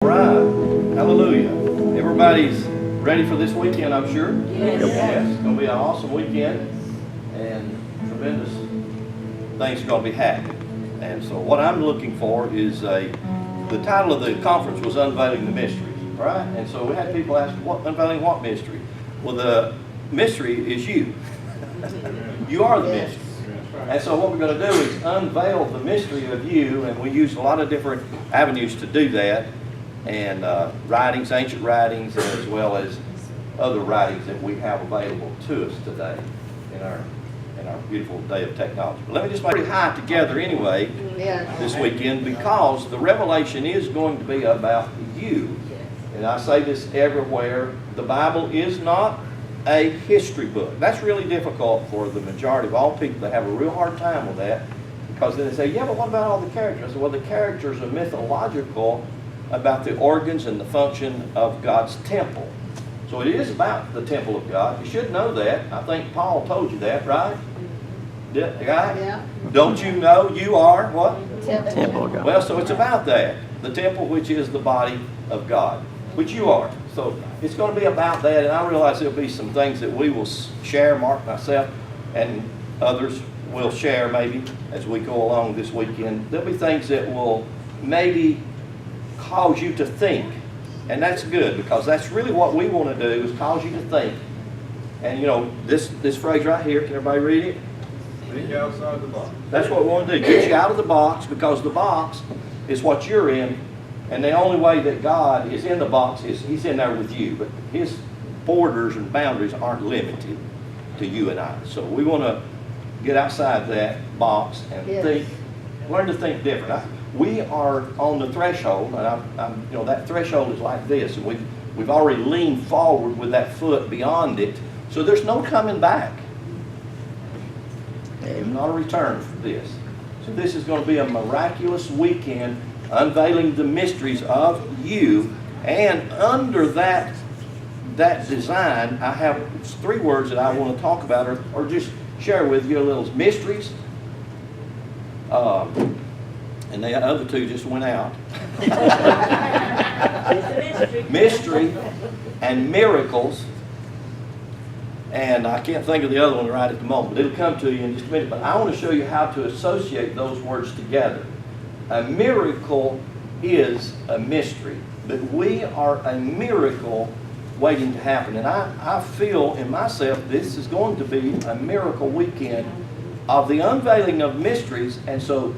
All right, hallelujah. Everybody's ready for this weekend, I'm sure. Yes. Yes, it's going to be an awesome weekend, and tremendous things are going to be happening. And so what I'm looking for is the title of the conference was Unveiling the Mysteries, right? And so we had people ask, unveiling what mystery? Well, the mystery is you. You are the mystery. And so what we're going to do is unveil the mystery of you, and we use a lot of different avenues to do that, and writings, ancient writings, as well as other writings that we have available to us today in our beautiful day of technology. But let me just make it high together anyway this weekend, because the revelation is going to be about you. And I say this everywhere, the Bible is not a history book. That's really difficult for the majority of all people. They have a real hard time with that, because then they say, yeah, but what about all the characters? I said, well, the characters are mythological about the organs and the function of God's temple. So it is about the temple of God. You should know that. I think Paul told you that, right? Right? Yeah. Don't you know you are what? Temple of God. Well, so it's about that. The temple, which is the body of God, which you are. So it's going to be about that, and I realize there'll be some things that we will share, Mark, myself, and others will share maybe as we go along this weekend. There'll be things that will maybe cause you to think, and that's good, because that's really what we want to do, is cause you to think. And you know, this phrase right here, can everybody read it? Think outside the box. That's what we want to do, get you out of the box, because the box is what you're in. And the only way that God is in the box is He's in there with you. But His borders and boundaries aren't limited to you and I. So we want to get outside that box and think, learn to think different. We are on the threshold, and you know, that threshold is like this. And we've already leaned forward with that foot beyond it. So there's no coming back. There's not a return for this. So this is going to be a miraculous weekend, unveiling the mysteries of you. And under that design, I have three words that I want to talk about, or just share with you a little. Mysteries, and the other two just went out. Mystery and miracles. And I can't think of the other one right at the moment, but it'll come to you in just a minute. But I want to show you how to associate those words together. A miracle is a mystery, but we are a miracle waiting to happen. And I feel in myself this is going to be a miracle weekend of the unveiling of mysteries. And so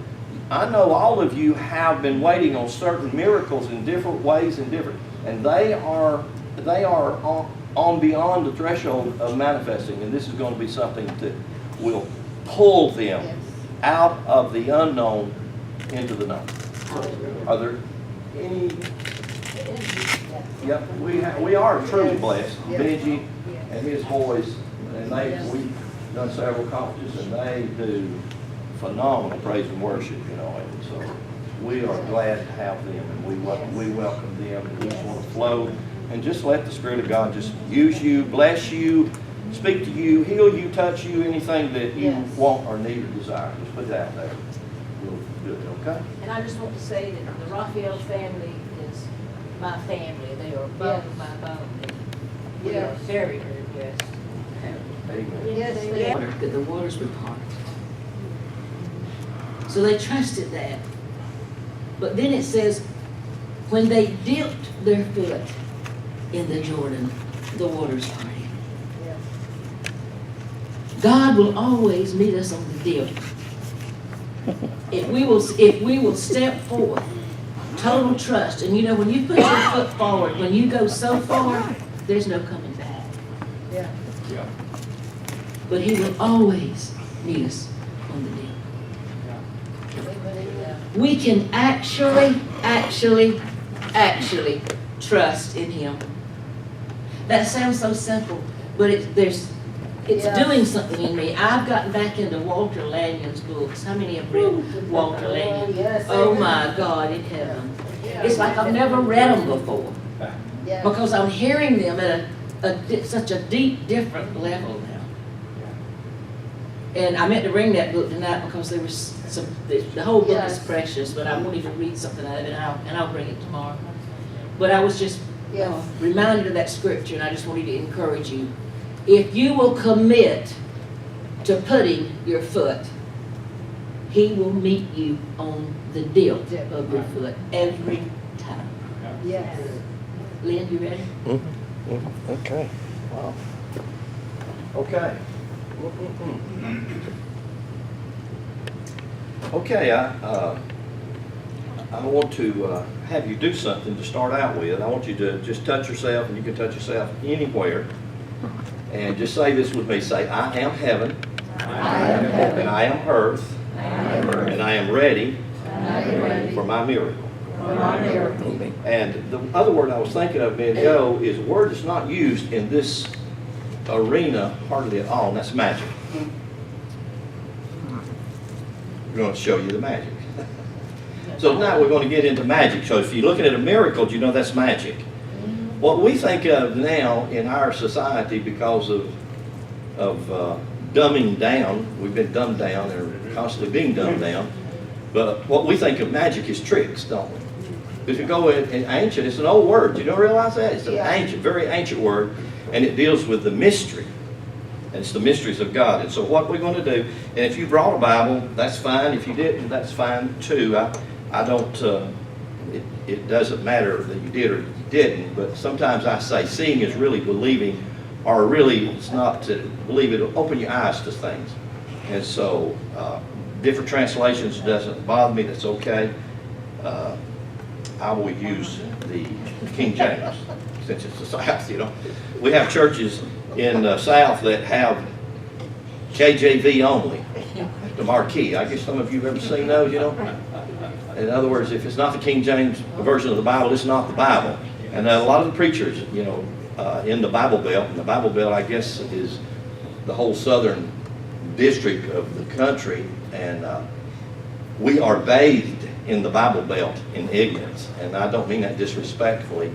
I know all of you have been waiting on certain miracles in different ways and they are on beyond the threshold of manifesting. And this is going to be something that will pull them out of the unknown into the known. Are there any? Yep, we are truly blessed. Benji and his boys, and we've done several conferences, and they do phenomenal praise and worship, you know. And so we are glad to have them, and we welcome them, and we just want to flow and just let the Spirit of God just use you, bless you, speak to you, heal you, touch you, anything that you want or need or desire. Just put that out there. We'll do it, okay? And I just want to say that the Raphael family is my family. They are bone of my bone. We are very, very blessed. Amen. That the waters would part. So they trusted that. But then it says, when they dipped their foot in the Jordan, the waters parted. God will always meet us on the dip. If we will step forth, total trust. And you know, when you put your foot forward, when you go so far, there's no coming back. Yeah. But He will always meet us on the dip. We can actually trust in Him. That sounds so simple, but it's doing something in me. I've gotten back into Walter Lanyon's books. How many have read Walter Lanyon? Yes. Oh my God, in heaven. It's like I've never read them before, because I'm hearing them at such a deep, different level now. And I meant to bring that book tonight because there was the whole book is precious, but I want you to read something out of it, and I'll bring it tomorrow. But I was just Yes. reminded of that scripture, and I just wanted to encourage you. If you will commit to putting your foot, he will meet you on the dip of your foot every time. Yes. Lynn, you ready? Okay. Wow. Okay. Okay, I want to have you do something to start out with. I want you to just touch yourself, and you can touch yourself anywhere, and just say this with me. Say, I am heaven, and I am earth, and I am ready for my miracle. And the other word I was thinking of a minute ago is a word that's not used in this arena hardly at all, and that's magic. We're going to show you the magic. So now we're going to get into magic. So if you're looking at a miracle, you know that's magic. What we think of now in our society because of dumbing down, we've been dumbed down, and constantly being dumbed down, but what we think of magic is tricks, don't we? If you go in ancient, it's an old word. You don't realize that? It's an ancient, very ancient word, and it deals with the mystery. And it's the mysteries of God. And so what we're going to do, and if you brought a Bible, that's fine. If you didn't, that's fine too. I don't, it doesn't matter that you did or you didn't, but sometimes I say seeing is really believing, or really it's not to believe, it'll open your eyes to things. And so different translations doesn't bother me, that's okay. I will use the King James, since it's the South, you know. We have churches in the South that have KJV only, the marquee. I guess some of you have ever seen those, you know. In other words, if it's not the King James version of the Bible, it's not the Bible. And a lot of the preachers, you know, in the Bible Belt, and the Bible Belt, I guess, is the whole southern district of the country, and we are bathed in the Bible Belt in ignorance, and I don't mean that disrespectfully.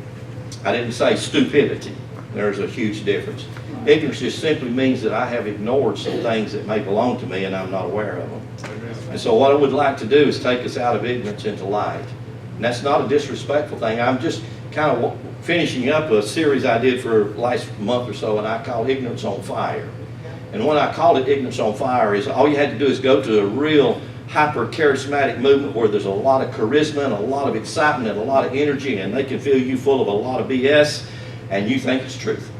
I didn't say stupidity. There's a huge difference. Ignorance just simply means that I have ignored some things that may belong to me and I'm not aware of them. And so what I would like to do is take us out of ignorance into light. And that's not a disrespectful thing. I'm just kind of finishing up a series I did for last month or so, and I called Ignorance on Fire. And when I called it Ignorance on Fire, is all you had to do is go to a real hyper-charismatic movement where there's a lot of charisma and a lot of excitement and a lot of energy, and they can fill you full of a lot of BS, and you think it's truth.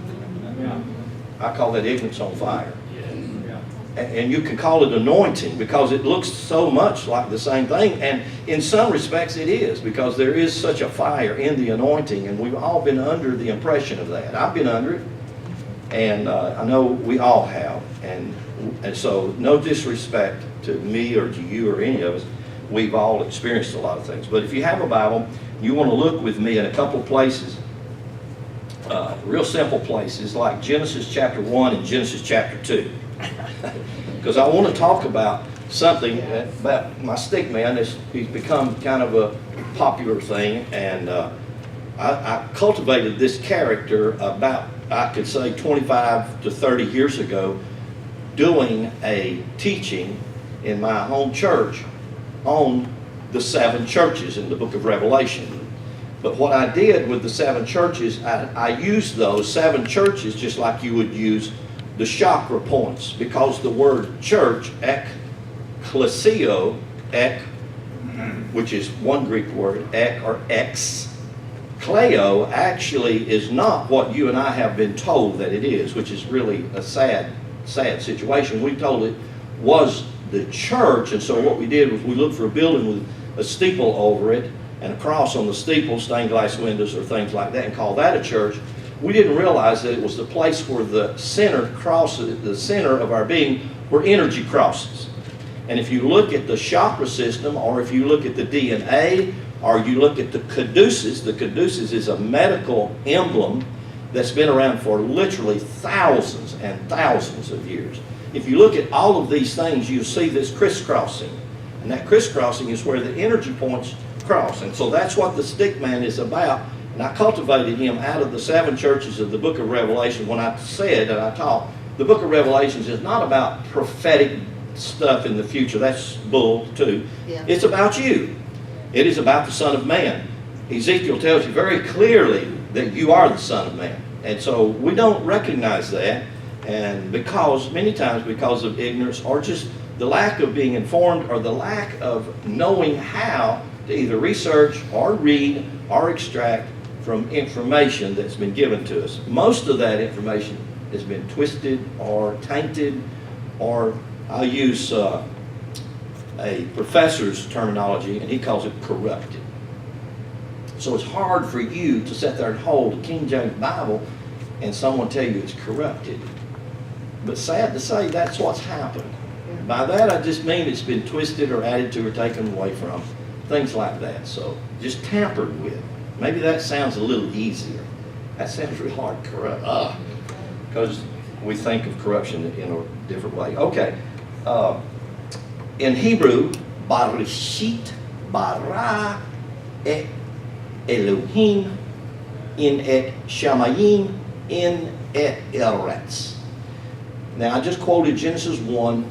I call that ignorance on fire. And you can call it anointing because it looks so much like the same thing, and in some respects it is, because there is such a fire in the anointing, and we've all been under the impression of that. I've been under it, and I know we all have, and so no disrespect to me or to you or any of us. We've all experienced a lot of things. But if you have a Bible, you want to look with me in a couple of places, real simple places like Genesis chapter 1 and Genesis chapter 2. Because I want to talk about something about my stick man. He's become kind of a popular thing, and I cultivated this character about, I could say, 25 to 30 years ago, doing a teaching in my home church on the 7 churches in the book of Revelation. But what I did with the 7 churches, I used those 7 churches just like you would use the chakra points, because the word church, ecclesio, which is one Greek word, ek or ex, kleo, actually is not what you and I have been told that it is, which is really a sad situation. We told it was the church, and so what we did was we looked for a building with a steeple over it and a cross on the steeple, stained glass windows or things like that, and called that a church. We didn't realize that it was the place where the center of our being were energy crosses. And if you look at the chakra system, or if you look at the DNA, or you look at the caduceus is a medical emblem that's been around for literally thousands and thousands of years. If you look at all of these things, you'll see this crisscrossing. And that crisscrossing is where the energy points cross. And so that's what the stick man is about. And I cultivated him out of the 7 churches of the book of Revelation when I said, and I taught, the book of Revelations is not about prophetic stuff in the future. That's bull too. Yeah. It's about you. It is about the Son of Man. Ezekiel tells you very clearly that you are the Son of Man. And so we don't recognize that, and many times because of ignorance or just the lack of being informed or the lack of knowing how to either research or read or extract from information that's been given to us. Most of that information has been twisted or tainted, or I'll use a professor's terminology, and he calls it corrupted. So it's hard for you to sit there and hold a King James Bible and someone tell you it's corrupted. But sad to say, that's what's happened. By that I just mean it's been twisted or added to or taken away from, things like that. So just tampered with. Maybe that sounds a little easier. That sounds really hard, corrupt. Because we think of corruption in a different way. Okay. In Hebrew, Barishit, Bara, et Elohim, in et Shamayim, in et Eretz. Now I just quoted Genesis 1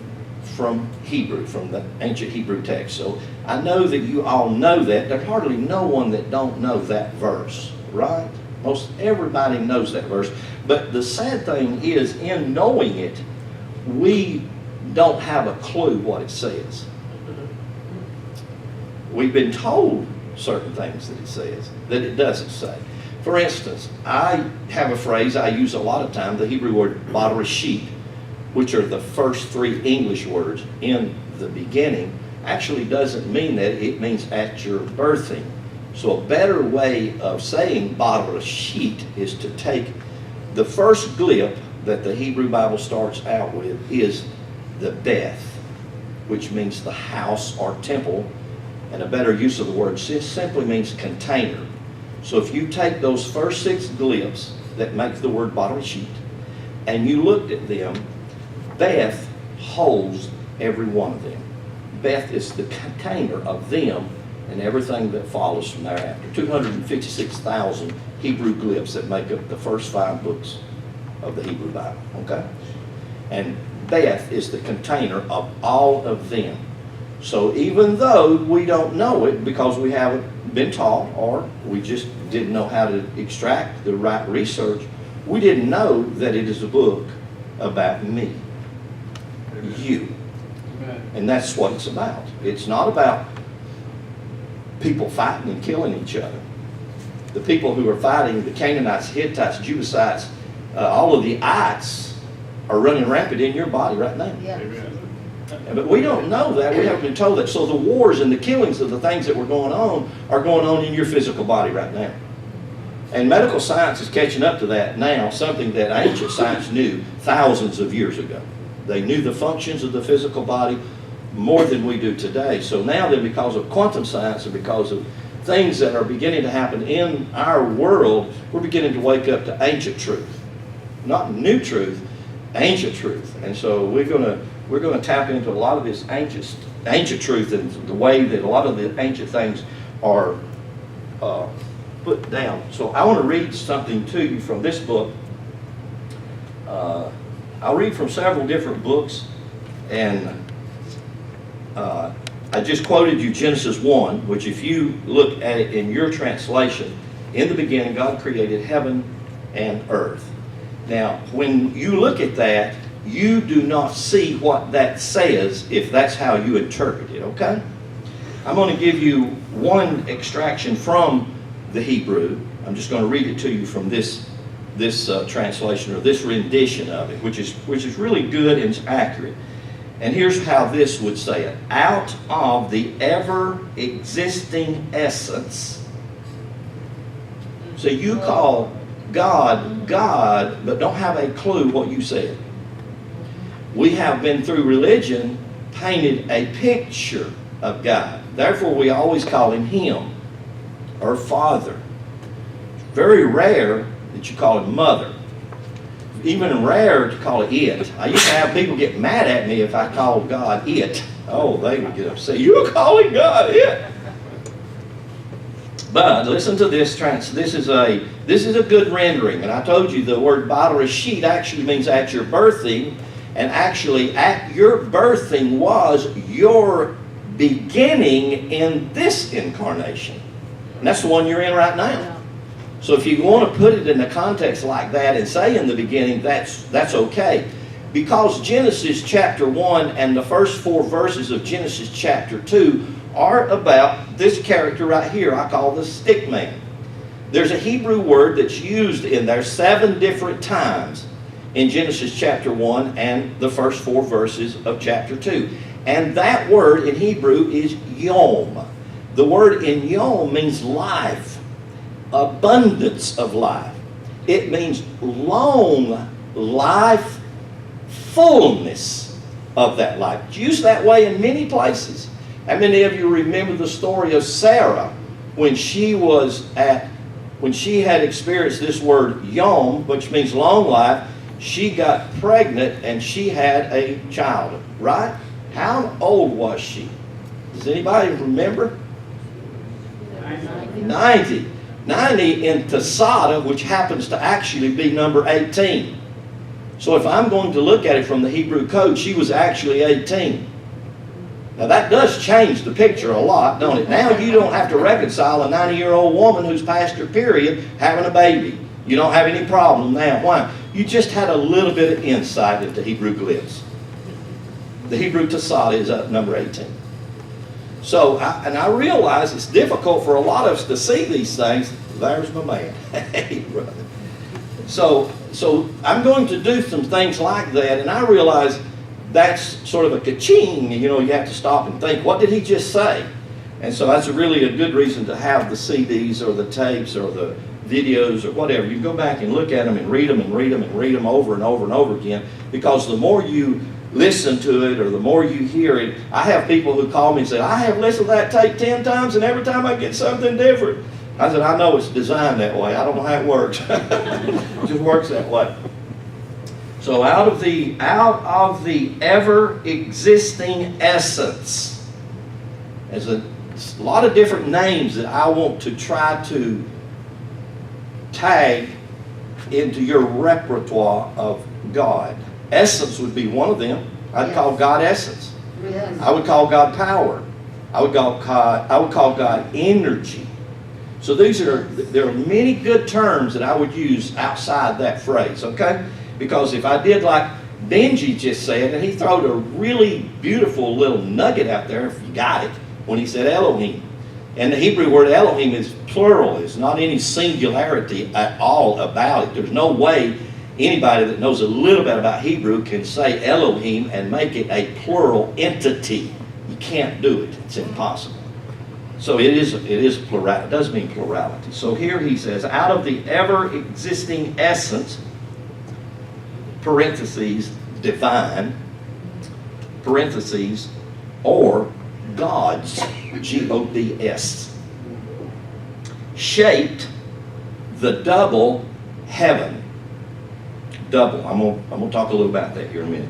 from Hebrew, from the ancient Hebrew text. So I know that you all know that. There's hardly no one that don't know that verse, right? Most everybody knows that verse. But the sad thing is, in knowing it, we don't have a clue what it says. We've been told certain things that it says, that it doesn't say. For instance, I have a phrase I use a lot of time, the Hebrew word Barishit, which are the first three English words in the beginning, actually doesn't mean that. It means at your birthing. So a better way of saying Barishit is to take the first glip that the Hebrew Bible starts out with is the Beth, which means the house or temple, and a better use of the word simply means container. So if you take those first 6 glyphs that make the word Barishit, and you looked at them, Beth holds every one of them. Beth is the container of them and everything that follows from thereafter. 256,000 Hebrew glyphs that make up the first 5 books of the Hebrew Bible, okay? And Beth is the container of all of them. So even though we don't know it because we haven't been taught or we just didn't know how to extract the right research, we didn't know that it is a book about me, you. And that's what it's about. It's not about people fighting and killing each other. The people who are fighting, the Canaanites, Hittites, Jebusites, all of the ites are running rampant in your body right now. Yeah. But we don't know that. We haven't been told that. So the wars and the killings of the things that were going on are going on in your physical body right now. And medical science is catching up to that now, something that ancient science knew thousands of years ago. They knew the functions of the physical body more than we do today. So now then, because of quantum science and because of things that are beginning to happen in our world, we're beginning to wake up to ancient truth. Not new truth, ancient truth. And so we're going to tap into a lot of this ancient truth and the way that a lot of the ancient things are put down. So I want to read something to you from this book. I'll read from several different books, and I just quoted you Genesis 1, which if you look at it in your translation, in the beginning God created heaven and earth. Now, when you look at that, you do not see what that says if that's how you interpret it, okay? I'm going to give you one extraction from the Hebrew. I'm just going to read it to you from this translation or this rendition of it, which is really good and it's accurate. And here's how this would say it. Out of the ever-existing essence. So you call God, God, but don't have a clue what you said. We have been through religion painted a picture of God. Therefore, we always call him or Father. It's very rare that you call him Mother. Even rare to call it it. I used to have people get mad at me if I called God it. Oh, they would get upset. You're calling God it. But listen to this. This is a good rendering. And I told you the word Barishit actually means at your birthing. And actually at your birthing was your beginning in this incarnation. And that's the one you're in right now. So if you want to put it in a context like that and say in the beginning, that's okay. Because Genesis chapter 1 and the first 4 verses of Genesis chapter 2 are about this character right here I call the stick man. There's a Hebrew word that's used in there 7 different times in Genesis chapter 1 and the first 4 verses of chapter 2. And that word in Hebrew is yom. The word in yom means life, abundance of life. It means long life, fullness of that life. It's used that way in many places. How many of you remember the story of Sarah when she had experienced this word yom, which means long life? She got pregnant and she had a child, right? How old was she? Does anybody remember? 90. 90 in Tasada, which happens to actually be number 18. So if I'm going to look at it from the Hebrew code, she was actually 18. Now that does change the picture a lot, don't it? Now you don't have to reconcile a 90-year-old woman who's past her period having a baby. You don't have any problem now. Why? You just had a little bit of insight into Hebrew glyphs. The Hebrew Tasada is up number 18. So, I realize it's difficult for a lot of us to see these things. There's my man. Hey, brother. So I'm going to do some things like that, and I realize that's sort of a ka-ching. You know, you have to stop and think, what did he just say? And so that's really a good reason to have the CDs or the tapes or the videos or whatever. You go back and look at them and read them and read them and read them over and over and over again, because the more you listen to it or the more you hear it. I have people who call me and say, I have listened to that tape 10 times and every time I get something different. I said, I know it's designed that way. I don't know how it works. It just works that way. So out of the ever-existing essence, there's a lot of different names that I want to try to tag into your repertoire of God. Essence would be one of them. I'd call God essence. Yes. I would call God power. I would call God energy. So there are many good terms that I would use outside that phrase, okay? Because if I did like Benji just said, and he throwed a really beautiful little nugget out there, if you got it, when he said Elohim. And the Hebrew word Elohim is plural. It's not any singularity at all about it. There's no way anybody that knows a little bit about Hebrew can say Elohim and make it a plural entity. You can't do it. It's impossible. So it is plural. It does mean plurality. So here he says, out of the ever-existing essence, parentheses, divine, parentheses, or God's, G-O-D-S, shaped the double heaven. Double. I'm going to talk a little about that here in a minute.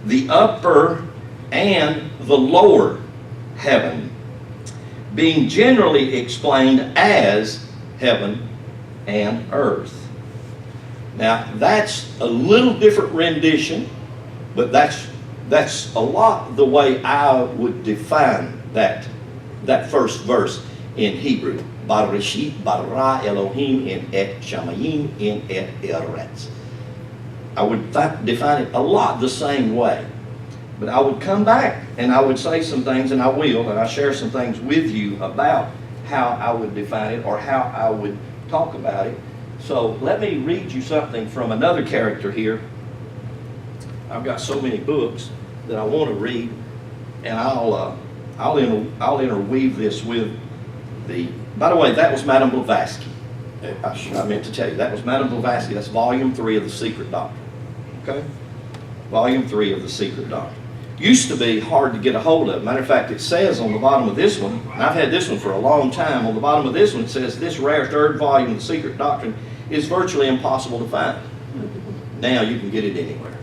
The upper and the lower heaven, being generally explained as heaven and earth. Now, that's a little different rendition, but that's a lot the way I would define that first verse in Hebrew. Barashit bara Elohim in et shamayim in et eretz. I would define it a lot the same way. But I would come back and I would say some things, and I will, and I'll share some things with you about how I would define it or how I would talk about it. So let me read you something from another character here. I've got so many books that I want to read, and I'll interweave this with the. By the way, that was Madame Blavatsky. I meant to tell you, that was Madame Blavatsky. That's volume 3 of The Secret Doctrine. Okay? Volume 3 of The Secret Doctrine. Used to be hard to get a hold of. Matter of fact, it says on the bottom of this one, and I've had this one for a long time, on the bottom of this one it says, this rare third volume of The Secret Doctrine is virtually impossible to find. Now you can get it anywhere.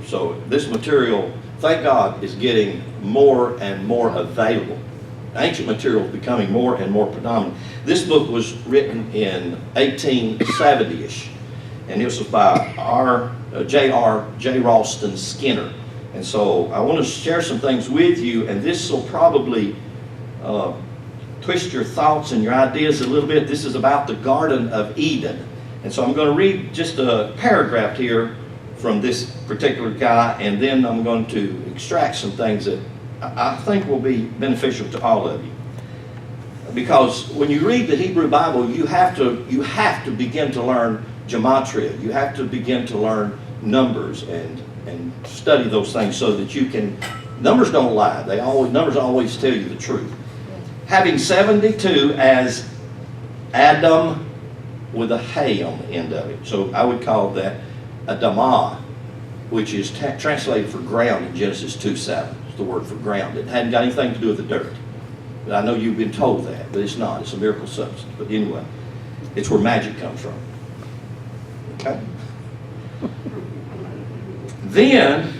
So this material, thank God, is getting more and more available. Ancient material is becoming more and more predominant. This book was written in 1870-ish, and this was by J. Ralston Skinner. And so I want to share some things with you, and this will probably twist your thoughts and your ideas a little bit. This is about the Garden of Eden. And so I'm going to read just a paragraph here from this particular guy, and then I'm going to extract some things that I think will be beneficial to all of you. Because when you read the Hebrew Bible, you have to begin to learn gematria. You have to begin to learn numbers and study those things so that you can. Numbers don't lie. Numbers always tell you the truth. Having 72 as Adam with a hay on the end of it. So I would call that Adamah, which is translated for ground in Genesis 2:7. It's the word for ground. It hadn't got anything to do with the dirt. But I know you've been told that, but it's not. It's a miracle substance. But anyway, it's where magic comes from. Okay? Then,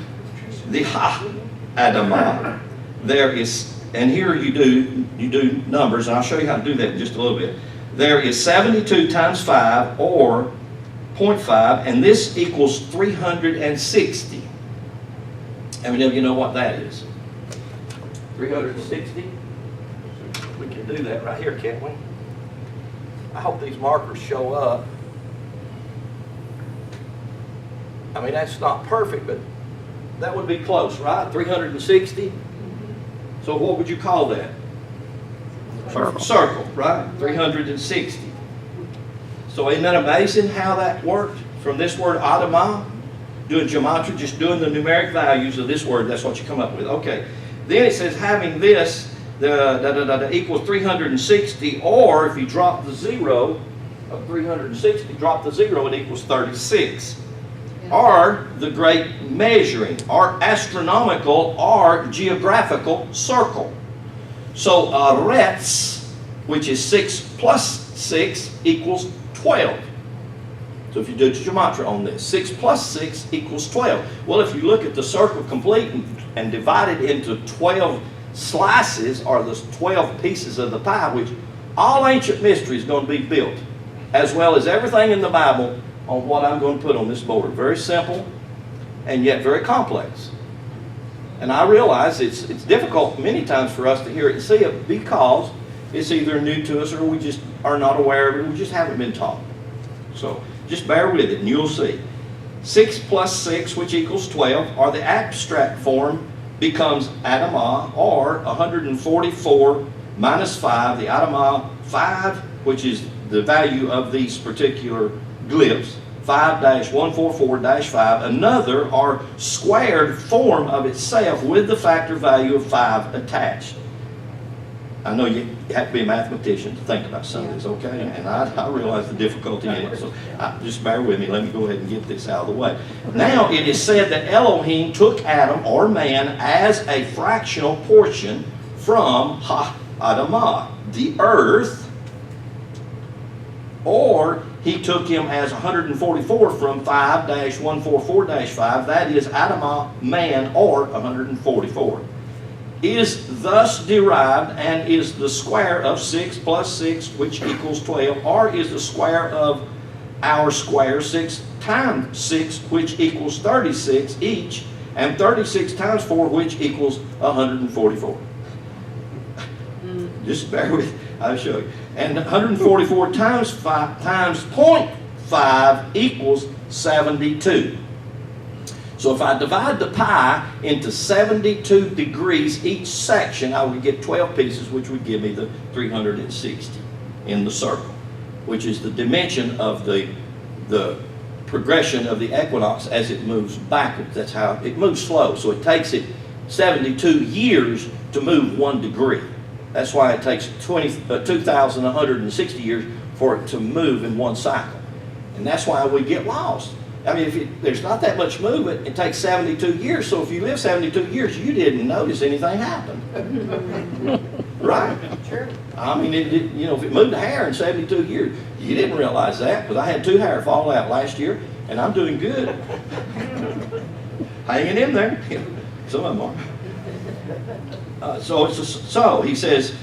the Adamah, there is, and here you do numbers, and I'll show you how to do that in just a little bit. There is 72 times 5, or 0.5, and this equals 360. How many of you know what that is? 360? We can do that right here, can't we? I hope these markers show up. I mean, that's not perfect, but that would be close, right? 360? So what would you call that? Circle. Circle, right? 360. So isn't that amazing how that worked? From this word Adamah, doing gematria, just doing the numeric values of this word, that's what you come up with. Okay. Then it says having this, equals 360, or if you drop the 0 of 360, drop the 0, it equals 36. Or the great measuring, or astronomical, or geographical circle. So Retz, which is 6 plus 6, equals 12. So if you do gematria on this, 6 plus 6 equals 12. Well, if you look at the circle complete and divide it into 12 slices, or the 12 pieces of the pie, which all ancient mystery is going to be built, as well as everything in the Bible, on what I'm going to put on this board. Very simple, and yet very complex. And I realize it's difficult many times for us to hear it and see it, because it's either new to us, or we just are not aware of it, we just haven't been taught. So just bear with it and you'll see. 6 plus 6, which equals 12, or the abstract form becomes Adamah, or 144 minus 5, the Adamah 5, which is the value of these particular glyphs, 5-144-5, another or squared form of itself with the factor value of 5 attached. I know you have to be a mathematician to think about some of this, okay? And I realize the difficulty in it, so just bear with me. Let me go ahead and get this out of the way. Now it is said that Elohim took Adam, or man, as a fractional portion from Adamah, the earth, or he took him as 144 from 5-144-5, that is Adamah, man, or 144. Is thus derived, and is the square of 6 plus 6, which equals 12, or is the square of our square 6 times 6, which equals 36 each, and 36 times 4, which equals 144. Just bear with, I'll show you. And 144 times 5 times 0.5 equals 72. So if I divide the pie into 72 degrees each section, I would get 12 pieces, which would give me the 360 in the circle, which is the dimension of the progression of the equinox as it moves backwards. That's how it moves slow. So it takes it 72 years to move 1 degree. That's why it takes 2,160 years for it to move in one cycle. And that's why we get lost. I mean, there's not that much movement, it takes 72 years. So if you live 72 years, you didn't notice anything happened. Right? Sure. I mean, if it moved a hair in 72 years, you didn't realize that, because I had 2 hair fall out last year, and I'm doing good. Hanging in there. Some of them are. So he says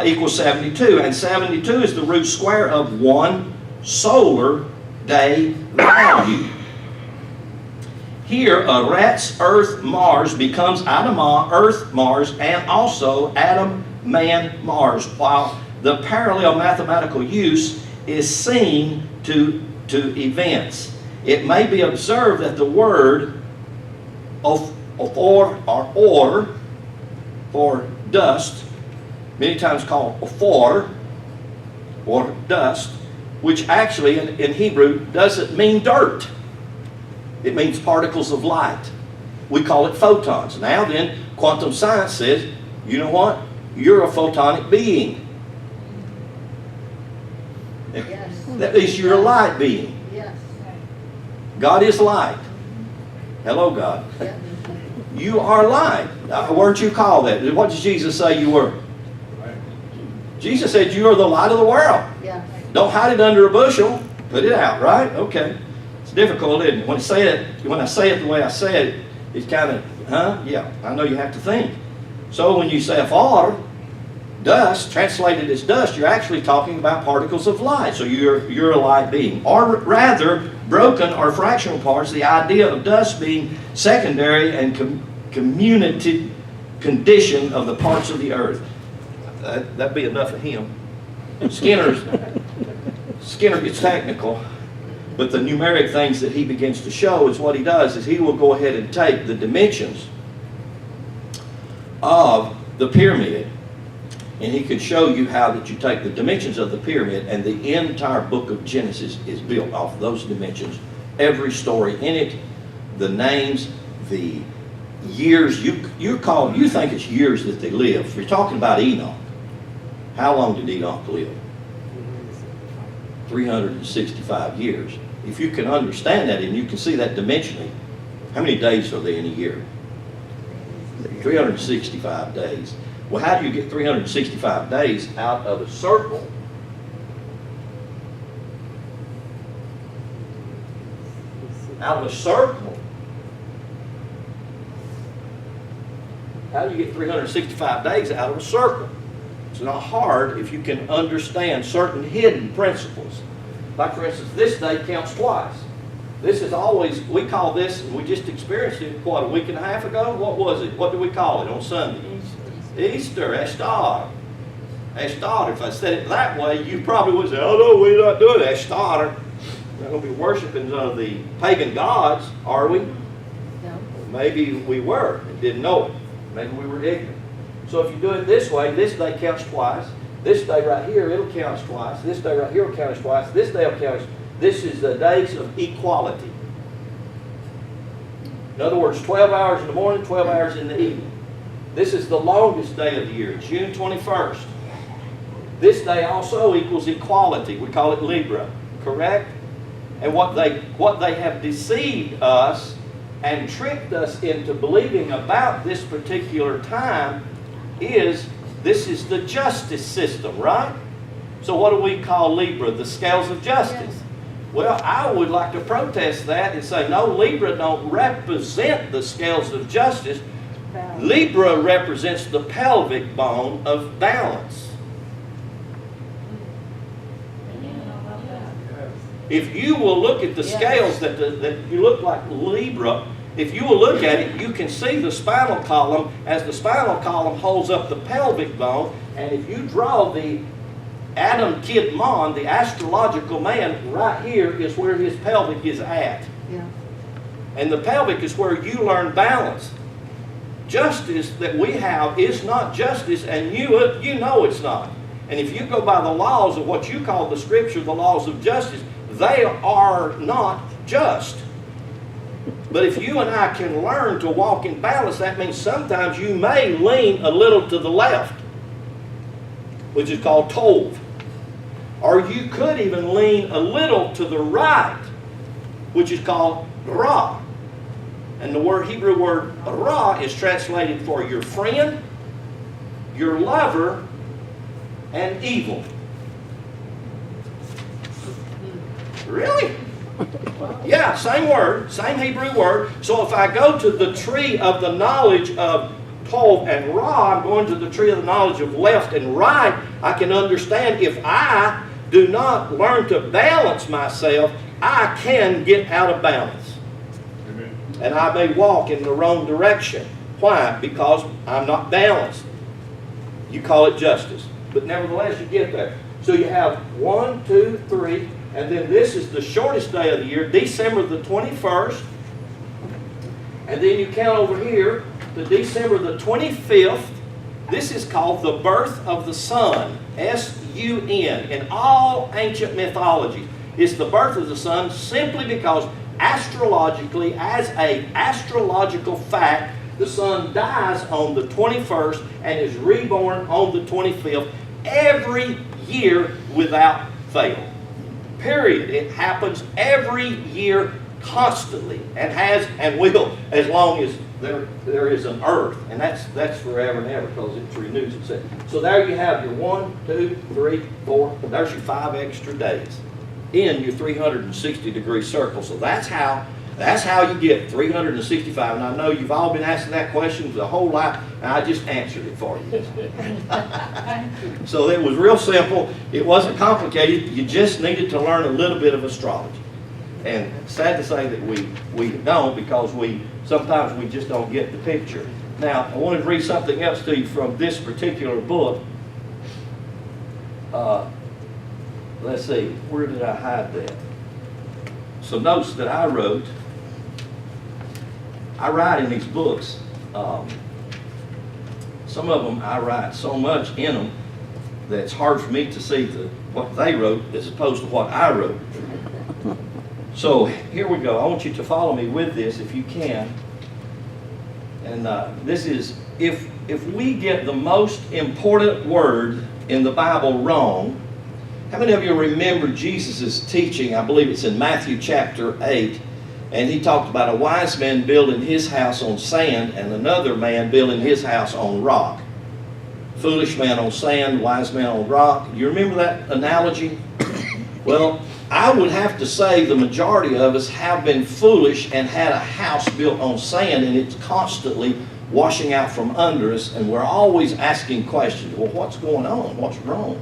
equals 72, and 72 is the root square of 1 solar day value. Here, Eretz, earth, Mars becomes Adamah, earth, Mars, and also Adam, man, Mars, while the parallel mathematical use is seen to events. It may be observed that the word or for dust, many times called ophor, or dust, which actually in Hebrew doesn't mean dirt. It means particles of light. We call it photons. Now then, quantum science says, you know what? You're a photonic being. Yes. That means you're a light being. Yes. God is light. Hello, God. Yes. You are light. Weren't you called that? What did Jesus say you were? Jesus said you are the light of the world. Yes. Don't hide it under a bushel. Put it out, right? Okay. It's difficult, isn't it? When I say it the way I said it, it's kind of, yeah, I know you have to think. So when you say afar, dust, translated as dust, you're actually talking about particles of light. So you're a light being. Or rather, broken or fractional parts, the idea of dust being secondary and community condition of the parts of the earth. That'd be enough of him. Skinner gets technical, but the numeric things that he begins to show is what he does is he will go ahead and take the dimensions of the pyramid, and he could show you how that you take the dimensions of the pyramid, and the entire book of Genesis is built off those dimensions. Every story in it, the names, the years, you think it's years that they live. If you're talking about Enoch, how long did Enoch live? 365 years. If you can understand that and you can see that dimensionally, how many days are there in a year? 365 days. Well, how do you get 365 days out of a circle? Out of a circle. How do you get 365 days out of a circle? It's not hard if you can understand certain hidden principles. Like, for instance, this day counts twice. This is always, we call this, we just experienced it, what, a week and a half ago? What was it? What do we call it on Sunday? Easter, Eshtad. Eshtad, if I said it that way, you probably would say, oh no, we're not doing Eshtad. We're not going to be worshiping the pagan gods, are we? No. Maybe we were and didn't know it. Maybe we were ignorant. So if you do it this way, this day counts twice. This day right here, it'll count twice. This day right here will count twice. This day will count. This is the days of equality. In other words, 12 hours in the morning, 12 hours in the evening. This is the longest day of the year, June 21st. This day also equals equality. We call it Libra, correct? And what they have deceived us and tricked us into believing about this particular time is this is the justice system, right? So what do we call Libra? The scales of justice. Yes. Well, I would like to protest that and say, no, Libra don't represent the scales of justice. Libra represents the pelvic bone of balance. If you will look at the scales that you look like Libra, if you will look at it, you can see the spinal column as the spinal column holds up the pelvic bone. And if you draw the Adam Kidmon, the astrological man, right here is where his pelvic is at. Yeah. And the pelvic is where you learn balance. Justice that we have is not justice, and you know it's not. And if you go by the laws of what you call the Scripture, the laws of justice, they are not just. But if you and I can learn to walk in balance, that means sometimes you may lean a little to the left, which is called tov. Or you could even lean a little to the right, which is called ra. And the Hebrew word ra is translated for your friend, your lover, and evil. Really? Yeah, same word, same Hebrew word. So if I go to the tree of the knowledge of tov and ra, I'm going to the tree of the knowledge of left and right. I can understand if I do not learn to balance myself, I can get out of balance. Amen. And I may walk in the wrong direction. Why? Because I'm not balanced. You call it justice. but nevertheless you get there. So you have 1, 2, 3, and then this is the shortest day of the year, December the 21st. And then you count over here to December the 25th. This is called the birth of the sun, S-U-N, in all ancient mythology. It's the birth of the sun simply because astrologically, as an astrological fact, the sun dies on the 21st and is reborn on the 25th every year without fail. Period. It happens every year constantly, and has and will as long as there is an earth, and that's forever and ever because it renews itself. So there you have your 1, 2, 3, 4. There's your 5 extra days in your 360-degree circle. So that's how you get 365. And I know you've all been asking that question the whole life, and I just answered it for you. So it was real simple. It wasn't complicated. You just needed to learn a little bit of astrology. And sad to say that we don't, because sometimes we just don't get the picture. Now, I wanted to read something else to you from this particular book. Let's see, where did I hide that? Some notes that I wrote. I write in these books. Some of them I write so much in them that it's hard for me to see what they wrote as opposed to what I wrote. So here we go. I want you to follow me with this if you can. And this is, if we get the most important word in the Bible wrong, how many of you remember Jesus' teaching? I believe it's in Matthew chapter 8. And he talked about a wise man building his house on sand and another man building his house on rock. Foolish man on sand, wise man on rock. You remember that analogy? Well, I would have to say the majority of us have been foolish and had a house built on sand, and it's constantly washing out from under us, and we're always asking questions. Well, what's going on? What's wrong?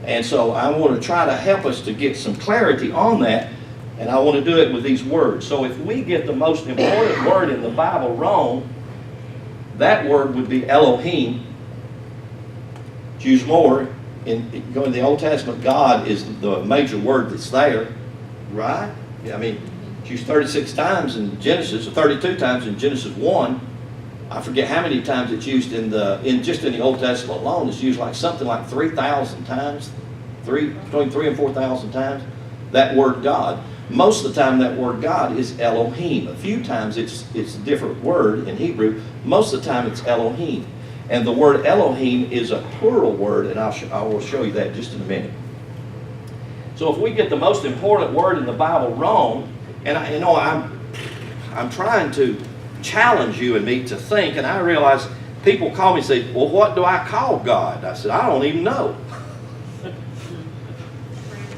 And so I want to try to help us to get some clarity on that, and I want to do it with these words. So if we get the most important word in the Bible wrong, that word would be Elohim. Choose more. Going to the Old Testament, God is the major word that's there, right? Yeah, I mean, it's used 36 times in Genesis, or 32 times in Genesis 1. I forget how many times it's used just in the Old Testament alone. It's used like something like 3,000 times, between 3,000 and 4,000 times. That word God. Most of the time, that word God is Elohim. A few times it's a different word in Hebrew. Most of the time, it's Elohim. And the word Elohim is a plural word, and I will show you that just in a minute. So if we get the most important word in the Bible wrong, and I'm trying to challenge you and me to think, and I realize people call me and say, well, what do I call God? I said, I don't even know.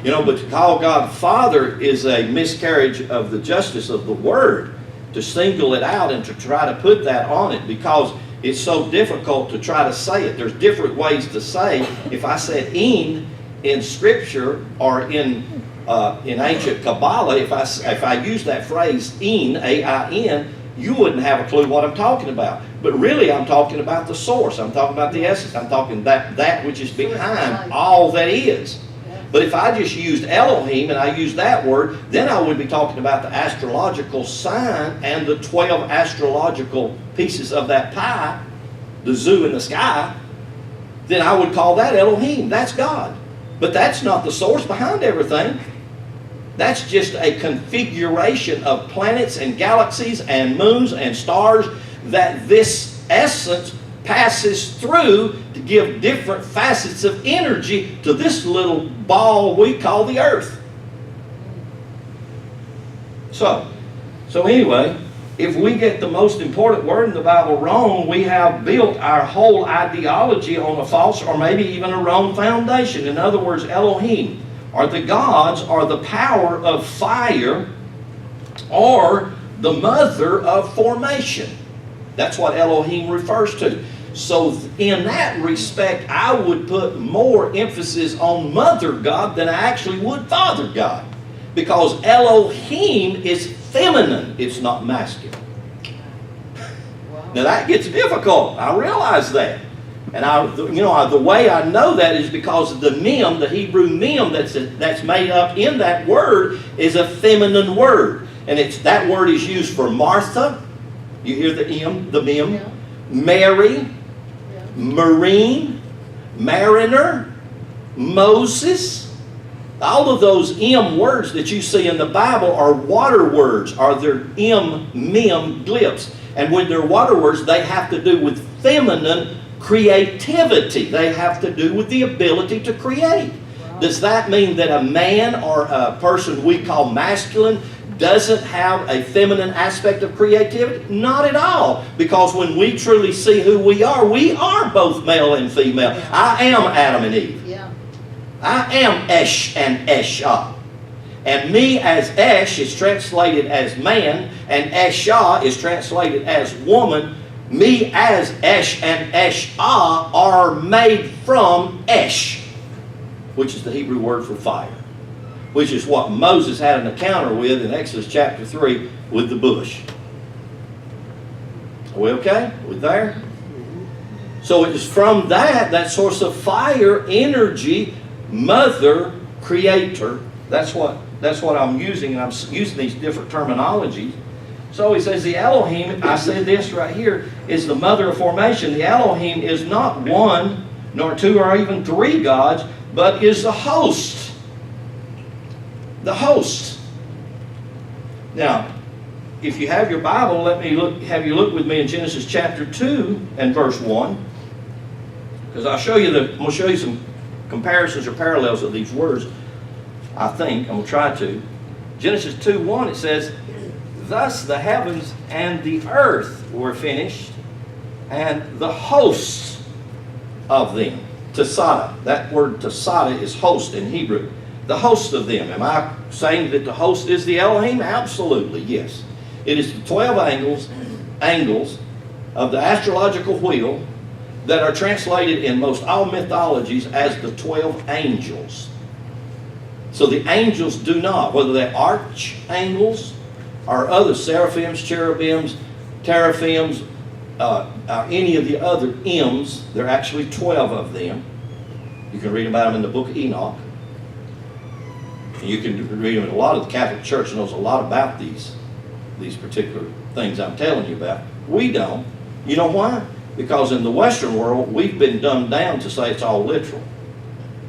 But to call God Father is a miscarriage of the justice of the word, to single it out and to try to put that on it, because it's so difficult to try to say it. There's different ways to say. If I said in Scripture or in ancient Kabbalah, if I use that phrase in, A-I-N, you wouldn't have a clue what I'm talking about. But really, I'm talking about the source. I'm talking about the essence. I'm talking that which is behind all that is. But if I just used Elohim and I used that word, then I would be talking about the astrological sign and the 12 astrological pieces of that pie, the zoo in the sky. Then I would call that Elohim. That's God. But that's not the source behind everything. That's just a configuration of planets and galaxies and moons and stars that this essence passes through to give different facets of energy to this little ball we call the earth. So anyway, if we get the most important word in the Bible wrong, we have built our whole ideology on a false or maybe even a wrong foundation. In other words, Elohim, or the gods, or the power of fire, or the mother of formation. That's what Elohim refers to. So in that respect, I would put more emphasis on Mother God than I actually would Father God. Because Elohim is feminine, it's not masculine. Now that gets difficult, I realize that. And the way I know that is because the mem, the Hebrew mem that's made up in that word is a feminine word. And that word is used for Martha. You hear the mem, Yeah. Mary, Yeah. Marine, Mariner, Moses. All of those words that you see in the Bible are water words, are their mem, glyphs. And when they're water words, they have to do with feminine creativity. They have to do with the ability to create. Does that mean that a man or a person we call masculine doesn't have a feminine aspect of creativity? Not at all. Because when we truly see who we are both male and female. I am Adam and Eve. Yeah. I am Esh and Eshah. And me as Esh is translated as man, and Eshah is translated as woman. Me as Esh and Eshah are made from Esh, which is the Hebrew word for fire, which is what Moses had an encounter with in Exodus chapter 3 with the bush. Are we okay? Are we there? So it is from that source of fire, energy, mother, creator. That's what I'm using, and I'm using these different terminologies. So he says the Elohim, I said this right here, is the mother of formation. The Elohim is not one, nor two, or even three gods, but is the host. The host. Now, if you have your Bible, have you look with me in Genesis chapter 2 and verse 1. Because I'm going to show you some comparisons or parallels of these words. I think, I'm going to try to. Genesis 2:1, it says, "Thus the heavens and the earth were finished, and the hosts of them." Tasada. That word tasada is host in Hebrew. The host of them. Am I saying that the host is the Elohim? Absolutely, yes. It is the 12 angles of the astrological wheel that are translated in most all mythologies as the 12 angels. So the angels do not, whether they're archangels or other seraphims, cherubims, teraphims, any of the other M's, there are actually 12 of them. You can read about them in the book of Enoch. And you can read them in a lot of the Catholic Church knows a lot about these particular things I'm telling you about. We don't. You know why? Because in the Western world, we've been dumbed down to say it's all literal.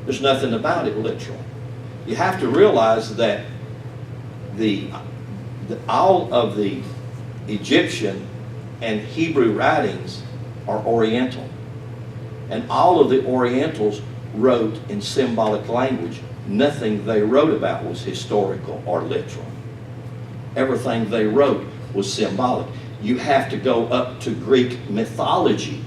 There's nothing about it literal. You have to realize that all of the Egyptian and Hebrew writings are Oriental. And all of the Orientals wrote in symbolic language. Nothing they wrote about was historical or literal. Everything they wrote was symbolic. You have to go up to Greek mythology.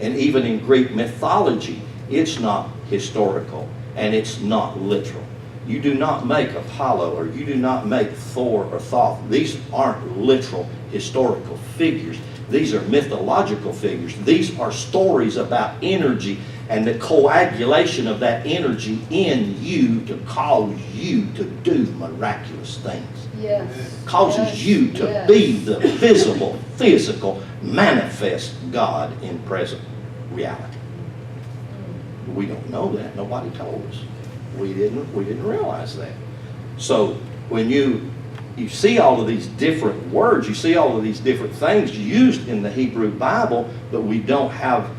And even in Greek mythology, it's not historical and it's not literal. You do not make Apollo or you do not make Thor or Thoth. These aren't literal historical figures. These are mythological figures. These are stories about energy and the coagulation of that energy in you to cause you to do miraculous things. Yes. Causes you to be the visible, physical, manifest God in present reality. We don't know that. Nobody told us. We didn't realize that. So when you see all of these different words, you see all of these different things used in the Hebrew Bible, but we don't have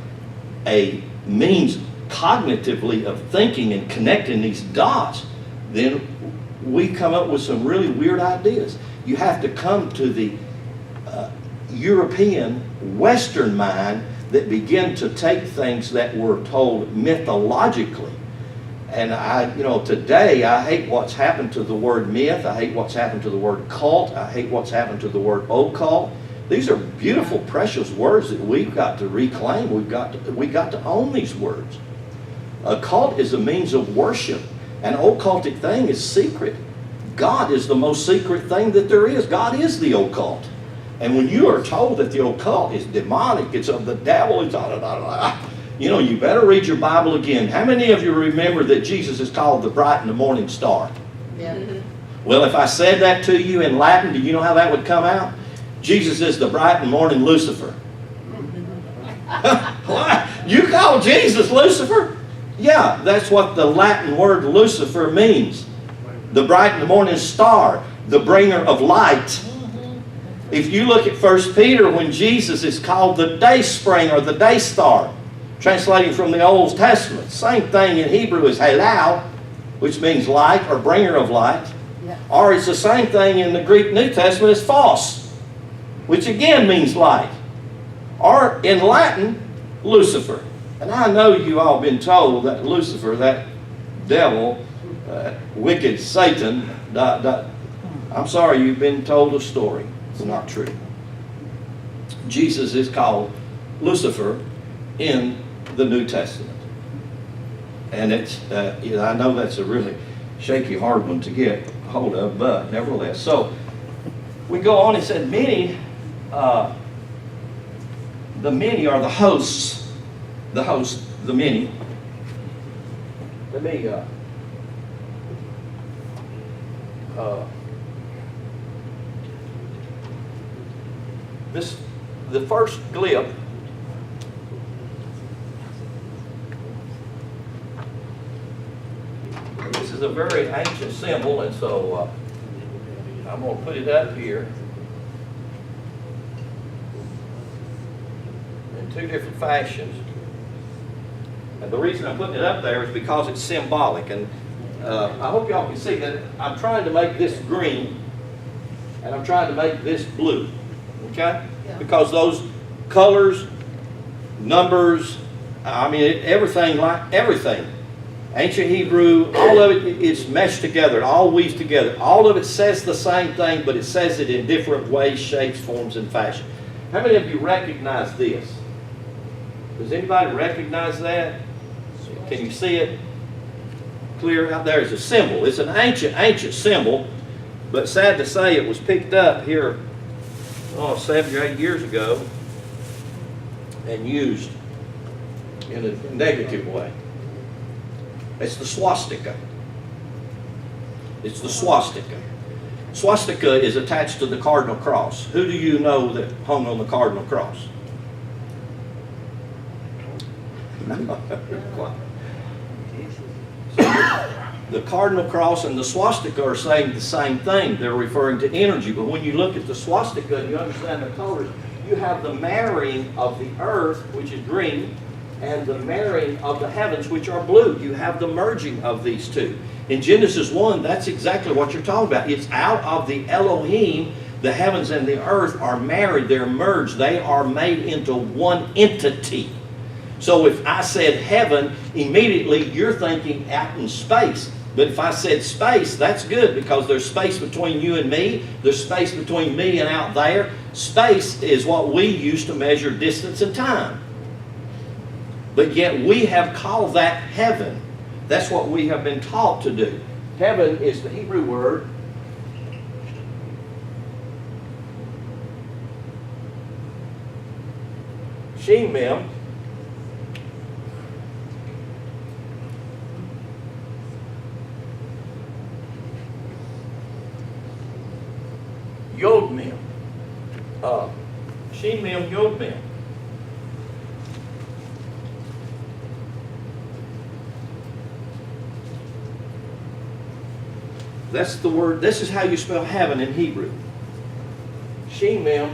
a means cognitively of thinking and connecting these dots, then we come up with some really weird ideas. You have to come to the European Western mind that begin to take things that were told mythologically. And today I hate what's happened to the word myth. I hate what's happened to the word cult. I hate what's happened to the word occult. These are beautiful, precious words that we've got to reclaim. We've got to own these words. A cult is a means of worship. An occultic thing is secret. God is the most secret thing that there is. God is the occult. And when you are told that the occult is demonic, it's of the devil, it's you better read your Bible again. How many of you remember that Jesus is called the bright and the morning star? Yeah. Well, if I said that to you in Latin, do you know how that would come out? Jesus is the bright and morning Lucifer. Why? You call Jesus Lucifer? Yeah, that's what the Latin word Lucifer means. The bright and the morning star, the bringer of light. If you look at 1 Peter, when Jesus is called the day spring or the day star, translating from the Old Testament, same thing in Hebrew as halal, which means light or bringer of light. Or it's the same thing in the Greek New Testament as phos, which again means light. Or in Latin, Lucifer. And I know you've all been told that Lucifer, that devil, wicked Satan, I'm sorry, you've been told a story. It's not true. Jesus is called Lucifer in the New Testament. And it's, I know that's a really shaky, hard one to get hold of, but nevertheless. So we go on and said, many, the many are the hosts, the many. Let me, the first glib, this is a very ancient symbol, and so I'm going to put it up here in two different fashions. And the reason I'm putting it up there is because it's symbolic, and I hope y'all can see that I'm trying to make this green, and I'm trying to make this blue, okay? Yeah. Because those colors, numbers, I mean, everything, ancient Hebrew, all of it is meshed together, it all weaves together. All of it says the same thing, but it says it in different ways, shapes, forms, and fashion. How many of you recognize this? Does anybody recognize that? Can you see it clear out there? It's a symbol. It's an ancient symbol, but sad to say it was picked up here 7 or 8 years ago and used in a negative way. It's the swastika. It's the swastika. Swastika is attached to the cardinal cross. Who do you know that hung on the cardinal cross? The cardinal cross and the swastika are saying the same thing. They're referring to energy. But when you look at the swastika and you understand the colors, you have the marrying of the earth, which is green, and the marrying of the heavens, which are blue. You have the merging of these two. In Genesis 1, that's exactly what you're talking about. It's out of the Elohim, the heavens and the earth are married. They're merged. They are made into one entity. So if I said heaven, immediately you're thinking out in space. But if I said space, that's good, because there's space between you and me. There's space between me and out there. Space is what we use to measure distance and time. But yet we have called that heaven. That's what we have been taught to do. Heaven is the Hebrew word Shemim. Yod-mem. Shemim, Yod-mem. That's the word, this is how you spell heaven in Hebrew. Shemim,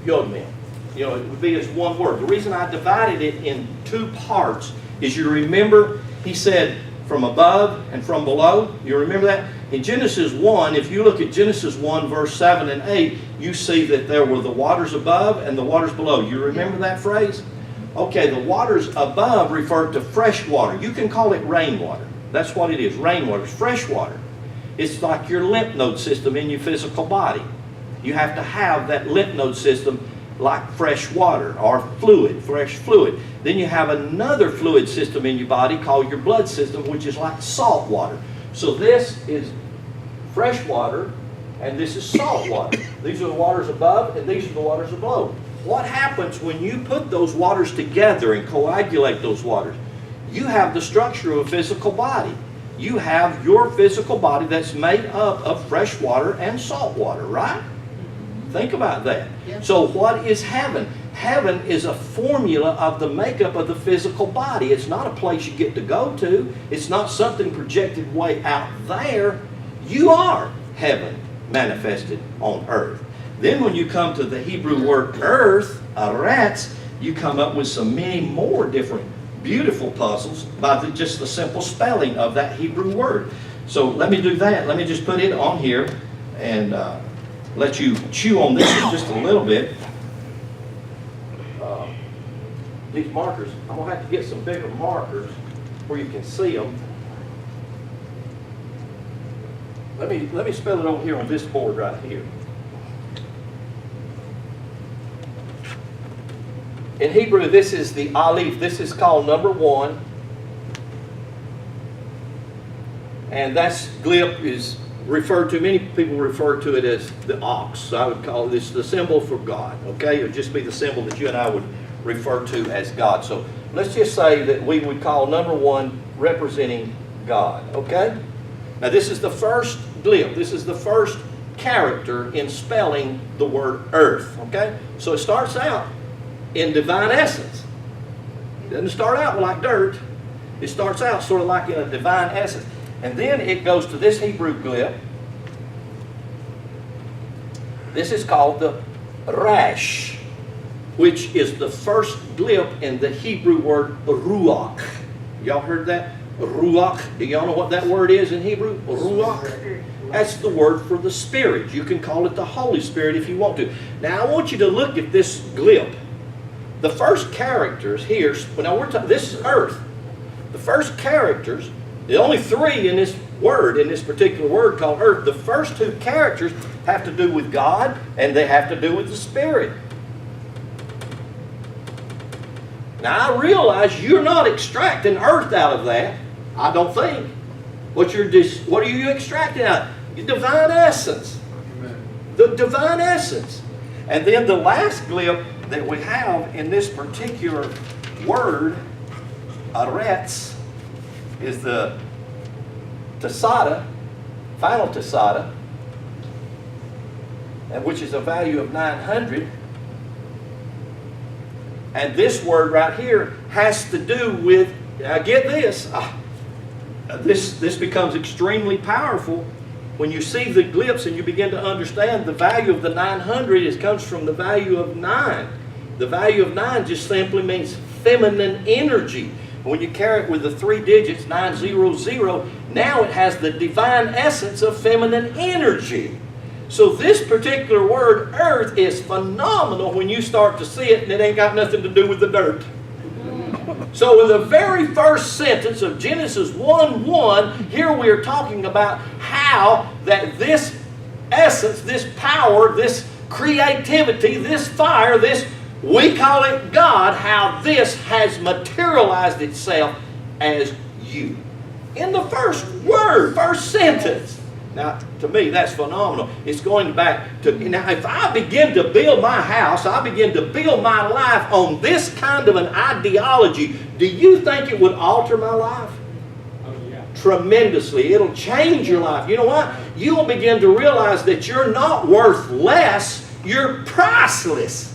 Yod-mem. You know, it would be as one word. The reason I divided it in two parts is, you remember, he said from above and from below. You remember that? In Genesis 1, if you look at Genesis 1, verse 7 and 8, you see that there were the waters above and the waters below. You remember that phrase? Okay, the waters above refer to fresh water. You can call it rainwater. That's what it is, rainwater. It's fresh water. It's like your lymph node system in your physical body. You have to have that lymph node system like fresh water or fluid, fresh fluid. Then you have another fluid system in your body called your blood system, which is like salt water. So this is fresh water and this is salt water. These are the waters above and these are the waters below. What happens when you put those waters together and coagulate those waters? You have the structure of a physical body. You have your physical body that's made up of fresh water and salt water, right? Think about that. Yep. So what is heaven? Heaven is a formula of the makeup of the physical body. It's not a place you get to go to. It's not something projected way out there. You are heaven manifested on earth. Then when you come to the Hebrew word earth, aretz, you come up with some many more different beautiful puzzles by just the simple spelling of that Hebrew word. So let me do that. Let me just put it on here and let you chew on this just a little bit. These markers, I'm going to have to get some bigger markers where you can see them. Let me spell it over here on this board right here. In Hebrew, this is the aleph. This is called number 1. And that's glyph is referred to, many people refer to it as the ox. So I would call this the symbol for God. Okay? It would just be the symbol that you and I would refer to as God. So let's just say that we would call number 1 representing God. Okay? Now this is the first glyph. This is the first character in spelling the word earth. Okay? So it starts out in divine essence. It doesn't start out like dirt. It starts out sort of like in a divine essence. And then it goes to this Hebrew glyph. This is called the rash, which is the first glyph in the Hebrew word ruach. Y'all heard that? Ruach. Do y'all know what that word is in Hebrew? Ruach. That's the word for the Spirit. You can call it the Holy Spirit if you want to. Now I want you to look at this glyph. The first characters here, now we're talking, this is earth. The first characters, the only 3 in this word, in this particular word called earth, the first 2 characters have to do with God and they have to do with the Spirit. Now I realize you're not extracting earth out of that, I don't think. What are you extracting out? Your divine essence. Amen. The divine essence. And then the last glyph that we have in this particular word, aretz, is the tesada, final tesada, and which is a value of 900. And this word right here has to do with, get this, this becomes extremely powerful when you see the glyphs and you begin to understand the value of the 900 comes from the value of 9. The value of 9 just simply means feminine energy. When you carry it with the 3 digits, 900, now it has the divine essence of feminine energy. So this particular word, earth, is phenomenal when you start to see it, and it ain't got nothing to do with the dirt. So in the very first sentence of Genesis 1:1, here we are talking about how that this essence, this power, this creativity, this fire, this, we call it God, how this has materialized itself as you. In the first word, first sentence. Now, to me, that's phenomenal. It's going back to, now if I begin to build my house, I begin to build my life on this kind of an ideology, do you think it would alter my life? Oh, yeah. Tremendously. It'll change your life. You know what? You'll begin to realize that you're not worth less, you're priceless.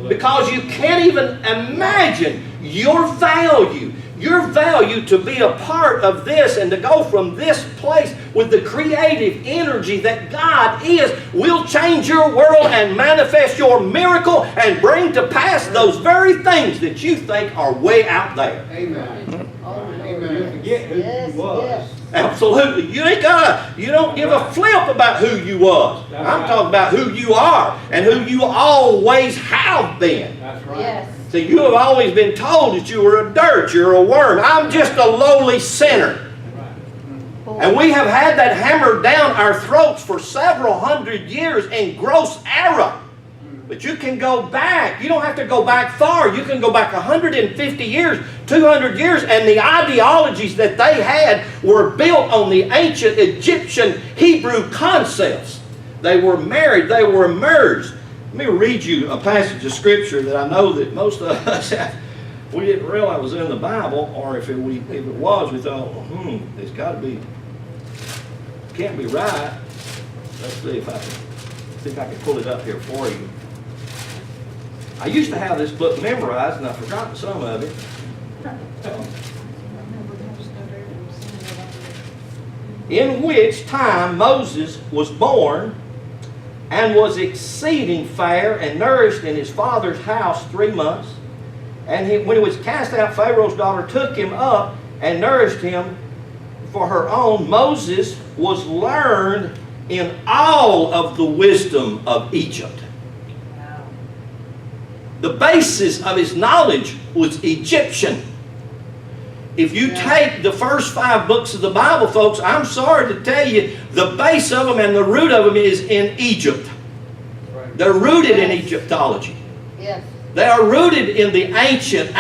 Because you can't even imagine your value. Your value to be a part of this and to go from this place with the creative energy that God is will change your world and manifest your miracle and bring to pass those very things that you think are way out there. Amen. Amen. You forget who you was. Absolutely. You don't give a flip about who you was. I'm talking about who you are and who you always have been. That's right. Yes. See, you have always been told that you were a dirt, you're a worm. I'm just a lowly sinner. And we have had that hammered down our throats for several hundred years in gross error. But you can go back. You don't have to go back far. You can go back 150 years, 200 years, and the ideologies that they had were built on the ancient Egyptian Hebrew concepts. They were married. They were merged. Let me read you a passage of Scripture that I know that most of us, we didn't realize was in the Bible, or if it was, we thought, it's got to be, can't be right. Let's see if I can pull it up here for you. I used to have this book memorized, and I've forgotten some of it. In which time Moses was born and was exceeding fair and nourished in his father's house 3 months. And when he was cast out, Pharaoh's daughter took him up and nourished him for her own. Moses was learned in all of the wisdom of Egypt. The basis of his knowledge was Egyptian. If you take the first 5 books of the Bible, folks, I'm sorry to tell you, the base of them and the root of them is in Egypt. They're rooted in Egyptology. Yes. They are rooted in the ancient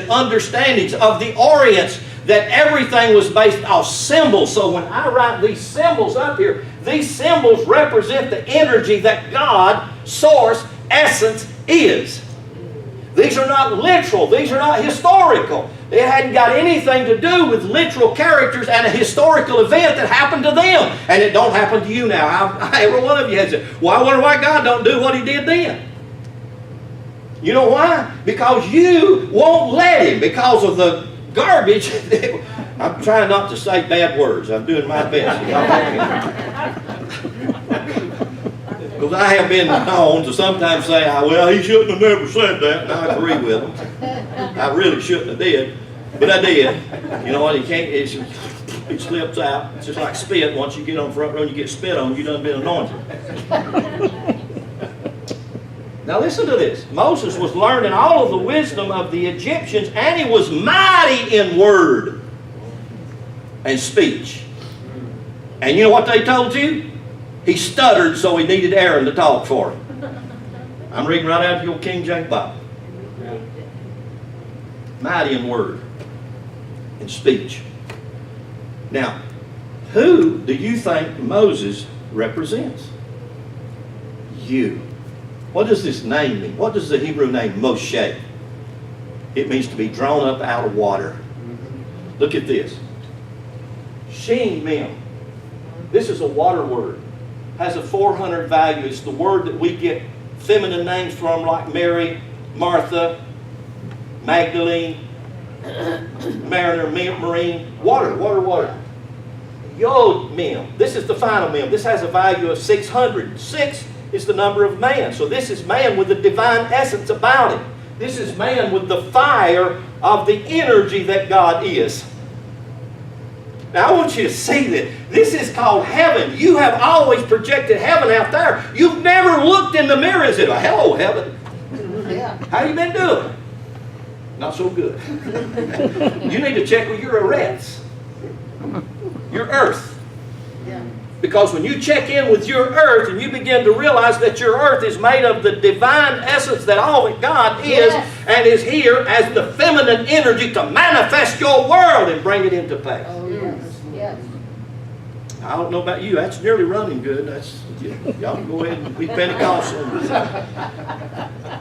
understandings of the Orient, that everything was based off symbols. So when I write these symbols up here, these symbols represent the energy that God, source, essence is. These are not literal. These are not historical. It hadn't got anything to do with literal characters and a historical event that happened to them. And it don't happen to you now. Every one of you has said, well, I wonder why God don't do what He did then. You know why? Because you won't let Him, because of the garbage. I'm trying not to say bad words. I'm doing my best. Because I have been known to sometimes say, well, he shouldn't have never said that, and I agree with him. I really shouldn't have did, but I did. You know what, he can't, it slips out. It's just like spit. Once you get on the front row and you get spit on, you done been anointed. Now listen to this. Moses was learning all of the wisdom of the Egyptians, and he was mighty in word and speech. And you know what they told you? He stuttered, so he needed Aaron to talk for him. I'm reading right out of your King James Bible. Mighty in word and speech. Now, who do you think Moses represents? You. What does this name mean? What does the Hebrew name Moshe? It means to be drawn up out of water. Look at this. Sheen Mem. This is a water word. Has a 400 value. It's the word that we get feminine names from, like Mary, Martha, Magdalene, Mariner, Marine. Water. Yod Mem. This is the final mem. This has a value of 600. 6 is the number of man. So this is man with the divine essence about him. This is man with the fire of the energy that God is. Now I want you to see that this is called heaven. You have always projected heaven out there. You've never looked in the mirror and said, well, hello, heaven. Yeah. How you been doing? Not so good. You need to check with your arrests. Your earth. Yeah. Because when you check in with your earth and you begin to realize that your earth is made of the divine essence that all that God is, Yes. and is here as the feminine energy to manifest your world and bring it into pass. Oh, yes. Yes. I don't know about you, that's nearly running good. That's, y'all can go ahead and be Pentecostal.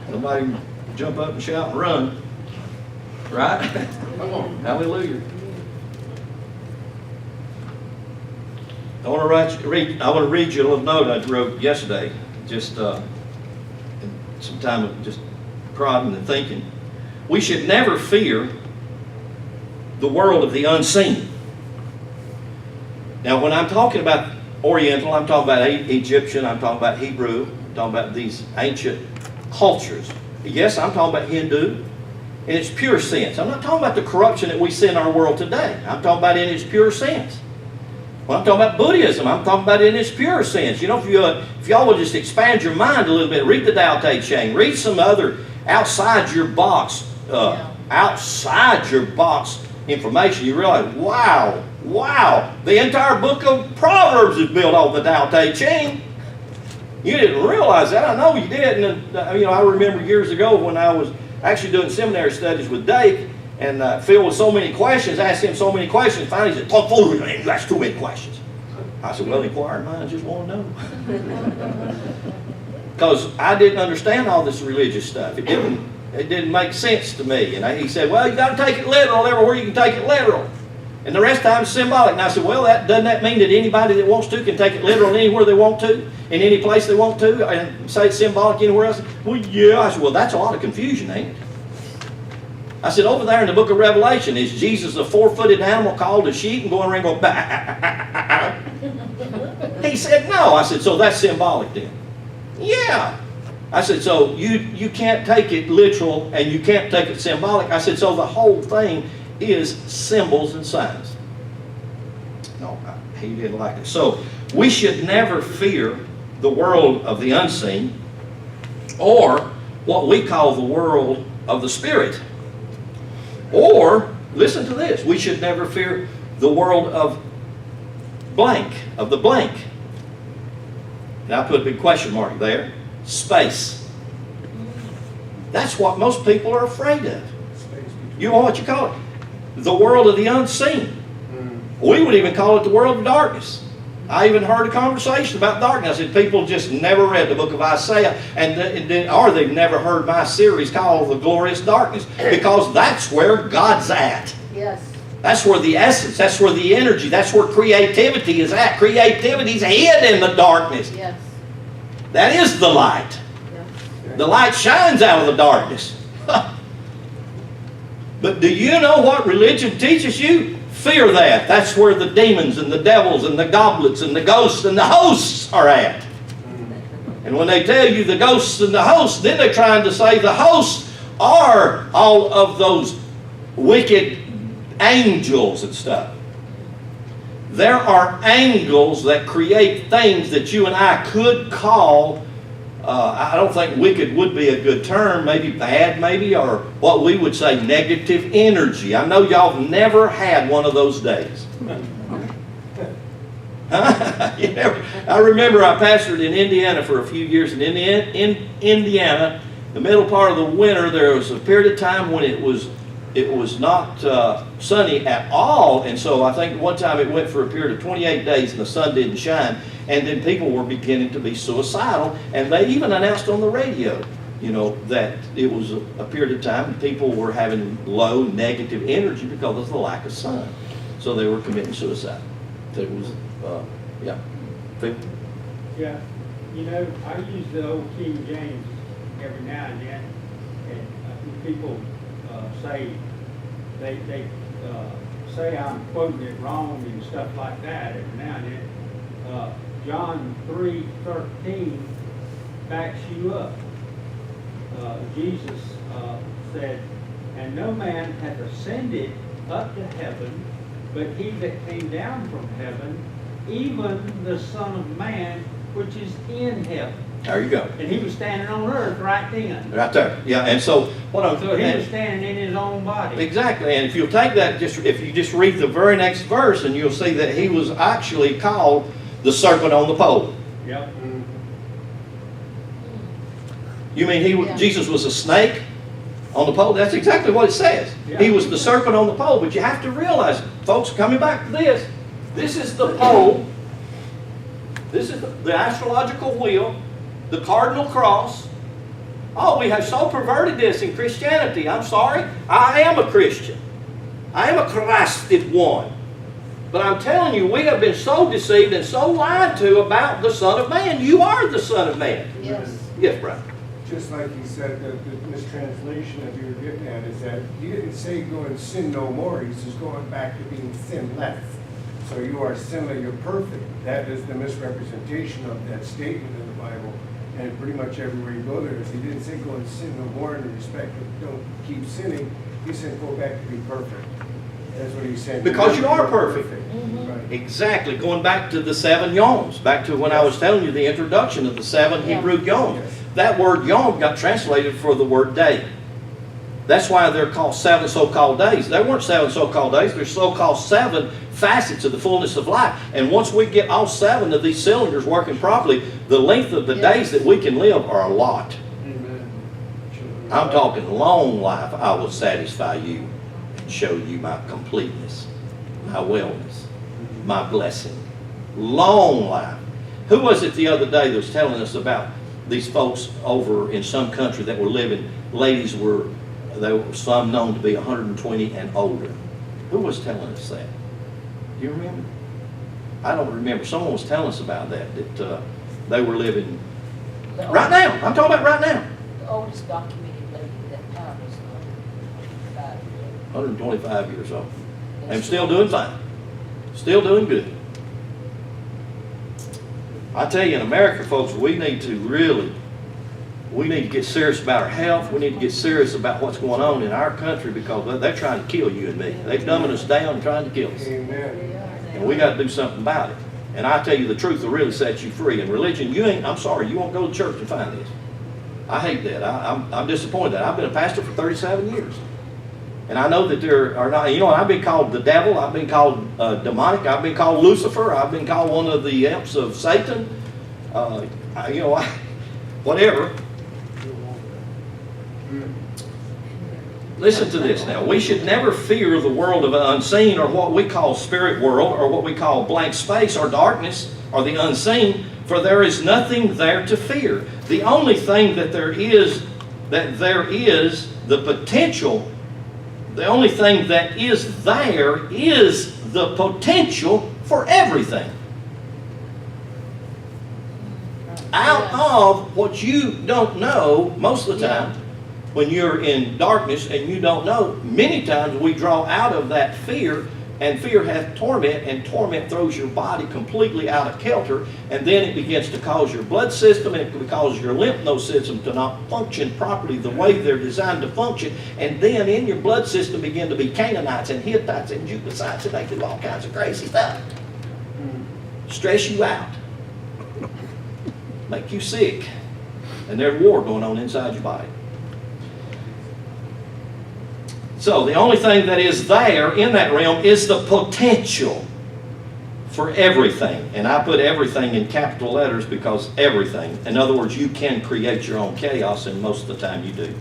Somebody can jump up and shout and run. Right? Come on. Hallelujah. I want to read you a little note I wrote yesterday. Just some time of just prodding and thinking. We should never fear the world of the unseen. Now, when I'm talking about Oriental, I'm talking about Egyptian, I'm talking about Hebrew, I'm talking about these ancient cultures. Yes, I'm talking about Hindu in its pure sense. I'm not talking about the corruption that we see in our world today. I'm talking about in its pure sense. When I'm talking about Buddhism, I'm talking about in its pure sense. You know, if y'all would just expand your mind a little bit, read the Tao Te Ching, read some other outside your box information, you realize, wow, the entire book of Proverbs is built on the Tao Te Ching. You didn't realize that. I know you did. And I remember years ago when I was actually doing seminary studies with Dave, and Phil with so many questions, asked him so many questions, finally he said, "Talk forward, you asked too many questions." I said, well, inquiring minds just want to know. Because I didn't understand all this religious stuff. It didn't make sense to me. And he said, well, you got to take it literal everywhere you can take it literal. And the rest of the time it's symbolic. And I said, well, doesn't that mean that anybody that wants to can take it literal anywhere they want to, in any place they want to, and say it's symbolic anywhere else? Well, yeah. I said, well, that's a lot of confusion, ain't it? I said, over there in the book of Revelation, is Jesus a 4-footed animal called a sheep and going around going, bah? He said, no. I said, so that's symbolic then? Yeah. I said, so you can't take it literal and you can't take it symbolic. I said, so the whole thing is symbols and signs. No, he didn't like it. So we should never fear the world of the unseen, or what we call the world of the spirit. Or, listen to this, we should never fear the world of blank, of the blank. And I put a big question mark there. Space. That's what most people are afraid of. You know what you call it? The world of the unseen. We would even call it the world of darkness. I even heard a conversation about darkness. I said people just never read the book of Isaiah, or they've never heard my series called The Glorious Darkness, because that's where God's at. Yes. That's where the essence, that's where the energy, that's where creativity is at. Creativity's hid in the darkness. Yes. That is the light. Yes. The light shines out of the darkness. But do you know what religion teaches you? Fear that. That's where the demons and the devils and the goblets and the ghosts and the hosts are at. And when they tell you the ghosts and the hosts, then they're trying to say the hosts are all of those wicked angels and stuff. There are angels that create things that you and I could call, I don't think wicked would be a good term, maybe bad maybe, or what we would say negative energy. I know y'all have never had one of those days. I remember I pastored in Indiana for a few years. In Indiana, the middle part of the winter, there was a period of time when it was not sunny at all, and so I think one time it went for a period of 28 days and the sun didn't shine, and then people were beginning to be suicidal, and they even announced on the radio, you know, that it was a period of time people were having low negative energy because of the lack of sun, so they were committing suicide. So it was, yeah. Yeah, you know, I use the old King James every now and then, and people say they say I'm quoting it wrong and stuff like that every now and then. John 3:13 backs you up. Jesus said, "And no man hath ascended up to heaven, but he that came down from heaven, even the Son of Man, which is in heaven." There you go. And he was standing on earth right then. Right there. Yeah, and so what I'm So he was standing in his own body. Exactly, and if you'll take that, if you just read the very next verse, and you'll see that he was actually called the serpent on the pole. Yep. You mean Yeah. Jesus was a snake on the pole? That's exactly what it says. Yeah. He was the serpent on the pole, but you have to realize, folks, coming back to this, this is the pole, this is the astrological wheel, the cardinal cross. Oh, we have so perverted this in Christianity. I'm sorry. I am a Christian. I am a Christed one. But I'm telling you, we have been so deceived and so lied to about the Son of Man. You are the Son of Man. Yes. Yes, brother. Just like he said, the mistranslation that you were getting at is that he didn't say go and sin no more. He's just going back to being sinless. So you are sinless, you're perfect. That is the misrepresentation of that statement in the Bible. And pretty much everywhere you go there is he didn't say go and sin no more in respect of don't keep sinning. He said go back to be perfect. That's what he said. Because you are perfect. Right. Exactly. Going back to the 7 yoms, back to when I was telling you the introduction of the 7 Yeah. Hebrew yoms. Yes. That word yom got translated for the word day. That's why they're called 7 so-called days. They weren't 7 so-called days. They're so-called 7 facets of the fullness of life. And once we get all 7 of these cylinders working properly, the length of the Yes. days that we can live are a lot. Amen. I'm talking long life. I will satisfy you and show you my completeness, my wellness, my blessing. Long life. Who was it the other day that was telling us about these folks over in some country that were living, ladies were, they were some known to be 120 and older. Who was telling us that? You remember? I don't remember. Someone was telling us about that they were living right now. I'm talking about right now. The oldest documented lady at that time was 105 years 125 years old. old. And still doing fine. Still doing good. I tell you, in America, folks, we need to get serious about our health. We need to get serious about what's going on in our country, because they're trying to kill you and me. They're dumbing us down and trying to kill us. Amen. And we got to do something about it. And I tell you, the truth will really set you free. And religion, I'm sorry, you won't go to church to find this. I hate that. I'm disappointed that. I've been a pastor for 37 years. And I know that there are not, I've been called the devil, I've been called demonic, I've been called Lucifer, I've been called one of the imps of Satan. Whatever. Listen to this now. We should never fear the world of the unseen, or what we call spirit world, or what we call blank space or darkness or the unseen, for there is nothing there to fear. The only thing that there is the potential. The only thing that is there is the potential for everything. Out of what you don't know, most of the time, when you're in darkness and you don't know, many times we draw out of that fear, and fear hath torment, and torment throws your body completely out of kilter, and then it begins to cause your blood system, and it can cause your lymph node system to not function properly the way they're designed to function, and then in your blood system begin to be Canaanites and Hittites and Jebusites, and they do all kinds of crazy stuff. Stress you out. Make you sick. And there's war going on inside your body. So the only thing that is there in that realm is the potential for everything. And I put everything in capital letters because everything. In other words, you can create your own chaos, and most of the time you do.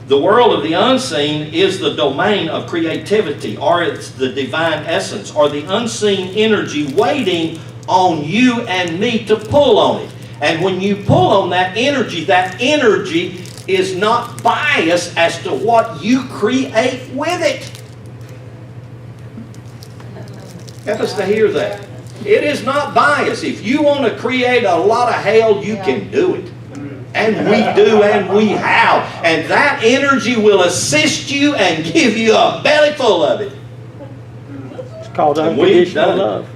The world of the unseen is the domain of creativity, or it's the divine essence, or the unseen energy waiting on you and me to pull on it. And when you pull on that energy is not biased as to what you create with it. Help us to hear that. It is not biased. If you want to create a lot of hell, you can do it. And we do, and we have. And that energy will assist you and give you a belly full of it. It's called And we've unconditional done it. love.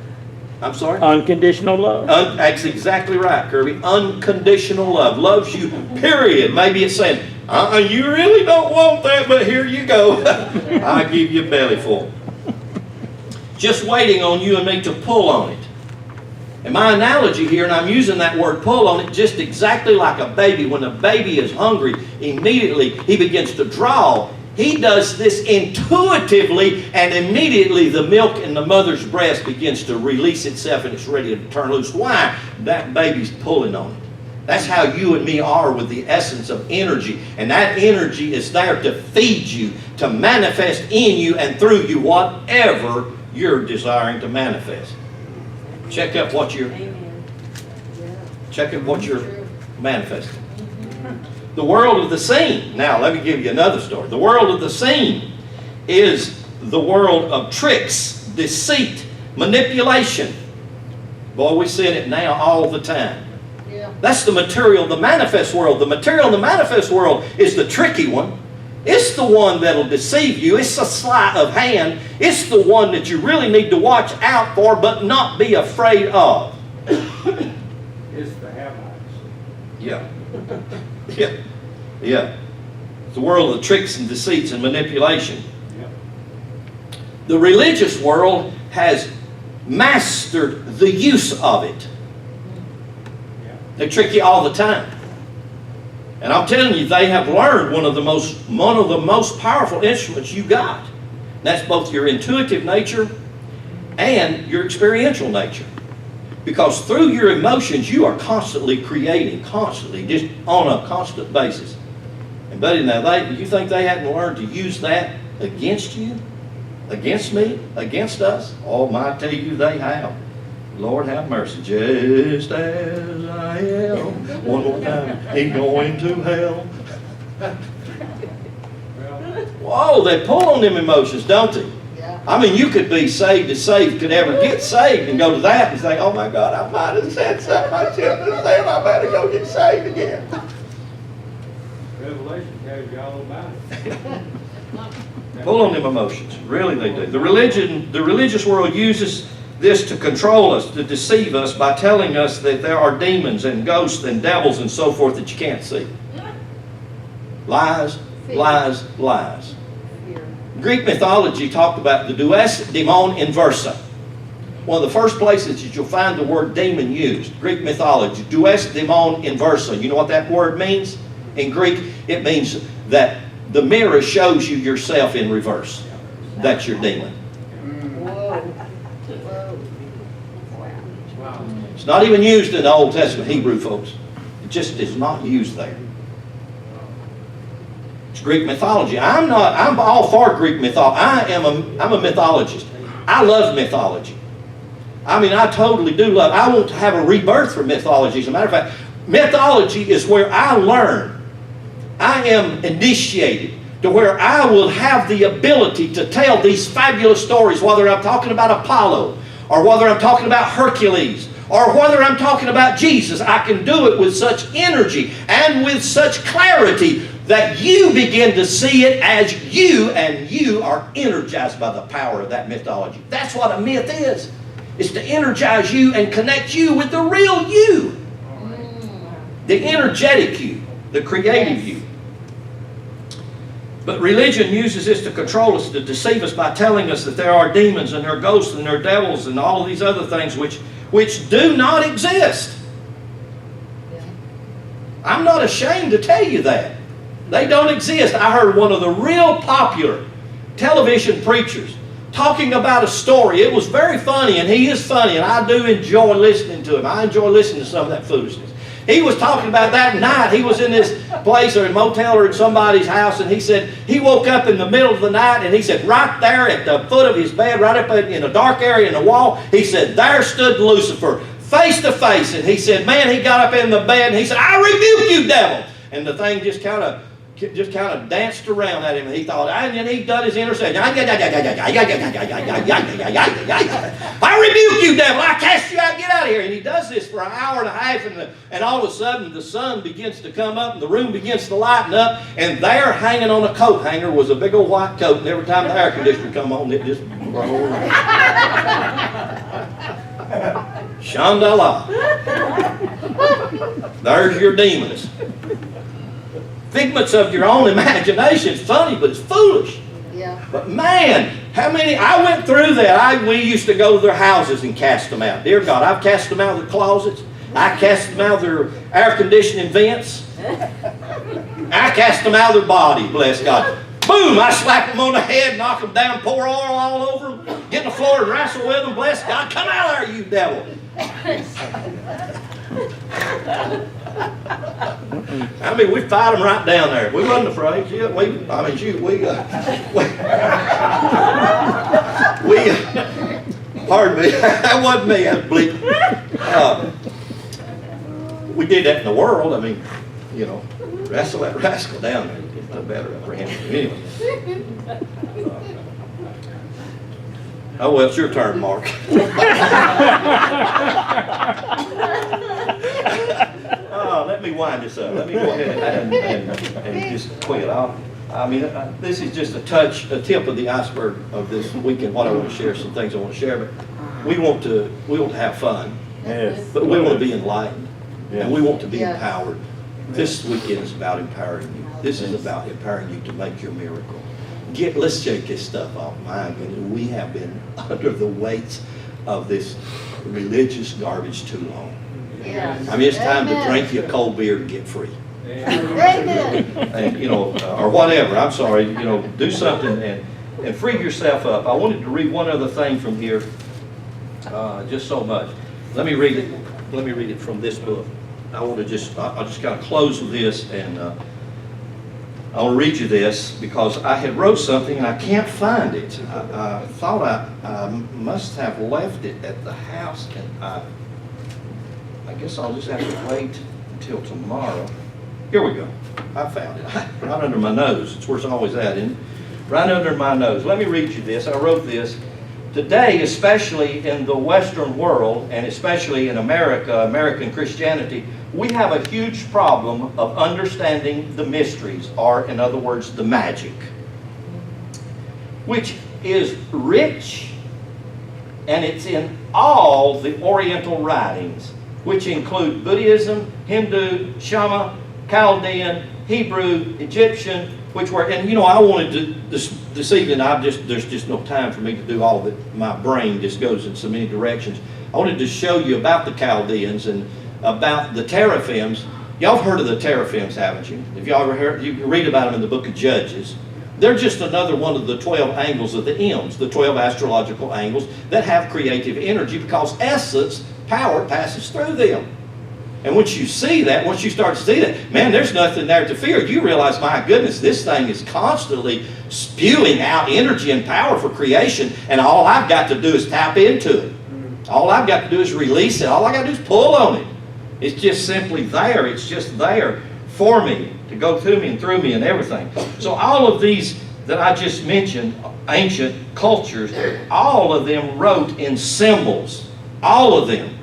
I'm sorry? Unconditional love. That's exactly right, Kirby. Unconditional love. Loves you, period. Maybe it's saying, you really don't want that, but here you go. I'll give you a belly full. Just waiting on you and me to pull on it. And my analogy here, and I'm using that word pull on it just exactly like a baby. When a baby is hungry, immediately he begins to draw. He does this intuitively, and immediately the milk in the mother's breast begins to release itself, and it's ready to turn loose. Why? That baby's pulling on it. That's how you and me are with the essence of energy. And that energy is there to feed you, to manifest in you and through you whatever you're desiring to manifest. Check up what you're manifesting. The world of the seen. Now, let me give you another story. The world of the seen is the world of tricks, deceit, manipulation. Boy, we're seeing it now all the time. Yeah. That's the material, the manifest world. The material in the manifest world is the tricky one. It's the one that'll deceive you. It's a sleight of hand. It's the one that you really need to watch out for, but not be afraid of. It's the Hamites. Yeah. Yeah. It's the world of tricks and deceits and manipulation. Yep. The religious world has mastered the use of it. Yeah. They trick you all the time. And I'm telling you, they have learned one of the most powerful instruments you got. That's both your intuitive nature and your experiential nature. Because through your emotions, you are constantly creating, just on a constant basis. And buddy, now you think they hadn't learned to use that against you? Against me? Against us? Oh, I tell you, they have. Lord have mercy. Just as I am. One more time. Ain't going to hell. Well, Whoa, they pull on them emotions, don't they? Yeah. I mean, you could be saved as saved could ever get saved and go to that and say, oh my God, I might have said something I shouldn't have said. I better go get saved again. Revelation tells you all about it. Pull on them emotions. Really they do. The religious world uses this to control us, to deceive us by telling us that there are demons and ghosts and devils and so forth that you can't see. Lies, lies, lies. Greek mythology talked about the dues daemon inversa. One of the first places that you'll find the word demon used. Greek mythology, dues daemon inversa. You know what that word means? In Greek, it means that the mirror shows you yourself in reverse. That's your demon. Whoa. Wow. It's not even used in the Old Testament Hebrew, folks. It just is not used there. It's Greek mythology. I'm all for Greek mythology. I'm a mythologist. I love mythology. I mean, I totally do love. I want to have a rebirth for mythology. As a matter of fact, mythology is where I learn. I am initiated to where I will have the ability to tell these fabulous stories, whether I'm talking about Apollo, or whether I'm talking about Hercules, or whether I'm talking about Jesus. I can do it with such energy and with such clarity that you begin to see it as you, and you are energized by the power of that mythology. That's what a myth is. It's to energize you and connect you with the real you. The energetic you, the creative you. But religion uses this to control us, to deceive us by telling us that there are demons and there are ghosts and there are devils and all of these other things which do not exist. I'm not ashamed to tell you that. They don't exist. I heard one of the real popular television preachers talking about a story. It was very funny, and he is funny, and I do enjoy listening to him. I enjoy listening to some of that foolishness. He was talking about that night. He was in this place or a motel or in somebody's house, and he said he woke up in the middle of the night, and he said right there at the foot of his bed, right up in a dark area in the wall, he said there stood Lucifer face to face. And he said, man, he got up in the bed, and he said, I rebuke you, devil. And the thing just kind of danced around at him, and he thought, and then he done his intercession. I rebuke you, devil. I cast you out. Get out of here. And he does this for an hour and a half, and all of a sudden the sun begins to come up, and the room begins to lighten up, and there, hanging on a coat hanger, was a big old white coat, and every time the air conditioner come on, it just rolled around. Shandala. There's your demons. Figments of your own imagination. It's funny, but it's foolish. Yeah. But man, how many, I went through that. We used to go to their houses and cast them out. Dear God, I've cast them out of their closets. I cast them out of their air conditioning vents. I cast them out of their body, bless God. Boom, I slap them on the head, knock them down, pour oil all over them, get on the floor and wrestle with them, bless God. Come out of there, you devil. I mean, we fight them right down there. We wasn't afraid. Shoot, pardon me, that wasn't me, that was bleak. We did that in the world. I mean, you know, wrestle that rascal down there. Get the better upper hand. Anyway. Oh, well, it's your turn, Mark. Let me wind this up. Let me go ahead and just quit. This is just a tip of the iceberg of this weekend. What I want to share, some things I want to share. But we want to have fun. Yes. But we want to be enlightened, Yes. and we want to be Yes. empowered. This weekend is about empowering you. This is about empowering you to make your miracle. Let's shake this stuff off. My goodness, we have been under the weights of this religious garbage too long. Yes. I mean, it's time to Amen. drink you a cold beer and get free. Amen. And, or whatever. I'm sorry, do something and free yourself up. I wanted to read one other thing from here, just so much. Let me read it. Let me read it from this book. I'll just kind of close with this, and I'll read you this because I had wrote something and I can't find it. I thought I must have left it at the house, and I guess I'll just have to wait until tomorrow. Here we go. I found it. Right under my nose. It's where it's always at, isn't it? right under my nose. Let me read you this. I wrote this. Today, especially in the Western world, and especially in America, American Christianity, we have a huge problem of understanding the mysteries, or in other words, the magic, which is rich, and it's in all the Oriental writings, which include Buddhism, Hindu, Shama, Chaldean, Hebrew, Egyptian, which were, and you know, I wanted to, this evening, there's just no time for me to do all of it. My brain just goes in so many directions. I wanted to show you about the Chaldeans and about the teraphims. Y'all have heard of the teraphims, haven't you? If y'all ever heard, you can read about them in the book of Judges. They're just another one of the 12 angles of the M's, the 12 astrological angles that have creative energy, because essence, power, passes through them. And once you see that, once you start to see that, man, there's nothing there to fear. You realize, my goodness, this thing is constantly spewing out energy and power for creation, and all I've got to do is tap into it. All I've got to do is release it. All I got to do is pull on it. It's just simply there. It's just there for me, to go to me and through me and everything. So all of these that I just mentioned, ancient cultures, all of them wrote in symbols. All of them.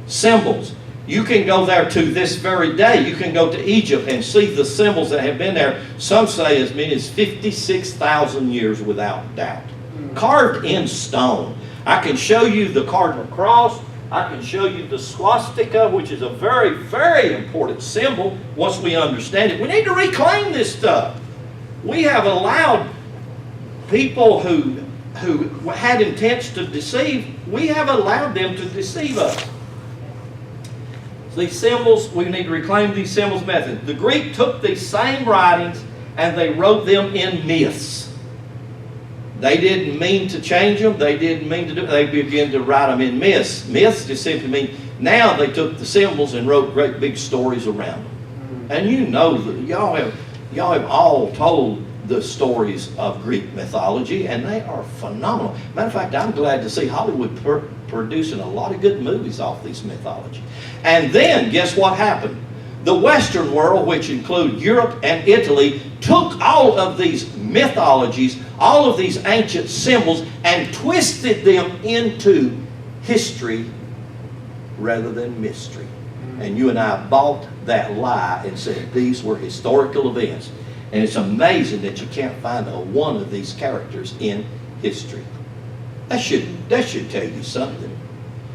Symbols. You can go there to this very day. You can go to Egypt and see the symbols that have been there. Some say as many as 56,000 years without doubt. Carved in stone. I can show you the cardinal cross. I can show you the swastika, which is a very, very important symbol once we understand it. We need to reclaim this stuff. We have allowed people who had intents to deceive, we have allowed them to deceive us. These symbols, we need to reclaim these symbols method. The Greek took these same writings and they wrote them in myths. They didn't mean to change them. They didn't mean to do it. They began to write them in myths. Myths just simply mean, now they took the symbols and wrote great big stories around them. And you know that y'all have all told the stories of Greek mythology, and they are phenomenal. Matter of fact, I'm glad to see Hollywood producing a lot of good movies off these mythology. And then, guess what happened? The Western world, which include Europe and Italy, took all of these mythologies, all of these ancient symbols, and twisted them into history rather than mystery. And you and I bought that lie and said these were historical events. And it's amazing that you can't find one of these characters in history. That should tell you something.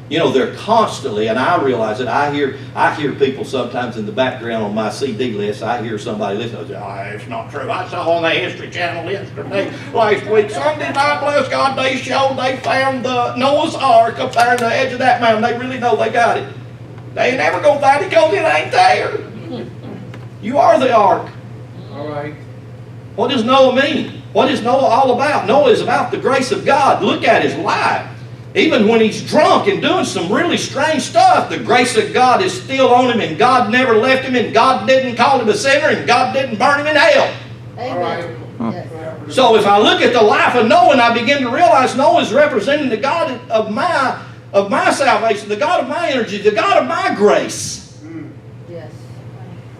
You know, they're constantly, and I realize that I hear people sometimes in the background on my CD list. I hear somebody listening. I say, "Oh, it's not true. I saw on the History Channel yesterday, last week, Sunday night, bless God, they showed they found the Noah's Ark up there on the edge of that mountain. They really know they got it. They ain't never gonna find it because it ain't there. You are the ark." All right. What does Noah mean? What is Noah all about? Noah is about the grace of God. Look at his life. Even when he's drunk and doing some really strange stuff, the grace of God is still on him, and God never left him, and God didn't call him a sinner, and God didn't burn him in hell. All right. Yes. So if I look at the life of Noah, and I begin to realize Noah is representing the God of my salvation, the God of my energy, the God of my grace. Yes.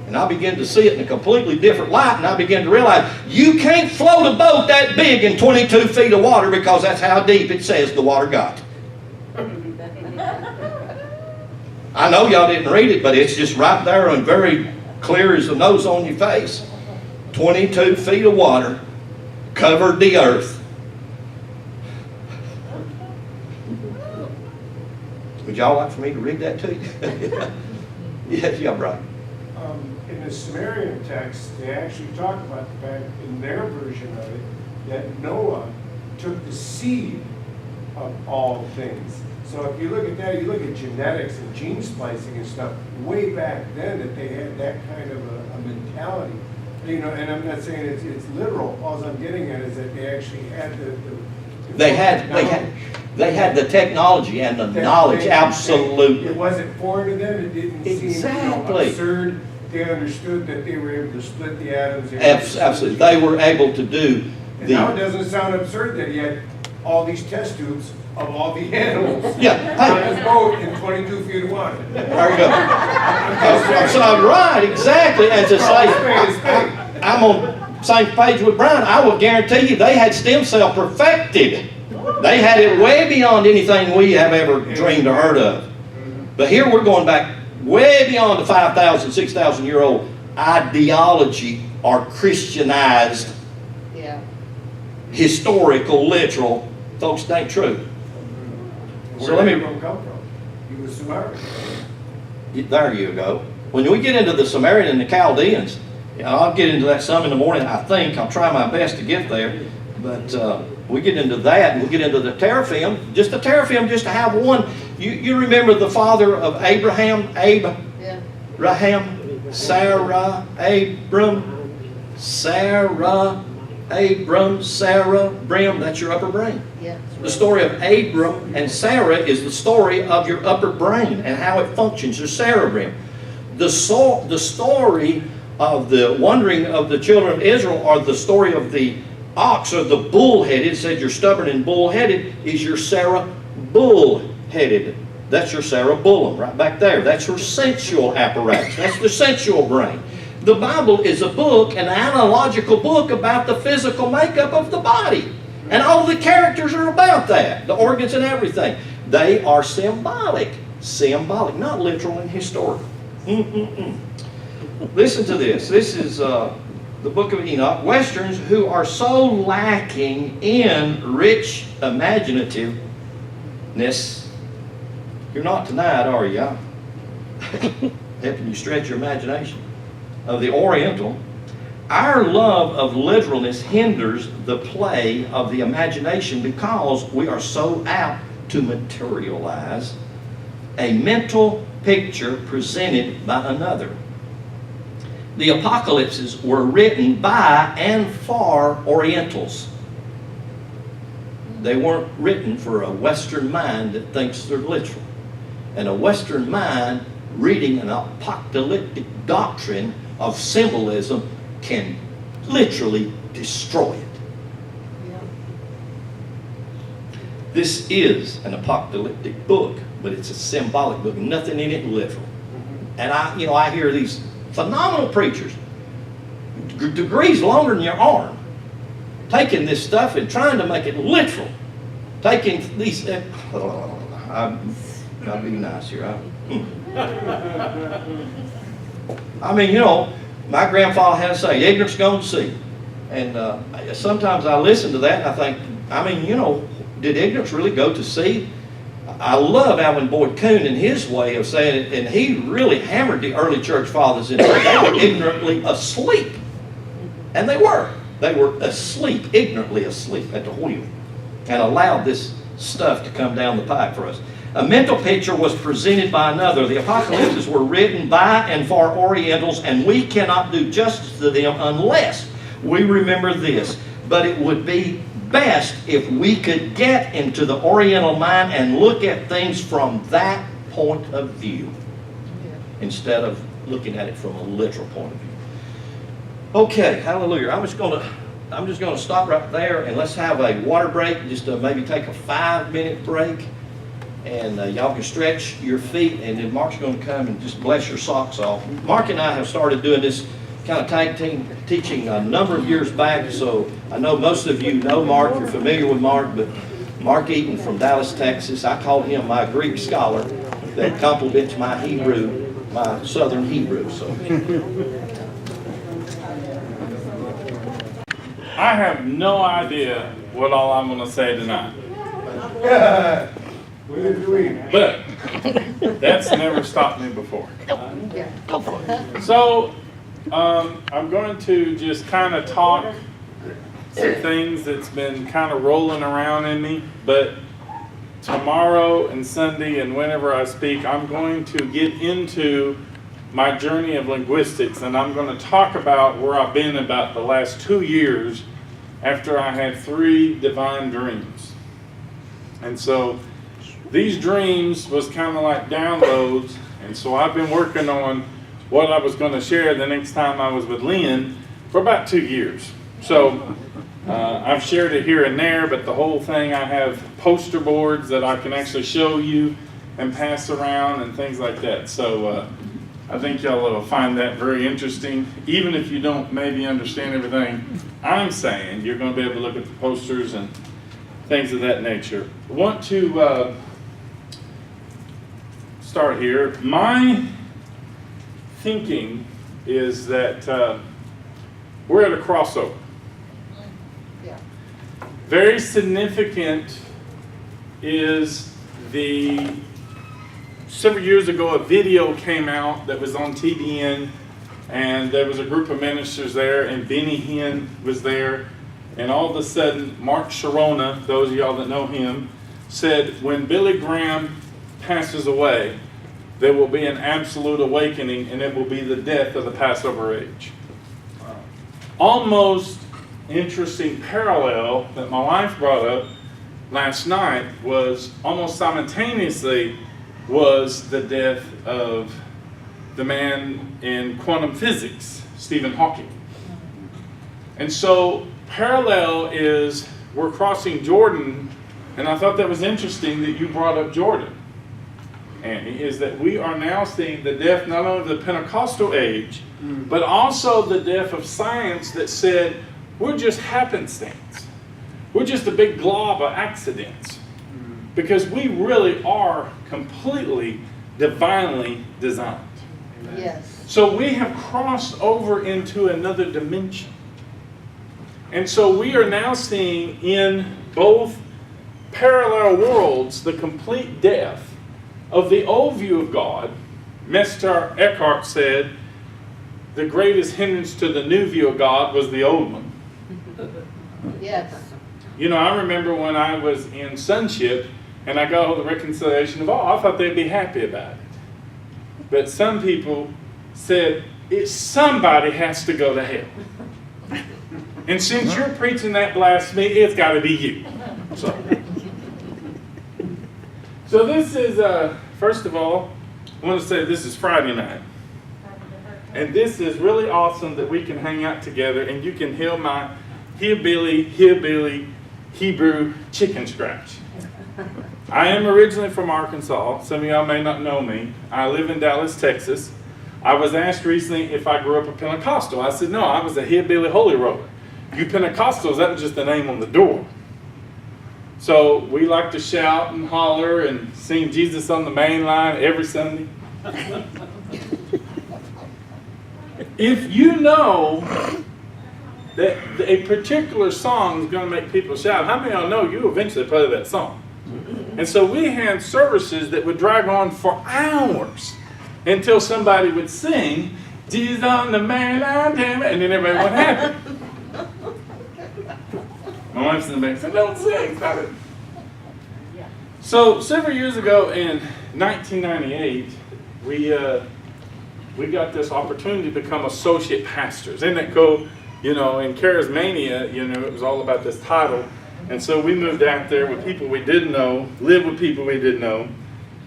And I begin to see it in a completely different light, and I begin to realize you can't float a boat that big in 22 feet of water, because that's how deep it says the water got. I know y'all didn't read it, but it's just right there and very clear as the nose on your face. 22 feet of water covered the earth. Would y'all like for me to read that to you? Yes, yeah, right. In the Sumerian text, they actually talk about the fact in their version of it that Noah took the seed of all things. So if you look at that, you look at genetics and gene splicing and stuff, way back then that they had that kind of a mentality. You know, and I'm not saying it's literal. All I'm getting at is that they actually had They had the technology and the knowledge, absolutely. It wasn't foreign to them. It didn't seem absurd. They understood that they were able to split the atoms. Absolutely. They were able to do and now it doesn't sound absurd that he had all these test tubes of all the animals yeah. on his boat in 22 feet of water. There you go. So right, exactly. And to say, I'm on same page with Brian, I will guarantee you they had stem cell perfected. They had it way beyond anything we have ever dreamed or heard of. But here we're going back way beyond the 5,000, 6,000 year old ideology or Christianized, Yeah. historical, literal. Folks, it ain't true. So let me, Where did it come from? He was Samaritan. there you go. When we get into the Sumerian and the Chaldeans, I'll get into that some in the morning, I think. I'll try my best to get there. But we get into that, and we get into the teraphim. Just the teraphim, just to have one. You remember the father of Abraham, Yeah. Raham, Sarah, Abram, Sarah, Abram, Sarah, Brim. That's your upper brain. Yeah. The story of Abram and Sarah is the story of your upper brain and how it functions, your cerebrum. The story of the wandering of the children of Israel, or the story of the ox or the bull-headed, said you're stubborn and bull-headed, is your Sarah bull-headed. That's your cerebellum right back there. That's your sensual apparatus. That's the sensual brain. The Bible is a book, an analogical book about the physical makeup of the body. And all the characters are about that, the organs and everything. They are symbolic. Symbolic, not literal and historical. Listen to this. This is the book of Enoch. Westerns who are so lacking in rich imaginativeness. You're not tonight, are you? Helping you stretch your imagination. Of the Oriental. Our love of literalness hinders the play of the imagination because we are so apt to materialize a mental picture presented by another. The apocalypses were written by and for Orientals. They weren't written for a Western mind that thinks they're literal. And a Western mind reading an apocalyptic doctrine of symbolism can literally destroy it. Yeah. This is an apocalyptic book, but it's a symbolic book, nothing in it literal. And I hear these phenomenal preachers, degrees longer than your arm, taking this stuff and trying to make it literal. Taking these, I'll be nice here. I mean, my grandfather had to say, ignorance gone to seed. And sometimes I listen to that and I think, did ignorance really go to seed? I love Alvin Boyd Kuhn and his way of saying it, and he really hammered the early church fathers in there. They were ignorantly asleep. And they were. They were asleep, ignorantly asleep at the wheel, and allowed this stuff to come down the pipe for us. A mental picture was presented by another. The apocalypses were written by and for Orientals, and we cannot do justice to them unless we remember this. But it would be best if we could get into the Oriental mind and look at things from that point of view instead of looking at it from a literal point of view. Okay, hallelujah. I'm just going to stop right there and let's have a water break. Just maybe take a 5-minute break, and y'all can stretch your feet, and then Mark's going to come and just bless your socks off. Mark and I have started doing this kind of tag team teaching a number of years back, so I know most of you know Mark, you're familiar with Mark, but Mark Eaton from Dallas, Texas, I call him my Greek scholar that complements my Hebrew, my Southern Hebrew. So I have no idea what all I'm going to say tonight. But that's never stopped me before. So I'm going to just kind of talk some things that's been kind of rolling around in me. But tomorrow and Sunday and whenever I speak, I'm going to get into my journey of linguistics, and I'm going to talk about where I've been about the last 2 years after I had 3 divine dreams. And so these dreams was kind of like downloads, and so I've been working on what I was going to share the next time I was with Lynn for about 2 years. So I've shared it here and there, but the whole thing, I have poster boards that I can actually show you and pass around and things like that. So I think y'all will find that very interesting. Even if you don't maybe understand everything I'm saying, you're going to be able to look at the posters and things of that nature. I want to start here. My thinking is that we're at a crossover. Yeah. Very significant is several years ago, a video came out that was on TBN, and there was a group of ministers there, and Benny Hinn was there, and all of a sudden, Mark Sharona, those of y'all that know him, said, when Billy Graham passes away, there will be an absolute awakening, and it will be the death of the Passover age. Almost interesting parallel that my wife brought up last night was almost simultaneously was the death of the man in quantum physics, Stephen Hawking. And so parallel is we're crossing Jordan, and I thought that was interesting that you brought up Jordan, Annie, is that we are now seeing the death not only of the Pentecostal age, but also the death of science that said we're just happenstance. We're just a big glob of accidents. Because we really are completely divinely designed. Yes. So we have crossed over into another dimension. And so we are now seeing in both parallel worlds the complete death of the old view of God. Mr. Eckhart said the greatest hindrance to the new view of God was the old one. Yes. You know, I remember when I was in sonship, and I got all the reconciliation of all, I thought they'd be happy about it. But some people said, somebody has to go to hell. And since you're preaching that blasphemy, it's got to be you. So this is, first of all, I want to say this is Friday night. And this is really awesome that we can hang out together and you can hear my hillbilly, Hebrew chicken scratch. I am originally from Arkansas. Some of y'all may not know me. I live in Dallas, Texas. I was asked recently if I grew up a Pentecostal. I said, no, I was a hillbilly holy roller. You Pentecostals, that was just the name on the door. So we like to shout and holler and sing Jesus on the Main Line every Sunday. If you know that a particular song is going to make people shout, how many of y'all know you eventually play that song? And so we had services that would drag on for hours until somebody would sing, Jesus on the Main Line, damn it, and then everybody would have it. My wife's in the back said, don't sing, stop it. So several years ago in 1998, we got this opportunity to become associate pastors. Isn't that cool? You know, in Charismania, you know, it was all about this title. And so we moved out there with people we didn't know, lived with people we didn't know.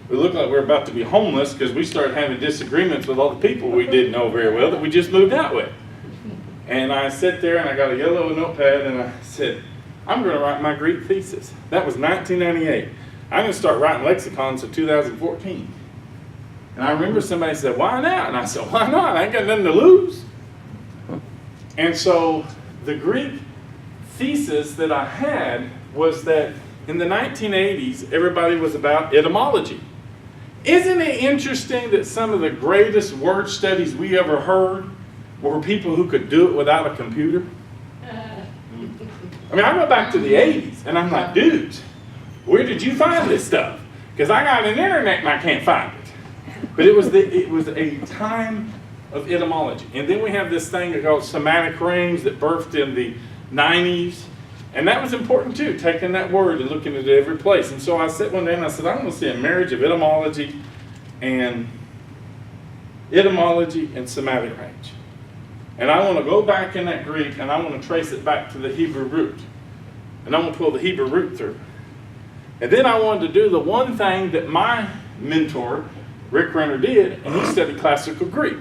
We looked like we were about to be homeless because we started having disagreements with all the people we didn't know very well that we just moved out with. And I sat there and I got a yellow notepad and I said, I'm going to write my Greek thesis. That was 1998. I'm going to start writing lexicons of 2014. And I remember somebody said, why not? And I said, why not? I ain't got nothing to lose. And so the Greek thesis that I had was that in the 1980s, everybody was about etymology. Isn't it interesting that some of the greatest word studies we ever heard were people who could do it without a computer? I mean, I go back to the 80s, and I'm like, dudes, where did you find this stuff? Because I got an internet and I can't find it. But it was a time of etymology. And then we have this thing called semantic rings that birthed in the 90s. And that was important too, taking that word and looking at it every place. And so I sat one day and I said, I'm going to see a marriage of etymology and semantic range. And I want to go back in that Greek and I want to trace it back to the Hebrew root. And I'm going to pull the Hebrew root through. And then I wanted to do the one thing that my mentor, Rick Renner, did, and he studied classical Greek,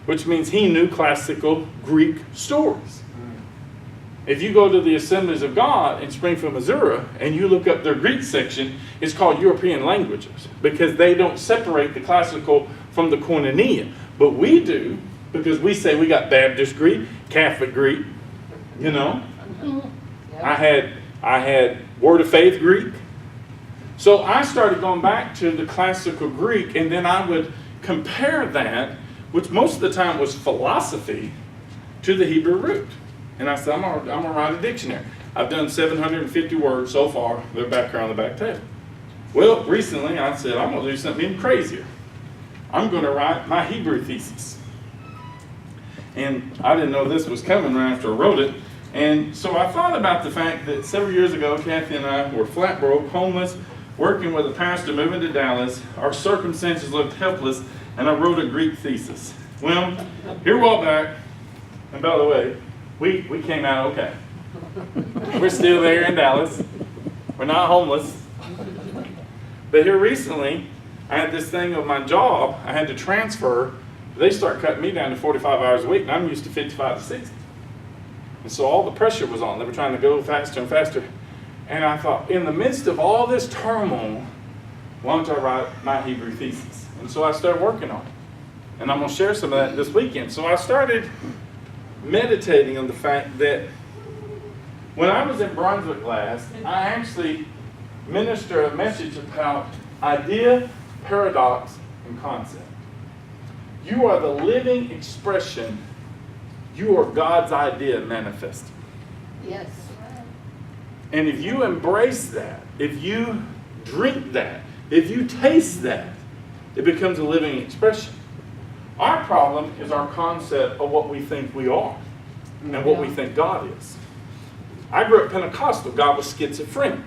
which means he knew classical Greek stories. If you go to the Assemblies of God in Springfield, Missouri, and you look up their Greek section, it's called European languages, because they don't separate the classical from the koinonia. But we do, because we say we got Baptist Greek, Catholic Greek, you know. I had Word of Faith Greek. So I started going back to the classical Greek, and then I would compare that, which most of the time was philosophy, to the Hebrew root. And I said, I'm gonna write a dictionary. I've done 750 words so far. They're back here on the back table. Well, recently I said, I'm gonna do something even crazier. I'm gonna write my Hebrew thesis. And I didn't know this was coming right after I wrote it. And so I thought about the fact that several years ago, Kathy and I were flat broke, homeless, working with a pastor, moving to Dallas. Our circumstances looked helpless, and I wrote a Greek thesis. Well, here a while back, and by the way, we came out okay. We're still there in Dallas. We're not homeless. But here recently, I had this thing of my job. I had to transfer. They start cutting me down to 45 hours a week, and I'm used to 55 to 60. And so all the pressure was on. They were trying to go faster and faster. And I thought, in the midst of all this turmoil, why don't I write my Hebrew thesis? And so I started working on it. And I'm going to share some of that this weekend. So I started meditating on the fact that when I was in Brunswick last, I actually ministered a message about idea, paradox, and concept. You are the living expression. You are God's idea manifested. Yes. And if you embrace that, if you drink that, if you taste that, it becomes a living expression. Our problem is our concept of what we think we are and what we think God is. I grew up Pentecostal. God was schizophrenic.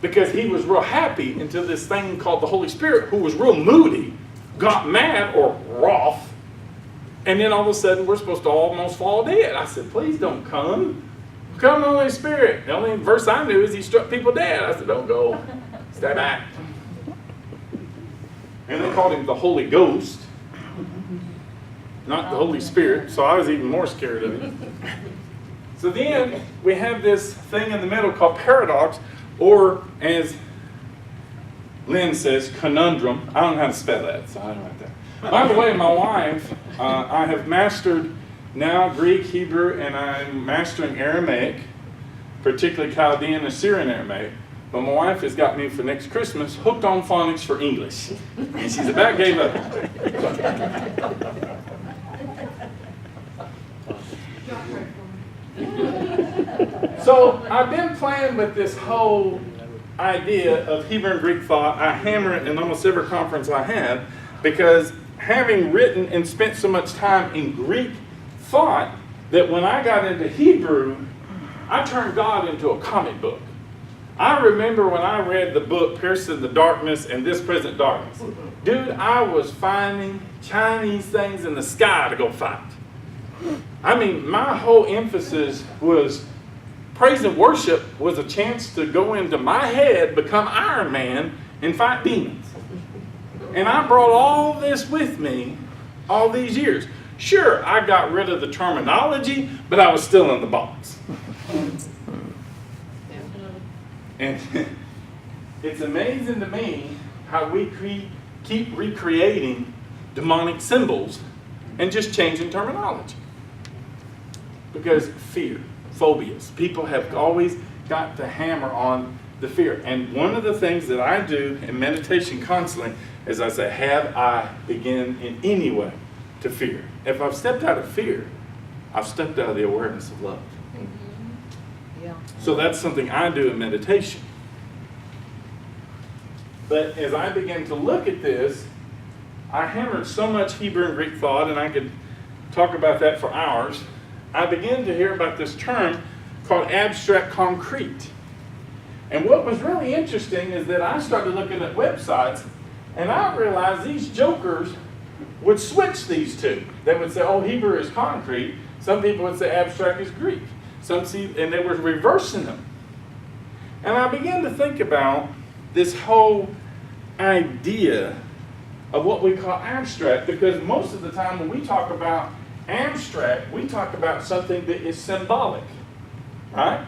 Because he was real happy until this thing called the Holy Spirit, who was real moody, got mad or wroth, and then all of a sudden we're supposed to almost fall dead. I said, please don't come. Come, Holy Spirit. The only verse I knew is he struck people dead. I said, don't go. Stay back. And they called him the Holy Ghost, not the Holy Spirit, so I was even more scared of him. So then we have this thing in the middle called paradox, or as Lynn says, conundrum. I don't know how to spell that, so I don't know that. By the way, my wife, I have mastered now Greek, Hebrew, and I'm mastering Aramaic, particularly Chaldean and Syrian Aramaic. But my wife has got me for next Christmas hooked on phonics for English. And she's about gave up. So I've been playing with this whole idea of Hebrew and Greek thought. I hammer it in almost every conference I have, because having written and spent so much time in Greek thought, that when I got into Hebrew, I turned God into a comic book. I remember when I read the book, Piercing the Darkness and This Present Darkness. Dude, I was finding Chinese things in the sky to go fight. I mean, my whole emphasis was praise and worship was a chance to go into my head, become Iron Man, and fight demons. And I brought all this with me all these years. Sure, I got rid of the terminology, but I was still in the box. And it's amazing to me how we keep recreating demonic symbols and just changing terminology. Because fear, phobias, people have always got to hammer on the fear. And one of the things that I do in meditation constantly is I say, have I begin in any way to fear? If I've stepped out of fear, I've stepped out of the awareness of love. Yeah. So that's something I do in meditation. But as I began to look at this, I hammered so much Hebrew and Greek thought, and I could talk about that for hours. I began to hear about this term called abstract concrete. And what was really interesting is that I started looking at websites, and I realized these jokers would switch these two. They would say, oh, Hebrew is concrete. Some people would say abstract is Greek. And they were reversing them. And I began to think about this whole idea of what we call abstract, because most of the time when we talk about abstract, we talk about something that is symbolic, right?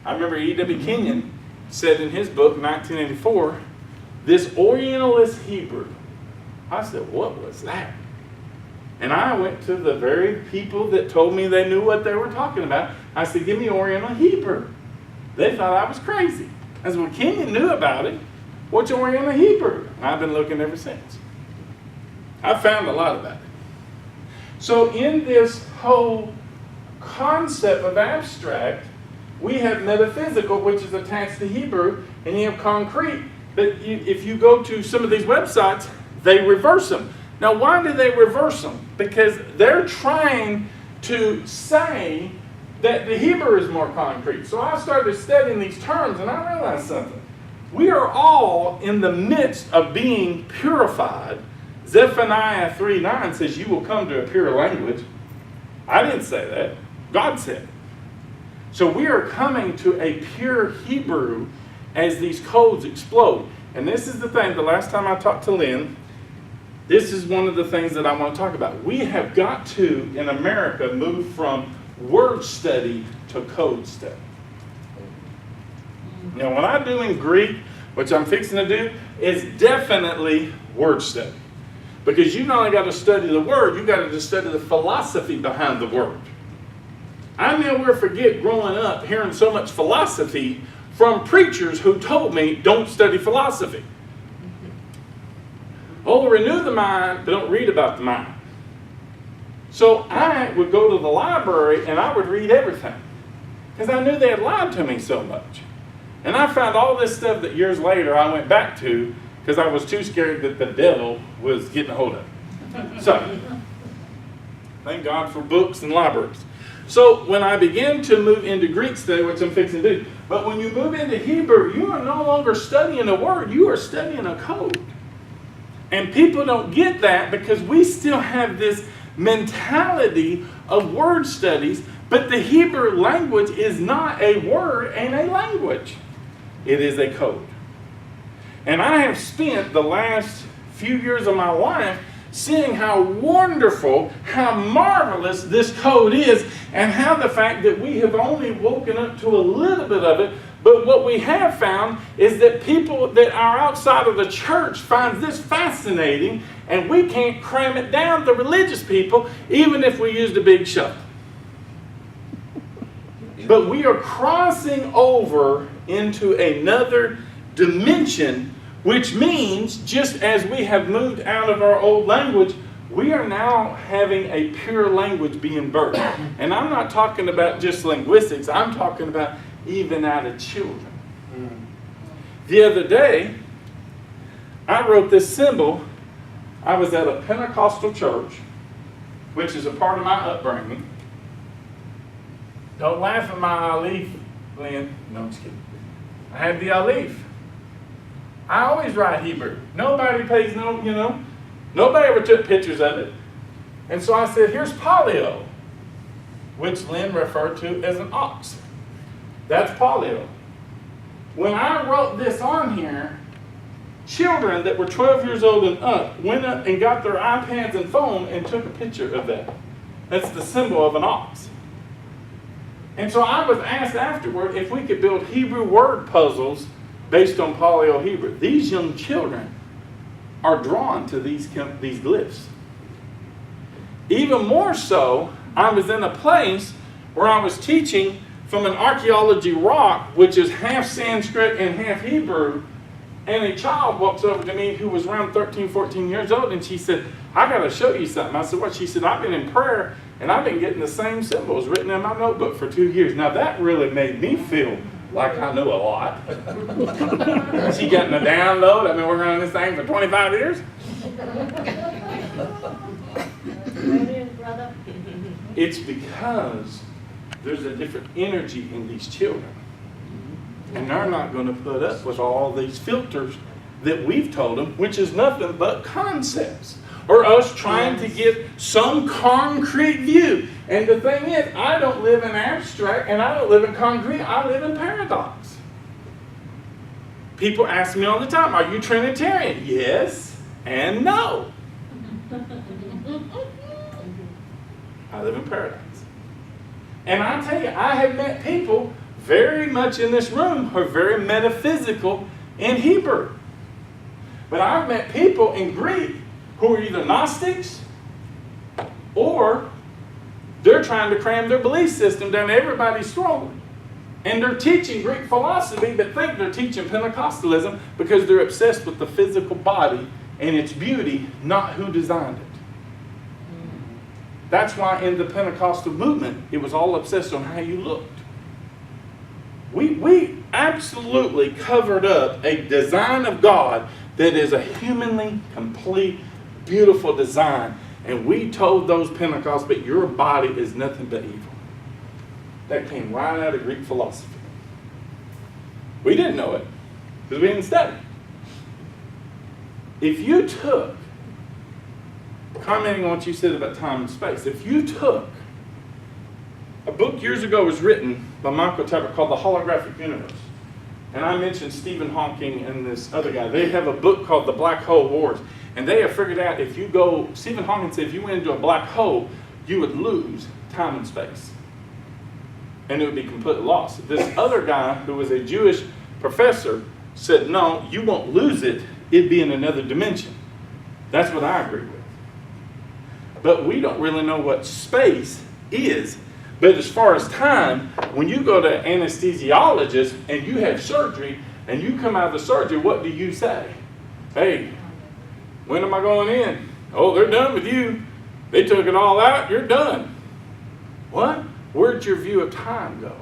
I remember E.W. Kenyon said in his book, 1984, this Orientalist Hebrew I said, what was that? And I went to the very people that told me they knew what they were talking about. I said, give me Oriental Hebrew. They thought I was crazy. I said, well, Kenyon knew about it. What's Oriental Hebrew? And I've been looking ever since. I found a lot about it. So in this whole concept of abstract, we have metaphysical, which is attached to Hebrew, and you have concrete. But if you go to some of these websites, they reverse them. Now, why do they reverse them? Because they're trying to say that the Hebrew is more concrete. So I started studying these terms, and I realized something. We are all in the midst of being purified. Zephaniah 3:9 says, you will come to a pure language. I didn't say that. God said it. So we are coming to a pure Hebrew as these codes explode. And this is the thing, the last time I talked to Lynn, this is one of the things that I want to talk about. We have got to, in America, move from word study to code study. Now, what I do in Greek, which I'm fixing to do, is definitely word study. Because you not only got to study the word, you got to study the philosophy behind the word. I never forget growing up hearing so much philosophy from preachers who told me, don't study philosophy. Oh, renew the mind, but don't read about the mind. So I would go to the library and I would read everything. Because I knew they had lied to me so much. And I found all this stuff that years later I went back to because I was too scared that the devil was getting a hold of it. So, thank God for books and libraries. So when I began to move into Greek study, which I'm fixing to do, but when you move into Hebrew, you are no longer studying a word, you are studying a code. And people don't get that because we still have this mentality of word studies, but the Hebrew language is not a word and a language. It is a code. And I have spent the last few years of my life seeing how wonderful, how marvelous this code is, and how the fact that we have only woken up to a little bit of it, but what we have found is that people that are outside of the church find this fascinating, and we can't cram it down the religious people, even if we used a big shovel. But we are crossing over into another dimension, which means just as we have moved out of our old language, we are now having a pure language being birthed. And I'm not talking about just linguistics, I'm talking about even out of children. The other day, I wrote this symbol. I was at a Pentecostal church, which is a part of my upbringing. Don't laugh at my Alif, Lynn. No, I'm just kidding. I had the Alif. I always write Hebrew. Nobody pays no, nobody ever took pictures of it. And so I said, here's polio, which Lynn referred to as an ox. That's polio. When I wrote this on here, children that were 12 years old and up went up and got their iPads and phone and took a picture of that. That's the symbol of an ox. And so I was asked afterward if we could build Hebrew word puzzles based on Paleo Hebrew. These young children are drawn to these glyphs. Even more so, I was in a place where I was teaching from an archaeology rock, which is half Sanskrit and half Hebrew, and a child walks over to me who was around 13, 14 years old, and she said, I got to show you something. I said, what? She said, I've been in prayer, and I've been getting the same symbols written in my notebook for 2 years. Now, that really made me feel like I knew a lot. She getting a download. I've been working on this thing for 25 years. It's because there's a different energy in these children. And they're not going to put up with all these filters that we've told them, which is nothing but concepts. Or us trying to get some concrete view. And the thing is, I don't live in abstract and I don't live in concrete, I live in paradox. People ask me all the time, are you Trinitarian? Yes and no. I live in paradox. And I tell you, I have met people very much in this room who are very metaphysical in Hebrew. But I've met people in Greek who are either Gnostics or they're trying to cram their belief system down everybody's throat. And they're teaching Greek philosophy but think they're teaching Pentecostalism because they're obsessed with the physical body and its beauty, not who designed it. That's why in the Pentecostal movement, it was all obsessed on how you looked. We absolutely covered up a design of God that is a humanly complete, beautiful design. And we told those Pentecostals, but your body is nothing but evil. That came right out of Greek philosophy. We didn't know it because we didn't study. If you took, commenting on what you said about time and space, if you took, a book years ago was written by Michael Tabor called The Holographic Universe. And I mentioned Stephen Hawking and this other guy. They have a book called The Black Hole Wars. And they have figured out if you go, Stephen Hawking said if you went into a black hole, you would lose time and space. And it would be completely lost. This other guy, who was a Jewish professor, said, no, you won't lose it. It'd be in another dimension. That's what I agree with. But we don't really know what space is. But as far as time, when you go to an anesthesiologist and you have surgery and you come out of the surgery, what do you say? Hey, when am I going in? Oh, they're done with you. They took it all out. You're done. What? Where'd your view of time go?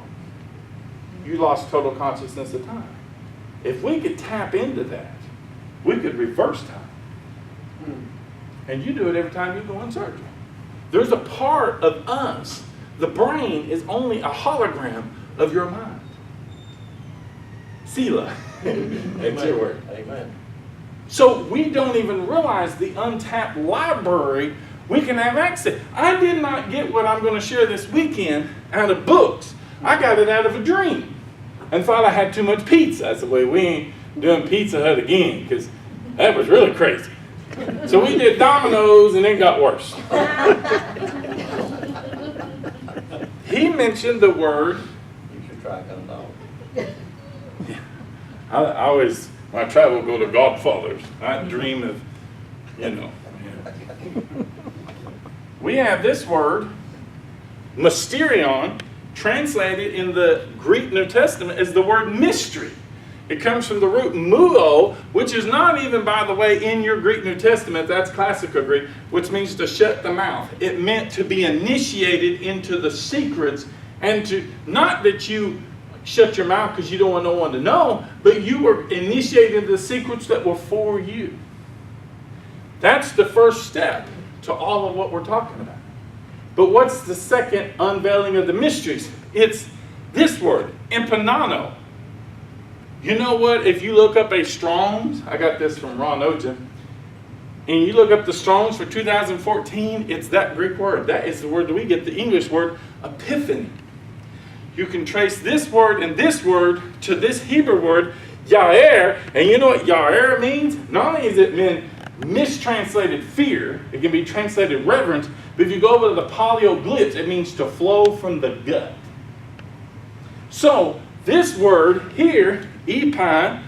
You lost total consciousness of time. If we could tap into that, we could reverse time. And you do it every time you go in surgery. There's a part of us. The brain is only a hologram of your mind. Sila. That's your word. Amen. So we don't even realize the untapped library we can have access. I did not get what I'm going to share this weekend out of books. I got it out of a dream and thought I had too much pizza. I said, well, we ain't doing Pizza Hut again because that was really crazy. So we did Domino's and it got worse. He mentioned the word. You should try condom. I always, when I travel, go to Godfathers. I dream of, you know. Yeah. We have this word, mysterion, translated in the Greek New Testament as the word mystery. It comes from the root muo, which is not even, by the way, in your Greek New Testament. That's classical Greek, which means to shut the mouth. It meant to be initiated into the secrets, and to, not that you shut your mouth because you don't want no one to know, but you were initiated into the secrets that were for you. That's the first step to all of what we're talking about. But what's the second unveiling of the mysteries? It's this word, empanano. You know what? If you look up a Strong's, I got this from Ron Oja, and you look up the Strong's for 2014, it's that Greek word. That is the word that we get the English word epiphany. You can trace this word and this word to this Hebrew word, yair, and you know what yair means? Not only is it meant mistranslated fear, it can be translated reverence, but if you go over to the paleoglyphs, it means to flow from the gut. So, this word here, epi,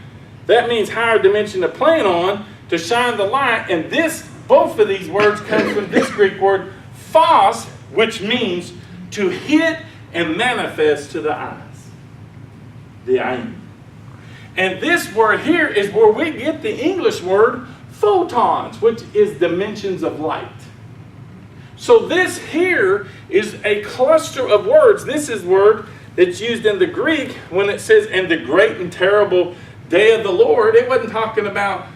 that means higher dimension to plan on, to shine the light, and this, both of these words come from this Greek word, phos, which means to hit and manifest to the eyes. The ayin. And this word here is where we get the English word photons, which is dimensions of light. So this here is a cluster of words. This is word that's used in the Greek when it says, "and the great and terrible day of the Lord." It wasn't talking about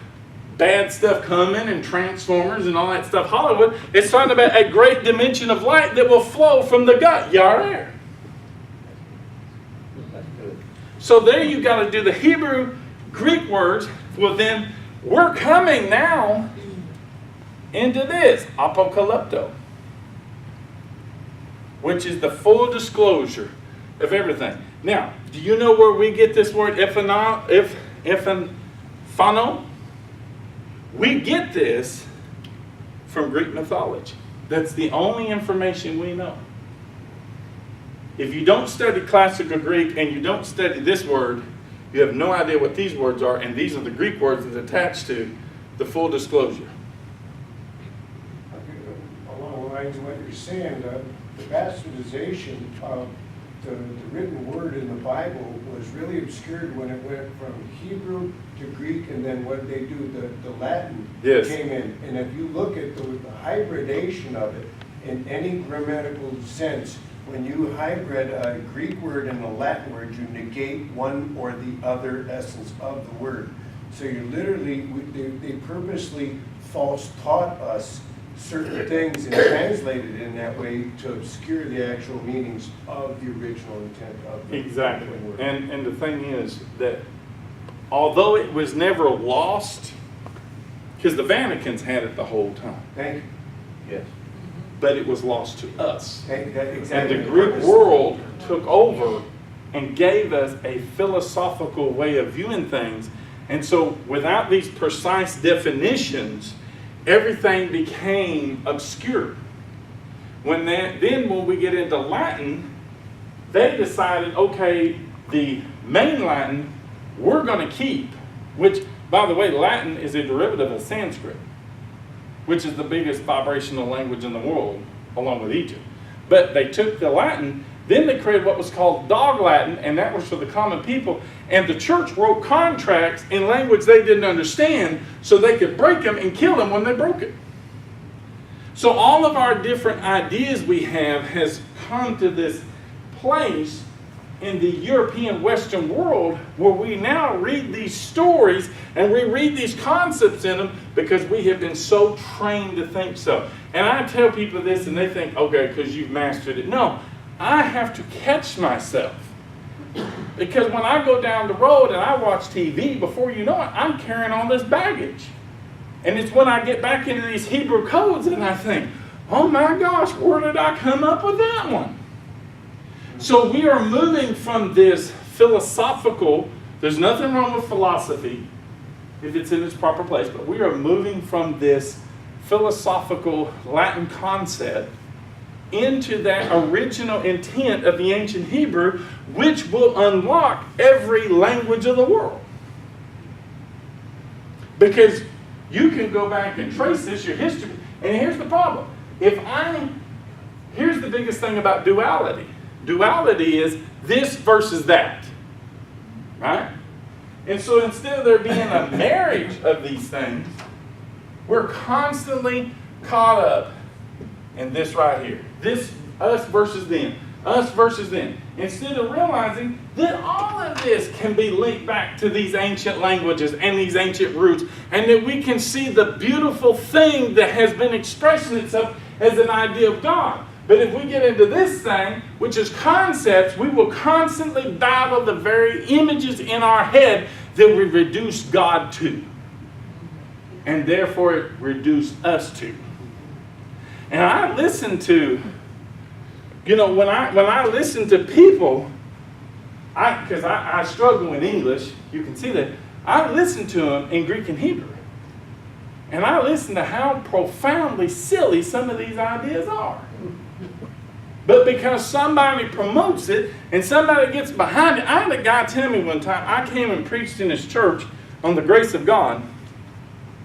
bad stuff coming and Transformers and all that stuff, Hollywood. It's talking about a great dimension of light that will flow from the gut, Yair. That's good. So there you got to do the Hebrew Greek words. Well, then we're coming now into this, apocalypto, which is the full disclosure of everything. Now, do you know where we get this word ephano? We get this from Greek mythology. That's the only information we know. If you don't study classical Greek and you don't study this word, you have no idea what these words are, and these are the Greek words that are attached to the full disclosure. lines of what you're saying. The bastardization of the written word in the Bible was really obscured when it went from Hebrew to Greek, and then what they do, the Latin Yes. came in. And if you look at the hybridation of it in any grammatical sense, when you hybrid a Greek word and a Latin word, you negate one or the other essence of the word. So you literally, they purposely false taught us certain things and translated in that way to obscure the actual meanings of the original intent of the Exactly. word. And the thing is that although it was never lost, because the Vatican's had it the whole time, Thank you. Yes. but it was lost to us. Thank that And exactly. the Greek world took over and gave us a philosophical way of viewing things. And so without these precise definitions, everything became obscure. When we get into Latin, they decided, okay, the main Latin we're going to keep, which, by the way, Latin is a derivative of Sanskrit, which is the biggest vibrational language in the world, along with Egypt. But they took the Latin, then they created what was called Dog Latin, and that was for the common people. And the church wrote contracts in language they didn't understand so they could break them and kill them when they broke it. So all of our different ideas we have has come to this place in the European Western world where we now read these stories and we read these concepts in them because we have been so trained to think so. And I tell people this and they think, okay, because you've mastered it. No, I have to catch myself. Because when I go down the road and I watch TV, before you know it, I'm carrying all this baggage. And it's when I get back into these Hebrew codes and I think, oh my gosh, where did I come up with that one? So we are moving from this philosophical, there's nothing wrong with philosophy if it's in its proper place, but we are moving from this philosophical Latin concept into that original intent of the ancient Hebrew, which will unlock every language of the world. Because you can go back and trace this, your history, and here's the problem. Here's the biggest thing about duality. Duality is this versus that, right? And so instead of there being a marriage of these things, we're constantly caught up in this right here. This, us versus them. Us versus them. Instead of realizing that all of this can be linked back to these ancient languages and these ancient roots, and that we can see the beautiful thing that has been expressing itself as an idea of God. But if we get into this thing, which is concepts, we will constantly battle the very images in our head that we reduce God to. And therefore it reduced us to. And I listen to, when I listen to people, because I struggle with English, you can see that, I listen to them in Greek and Hebrew. And I listen to how profoundly silly some of these ideas are. But because somebody promotes it and somebody gets behind it. I had a guy tell me one time, I came and preached in his church on the grace of God,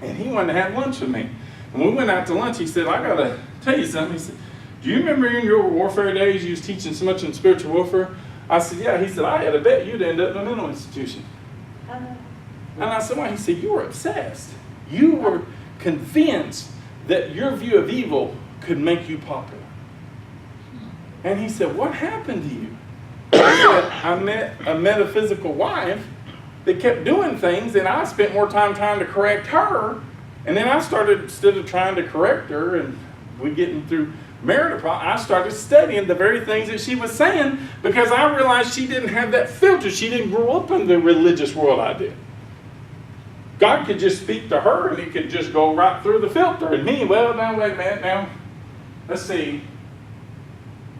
and he wanted to have lunch with me. And when we went out to lunch, he said, I got to tell you something. He said, do you remember in your warfare days you was teaching so much in spiritual warfare? I said, yeah. He said, I had a bet you'd end up in a mental institution. And I said, why? He said, you were obsessed. You were convinced that your view of evil could make you popular. And he said, what happened to you? I said, I met a metaphysical wife that kept doing things, and I spent more time trying to correct her. And then I started, instead of trying to correct her and we getting through marital problems, I started studying the very things that she was saying because I realized she didn't have that filter. She didn't grow up in the religious world I did. God could just speak to her and he could just go right through the filter. And me, well, now, wait a minute, now, let's see.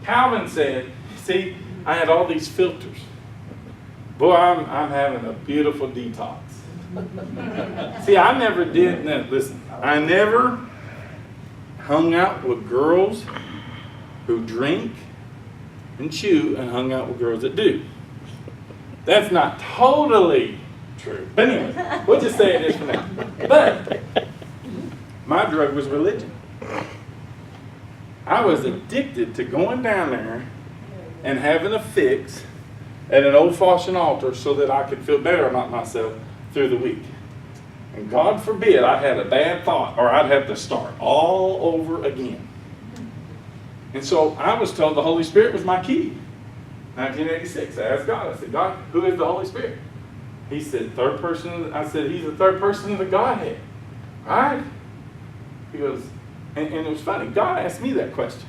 Calvin said, see, I had all these filters. Boy, I'm having a beautiful detox. See, I never did, no, listen, I never hung out with girls who drink and chew and hung out with girls that do. That's not totally true. But anyway, we'll just say it is for now. But my drug was religion. I was addicted to going down there and having a fix at an old-fashioned altar so that I could feel better about myself through the week. And God forbid I had a bad thought or I'd have to start all over again. And so I was told the Holy Spirit was my key. 1986, I asked God, I said, God, who is the Holy Spirit? He said, third person. I said, he's the third person of the Godhead. Right? He goes, and it was funny. God asked me that question.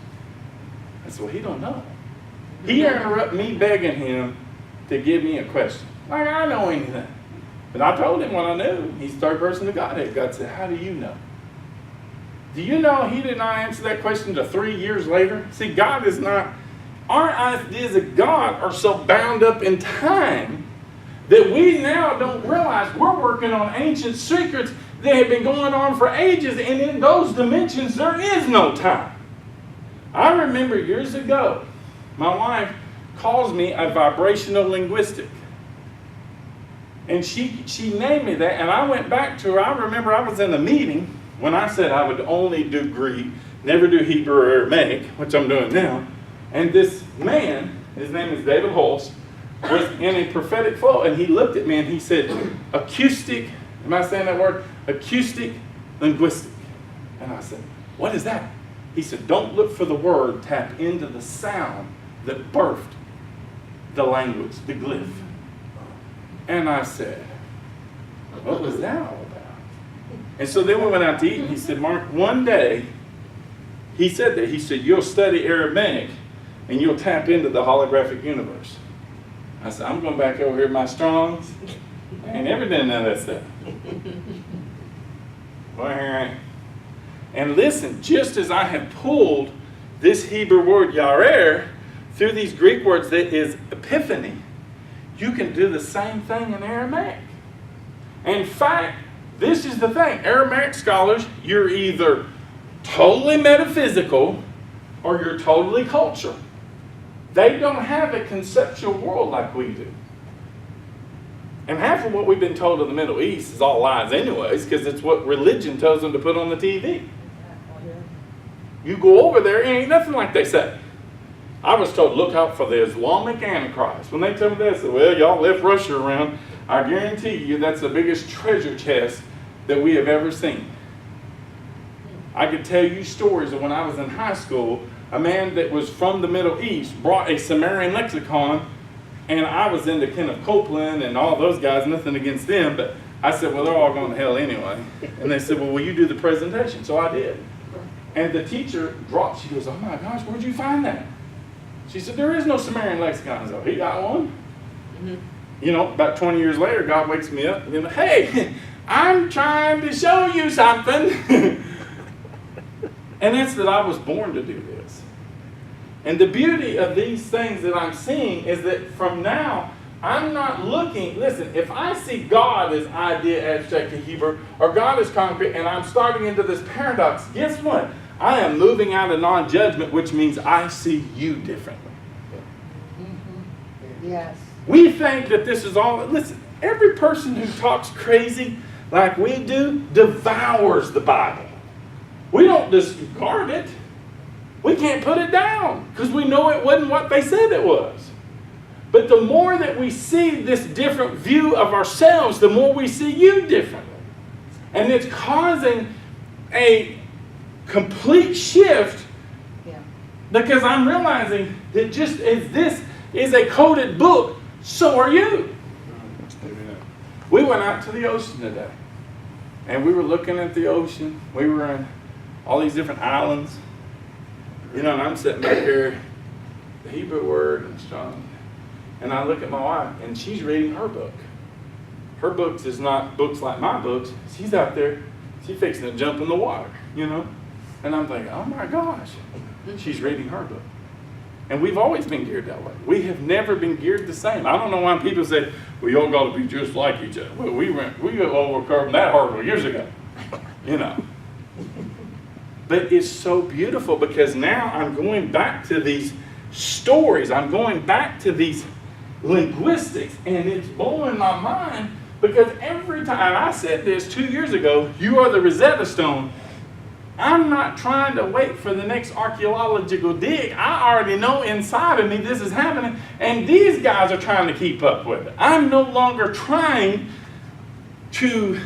I said, well, he don't know. He interrupted me begging him to give me a question. Like I know anything. But I told him what I knew. He's the third person of the Godhead. God said, how do you know? Do you know he did not answer that question until 3 years later? See, God is not, our ideas of God are so bound up in time that we now don't realize we're working on ancient secrets that have been going on for ages, and in those dimensions there is no time. I remember years ago, my wife calls me a vibrational linguistic. And she named me that, and I went back to her. I remember I was in a meeting when I said I would only do Greek, never do Hebrew or Aramaic, which I'm doing now. And this man, his name is David Holst, was in a prophetic flow, and he looked at me and he said, acoustic, am I saying that word? Acoustic linguistic. And I said, what is that? He said, don't look for the word, tap into the sound that birthed the language, the glyph. And I said, what was that all about? And so then we went out to eat, and he said, Mark, one day, he said that, he said, you'll study Aramaic, and you'll tap into the holographic universe. I said, I'm going back over here at my Strong's. I ain't never done none of that stuff. Well, here I am. And listen, just as I have pulled this Hebrew word yarer through these Greek words that is epiphany, you can do the same thing in Aramaic. In fact, this is the thing. Aramaic scholars, you're either totally metaphysical or you're totally cultural. They don't have a conceptual world like we do. And half of what we've been told in the Middle East is all lies anyways, because it's what religion tells them to put on the TV. You go over there, it ain't nothing like they say. I was told, look out for the Islamic Antichrist. When they tell me that, I said, well, y'all left Russia around. I guarantee you that's the biggest treasure chest that we have ever seen. I could tell you stories of when I was in high school, a man that was from the Middle East brought a Sumerian lexicon, and I was into Kenneth Copeland and all those guys, nothing against them, but I said, well, they're all going to hell anyway. And they said, well, will you do the presentation? So I did. And the teacher dropped, she goes, oh my gosh, where'd you find that? She said, there is no Sumerian lexicon. I said, he got one. Mm-hmm. You know, about 20 years later, God wakes me up and he's like, hey, I'm trying to show you something. And it's that I was born to do this. And the beauty of these things that I'm seeing is that from now, I'm not looking, listen, if I see God as idea, abstract, and Hebrew, or God as concrete, and I'm starting into this paradox, guess what? I am moving out of non-judgment, which means I see you differently. Mm-hmm. Yes. We think that this is all, listen, every person who talks crazy like we do devours the Bible. We don't discard it. We can't put it down because we know it wasn't what they said it was. But the more that we see this different view of ourselves, the more we see you differently. And it's causing a complete shift because I'm realizing that just as this is a coded book, so are you. We went out to the ocean today, and we were looking at the ocean. We were in all these different islands. You know, and I'm sitting back here, the Hebrew word and strong, and I look at my wife, and she's reading her book. Her books is not books like my books. She's out there, she's fixing to jump in the water, you know? And I'm thinking, oh my gosh, she's reading her book. And we've always been geared that way. We have never been geared the same. I don't know why people say, well, y'all got to be just like each other. Well, we overcome that hurdle years ago, you know. But it's so beautiful because now I'm going back to these stories. I'm going back to these linguistics, and it's blowing my mind because every time, and I said this 2 years ago, you are the Rosetta Stone, I'm not trying to wait for the next archaeological dig. I already know inside of me this is happening, and these guys are trying to keep up with it. I'm no longer trying to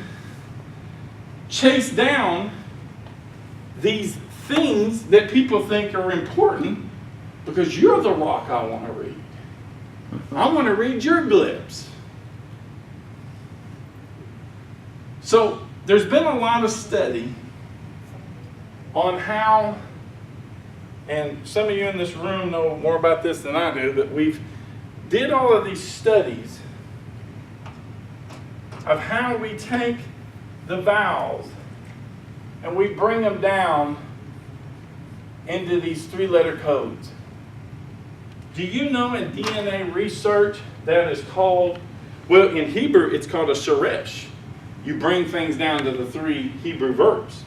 chase down these things that people think are important because you're the rock I want to read. I want to read your glyphs. So there's been a lot of study on how, and some of you in this room know more about this than I do, but we've did all of these studies of how we take the vowels and we bring them down into these 3-letter codes. Do you know in DNA research that is called, well, in Hebrew it's called a sheresh. You bring things down to the 3 Hebrew verbs.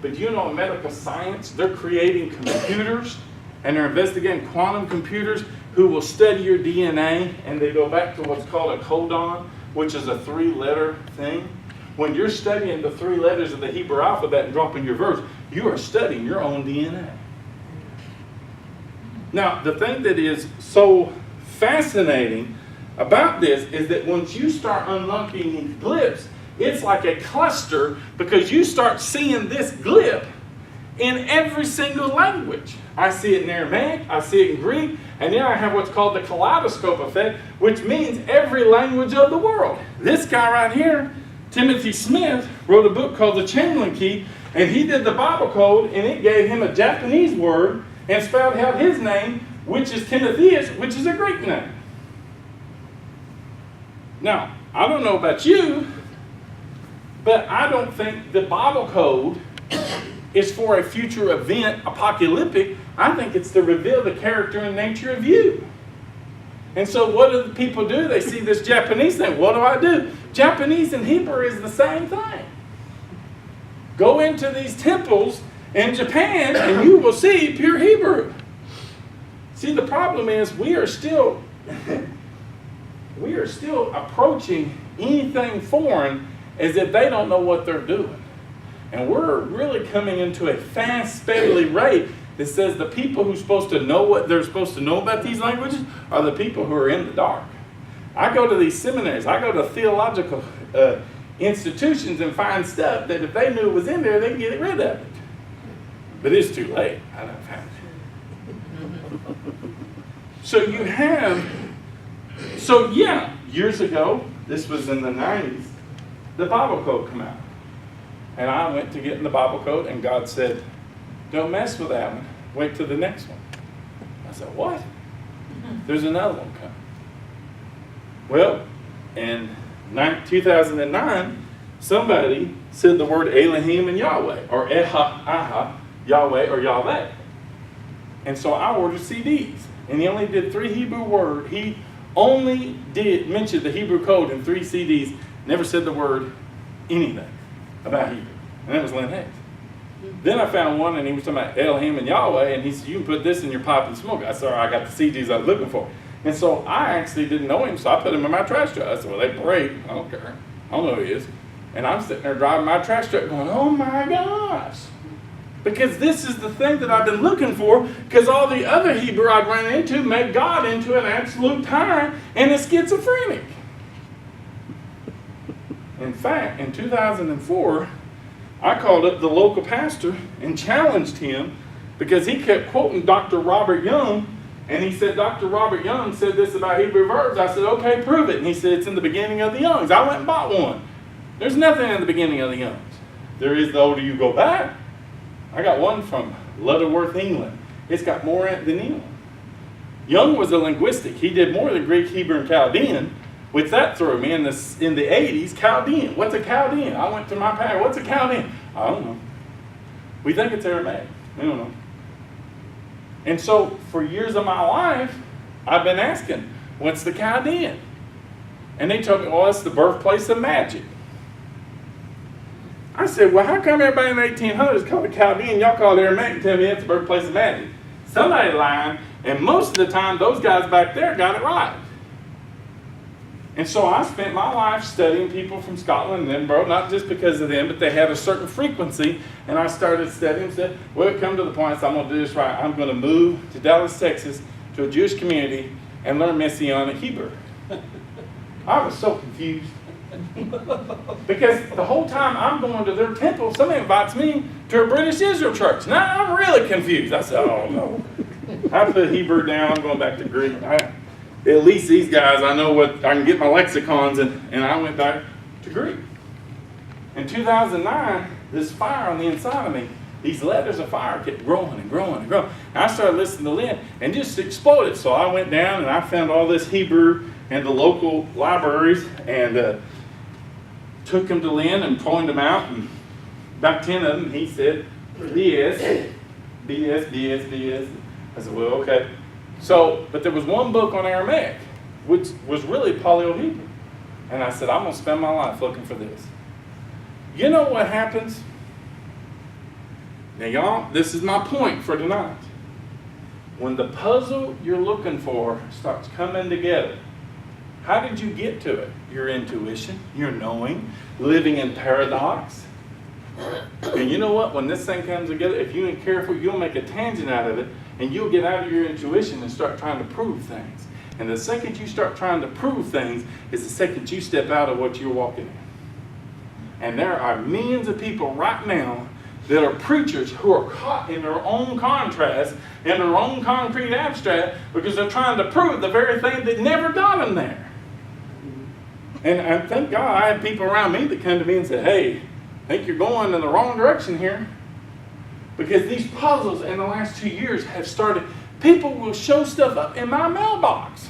But you know in medical science, they're creating computers and they're investigating quantum computers who will study your DNA, and they go back to what's called a codon, which is a 3-letter thing. When you're studying the 3 letters of the Hebrew alphabet and dropping your verbs, you are studying your own DNA. Now, the thing that is so fascinating about this is that once you start unlocking these glyphs, it's like a cluster, because you start seeing this glyph in every single language. I see it in Aramaic, I see it in Greek, and then I have what's called the kaleidoscope effect, which means every language of the world. This guy right here, Timothy Smith, wrote a book called The Chamberlain Key, and he did the Bible code, and it gave him a Japanese word and spelled out his name, which is Timotheus, which is a Greek name. Now, I don't know about you, but I don't think the Bible code is for a future event, apocalyptic. I think it's to reveal the character and nature of you. And so what do the people do? They see this Japanese thing. What do I do? Japanese and Hebrew is the same thing. Go into these temples in Japan and you will see pure Hebrew. See, the problem is we are still approaching anything foreign as if they don't know what they're doing. And we're really coming into a fast, speedily rate that says the people who are supposed to know what they're supposed to know about these languages are the people who are in the dark. I go to these seminaries, I go to theological institutions and find stuff that if they knew it was in there, they'd get rid of it. But it's too late. I don't have it. So years ago, this was in the 90s, the Bible code came out. And I went to get in the Bible code, and God said, don't mess with that one. Wait till the next one. I said, what? There's another one coming. Well, in 2009, somebody said the word Elohim and Yahweh, or Aha, Yahweh, or Yahweh. And so I ordered CDs. And he only did 3 Hebrew words. He only did mention the Hebrew code in 3 CDs, never said the word anything about Hebrew. And that was Lynn Hayes. Then I found one, and he was talking about Elohim and Yahweh, and he said, you can put this in your pipe and smoke. I said, I got the CDs I was looking for. And so I actually didn't know him, so I put him in my trash truck. I said, well, they break. I don't care. I don't know who he is. And I'm sitting there driving my trash truck going, oh my gosh. Because this is the thing that I've been looking for, because all the other Hebrew I'd ran into made God into an absolute tyrant and a schizophrenic. In fact, in 2004, I called up the local pastor and challenged him because he kept quoting Dr. Robert Young, and he said, Dr. Robert Young said this about Hebrew verbs. I said, okay, prove it. And he said, it's in the beginning of the Youngs. I went and bought one. There's nothing in the beginning of the Youngs. There is the older you go back. I got one from Lutterworth, England. It's got more in it than England. Young was a linguistic. He did more than Greek, Hebrew, and Chaldean, which that threw me in the 80s. Chaldean. What's a Chaldean? I went to my pastor. What's a Chaldean? I don't know. We think it's Aramaic. We don't know. And so for years of my life, I've been asking, what's the Chaldean? And they told me, oh, it's the birthplace of magic. I said, well, how come everybody in the 1800s called it Chaldean? Y'all call it Aramaic and tell me it's the birthplace of magic. Somebody lying, and most of the time, those guys back there got it right. And so I spent my life studying people from Scotland and Edinburgh, not just because of them, but they had a certain frequency. And I started studying and said, well, it come to the point, so I'm going to do this right. I'm going to move to Dallas, Texas, to a Jewish community and learn Messianic Hebrew. I was so confused. Because the whole time I'm going to their temple, somebody invites me to a British Israel church. Now I'm really confused. I said, oh no. I put Hebrew down, I'm going back to Greek. At least these guys, I know what, I can get my lexicons, and I went back to Greek. In 2009, this fire on the inside of me, these letters of fire kept growing and growing and growing. And I started listening to Lynn and just exploded. So I went down and I found all this Hebrew in the local libraries and took them to Lynn and pointed them out. And about 10 of them, he said, BS. I said, well, okay. So, but there was one book on Aramaic, which was really Paleo-Hebrew. And I said, I'm going to spend my life looking for this. You know what happens? Now, y'all, this is my point for tonight. When the puzzle you're looking for starts coming together, how did you get to it? Your intuition, your knowing, living in paradox. And you know what? When this thing comes together, if you ain't careful, you'll make a tangent out of it, and you'll get out of your intuition and start trying to prove things. And the second you start trying to prove things is the second you step out of what you're walking in. And there are millions of people right now that are preachers who are caught in their own contrast, in their own concrete abstract, because they're trying to prove the very thing that never got them there. And thank God I have people around me that come to me and say, hey, I think you're going in the wrong direction here. Because these puzzles in the last 2 years have started, people will show stuff up in my mailbox.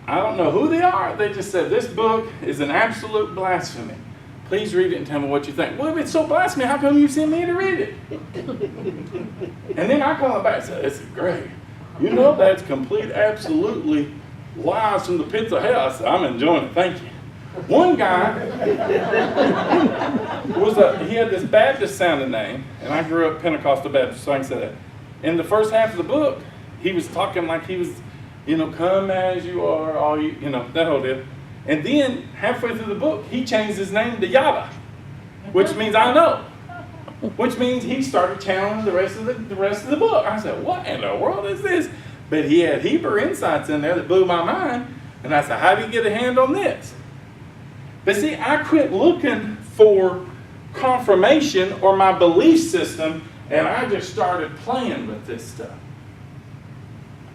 I don't know who they are. They just said, this book is an absolute blasphemy. Please read it and tell me what you think. Well, if it's so blasphemy, how come you sent me to read it? And then I call it back and say, this is great. You know, that's complete, absolutely lies from the pits of hell. I said, I'm enjoying it. Thank you. One guy he had this Baptist sounding name, and I grew up Pentecostal Baptist, so I can say that. In the first half of the book, he was talking like he was, come as you are, all you, that whole deal. And then halfway through the book, he changed his name to Yada, which means I know, which means he started channeling the rest of the book. I said, what in the world is this? But he had Hebrew insights in there that blew my mind, and I said, how do you get a hand on this? But see, I quit looking for confirmation or my belief system, and I just started playing with this stuff.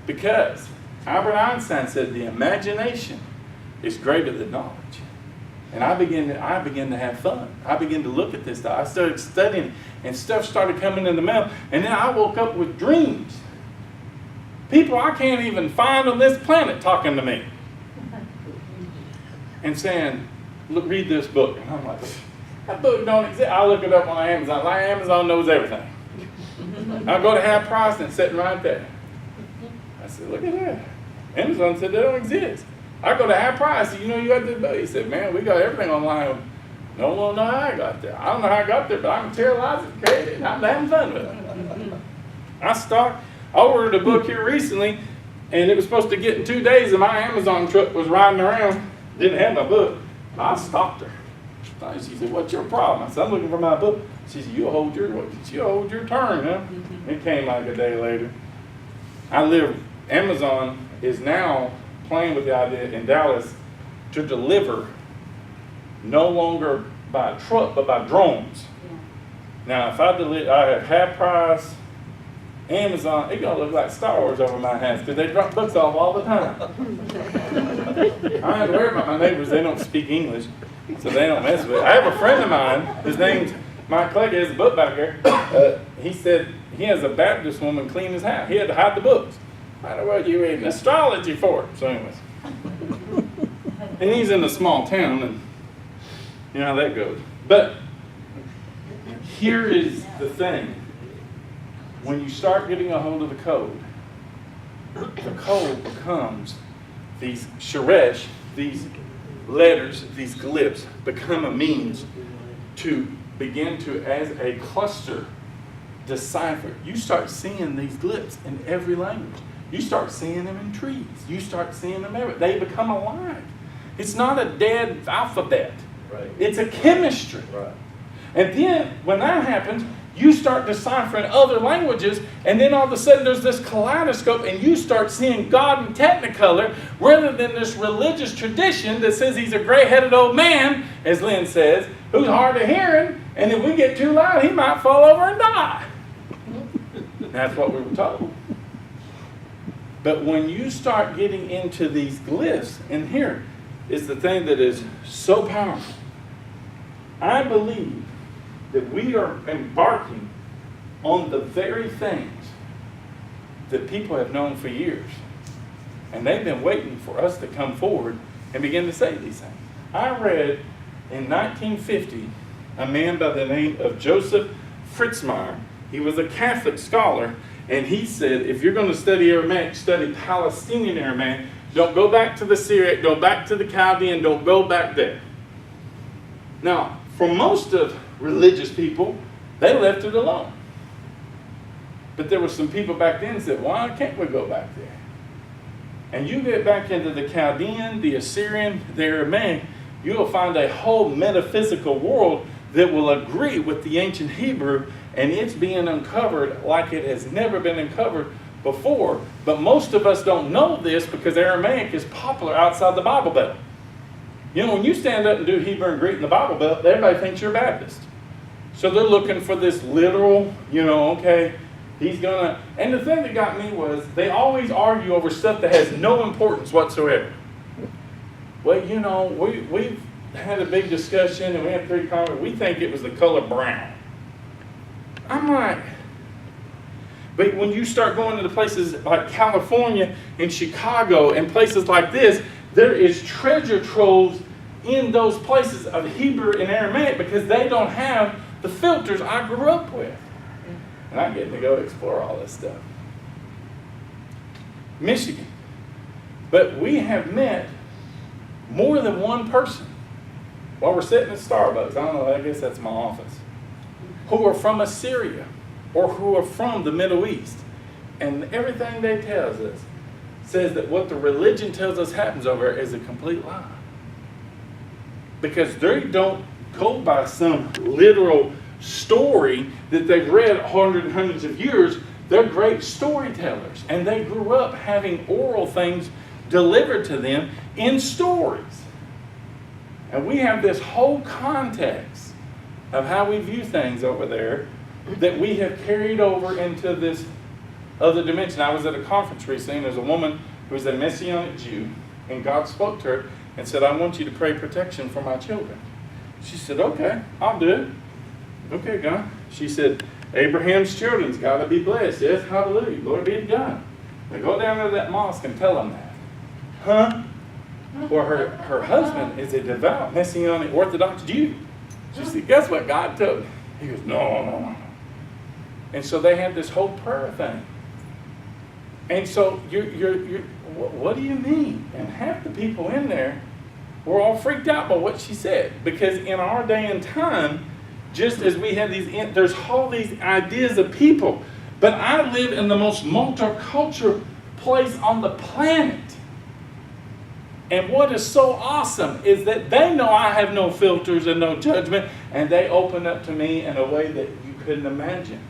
Because Albert Einstein said the imagination is greater than knowledge. And I began to have fun. I began to look at this stuff. I started studying, and stuff started coming in the mail. And then I woke up with dreams. People I can't even find on this planet talking to me. And saying, look, read this book. And I'm like, that book don't exist. I look it up on Amazon. Like Amazon knows everything. I go to half price and it's sitting right there. I said, look at that. Amazon said they don't exist. I go to half price. You got this book. He said, man, we got everything online. No one know how I got there. I don't know how I got there, but I can terrorize it, create it, and I'm having fun with it. I ordered a book here recently, and it was supposed to get in 2 days, and my Amazon truck was riding around, didn't have my book. I stopped her. She said, what's your problem? I said, I'm looking for my book. She said, you'll hold your turn, huh? It came like a day later. Amazon is now playing with the idea in Dallas to deliver no longer by truck, but by drones. Now, if I have half price, Amazon, it's gonna look like Star Wars over my house because they drop books off all the time. I have to worry about my neighbors. They don't speak English, so they don't mess with it. I have a friend of mine, his name's Mike Clegg, he has a book back here. He said he has a Baptist woman clean his house. He had to hide the books. I don't know what you reading astrology for. So anyways. And he's in a small town, and you know how that goes. But here is the thing. When you start getting a hold of the code becomes these sheresh, these letters, these glyphs, become a means to begin to, as a cluster, decipher. You start seeing these glyphs in every language. You start seeing them in trees. You start seeing them everywhere. They become alive. It's not a dead alphabet. Right. It's a chemistry. Right. And then when that happens, you start deciphering other languages, and then all of a sudden there's this kaleidoscope, and you start seeing God in technicolor rather than this religious tradition that says he's a gray-headed old man, as Lynn says, who's hard of hearing, and if we get too loud, he might fall over and die. That's what we were told. But when you start getting into these glyphs, and here is the thing that is so powerful. I believe that we are embarking on the very things that people have known for years. And they've been waiting for us to come forward and begin to say these things. I read in 1950 a man by the name of Joseph Fritzmeier. He was a Catholic scholar, and he said, if you're going to study Aramaic, study Palestinian Aramaic. Don't go back to the Syriac, go back to the Chaldean, don't go back there. Now, for most of religious people, they left it alone. But there were some people back then that said, why can't we go back there? And you get back into the Chaldean, the Assyrian, the Aramaic, you'll find a whole metaphysical world that will agree with the ancient Hebrew, and it's being uncovered like it has never been uncovered before. But most of us don't know this because Aramaic is popular outside the Bible Belt. You know, when you stand up and do Hebrew and Greek in the Bible Belt, everybody thinks you're Baptist. So they're looking for this literal, okay, he's gonna, and the thing that got me was they always argue over stuff that has no importance whatsoever. Well, we've had a big discussion and we had 3 comments. We think it was the color brown. I'm like, but when you start going to the places like California and Chicago and places like this, there is treasure troves in those places of Hebrew and Aramaic because they don't have the filters I grew up with. And I get to go explore all this stuff. Michigan. But we have met more than one person while we're sitting at Starbucks. I don't know, I guess that's my office. Who are from Assyria or who are from the Middle East. And everything they tell us says that what the religion tells us happens over there is a complete lie. Because they don't go by some literal story that they've read hundreds and hundreds of years. They're great storytellers. And they grew up having oral things delivered to them in stories. And we have this whole context of how we view things over there that we have carried over into this other dimension. I was at a conference recently, and there's a woman who was a Messianic Jew, and God spoke to her and said, I want you to pray protection for my children. She said, okay, I'll do it. Okay, God. She said, Abraham's children's got to be blessed. Yes, hallelujah. Glory be to God. Now go down to that mosque and tell them that. Huh? Well, her husband is a devout Messianic Orthodox Jew. She said, guess what God told me? He goes, no. And so they had this whole prayer thing. And so you're what do you mean? And half the people in there were all freaked out by what she said. Because in our day and time, just as we have there's all these ideas of people. But I live in the most multicultural place on the planet. And what is so awesome is that they know I have no filters and no judgment, and they open up to me in a way that you couldn't imagine.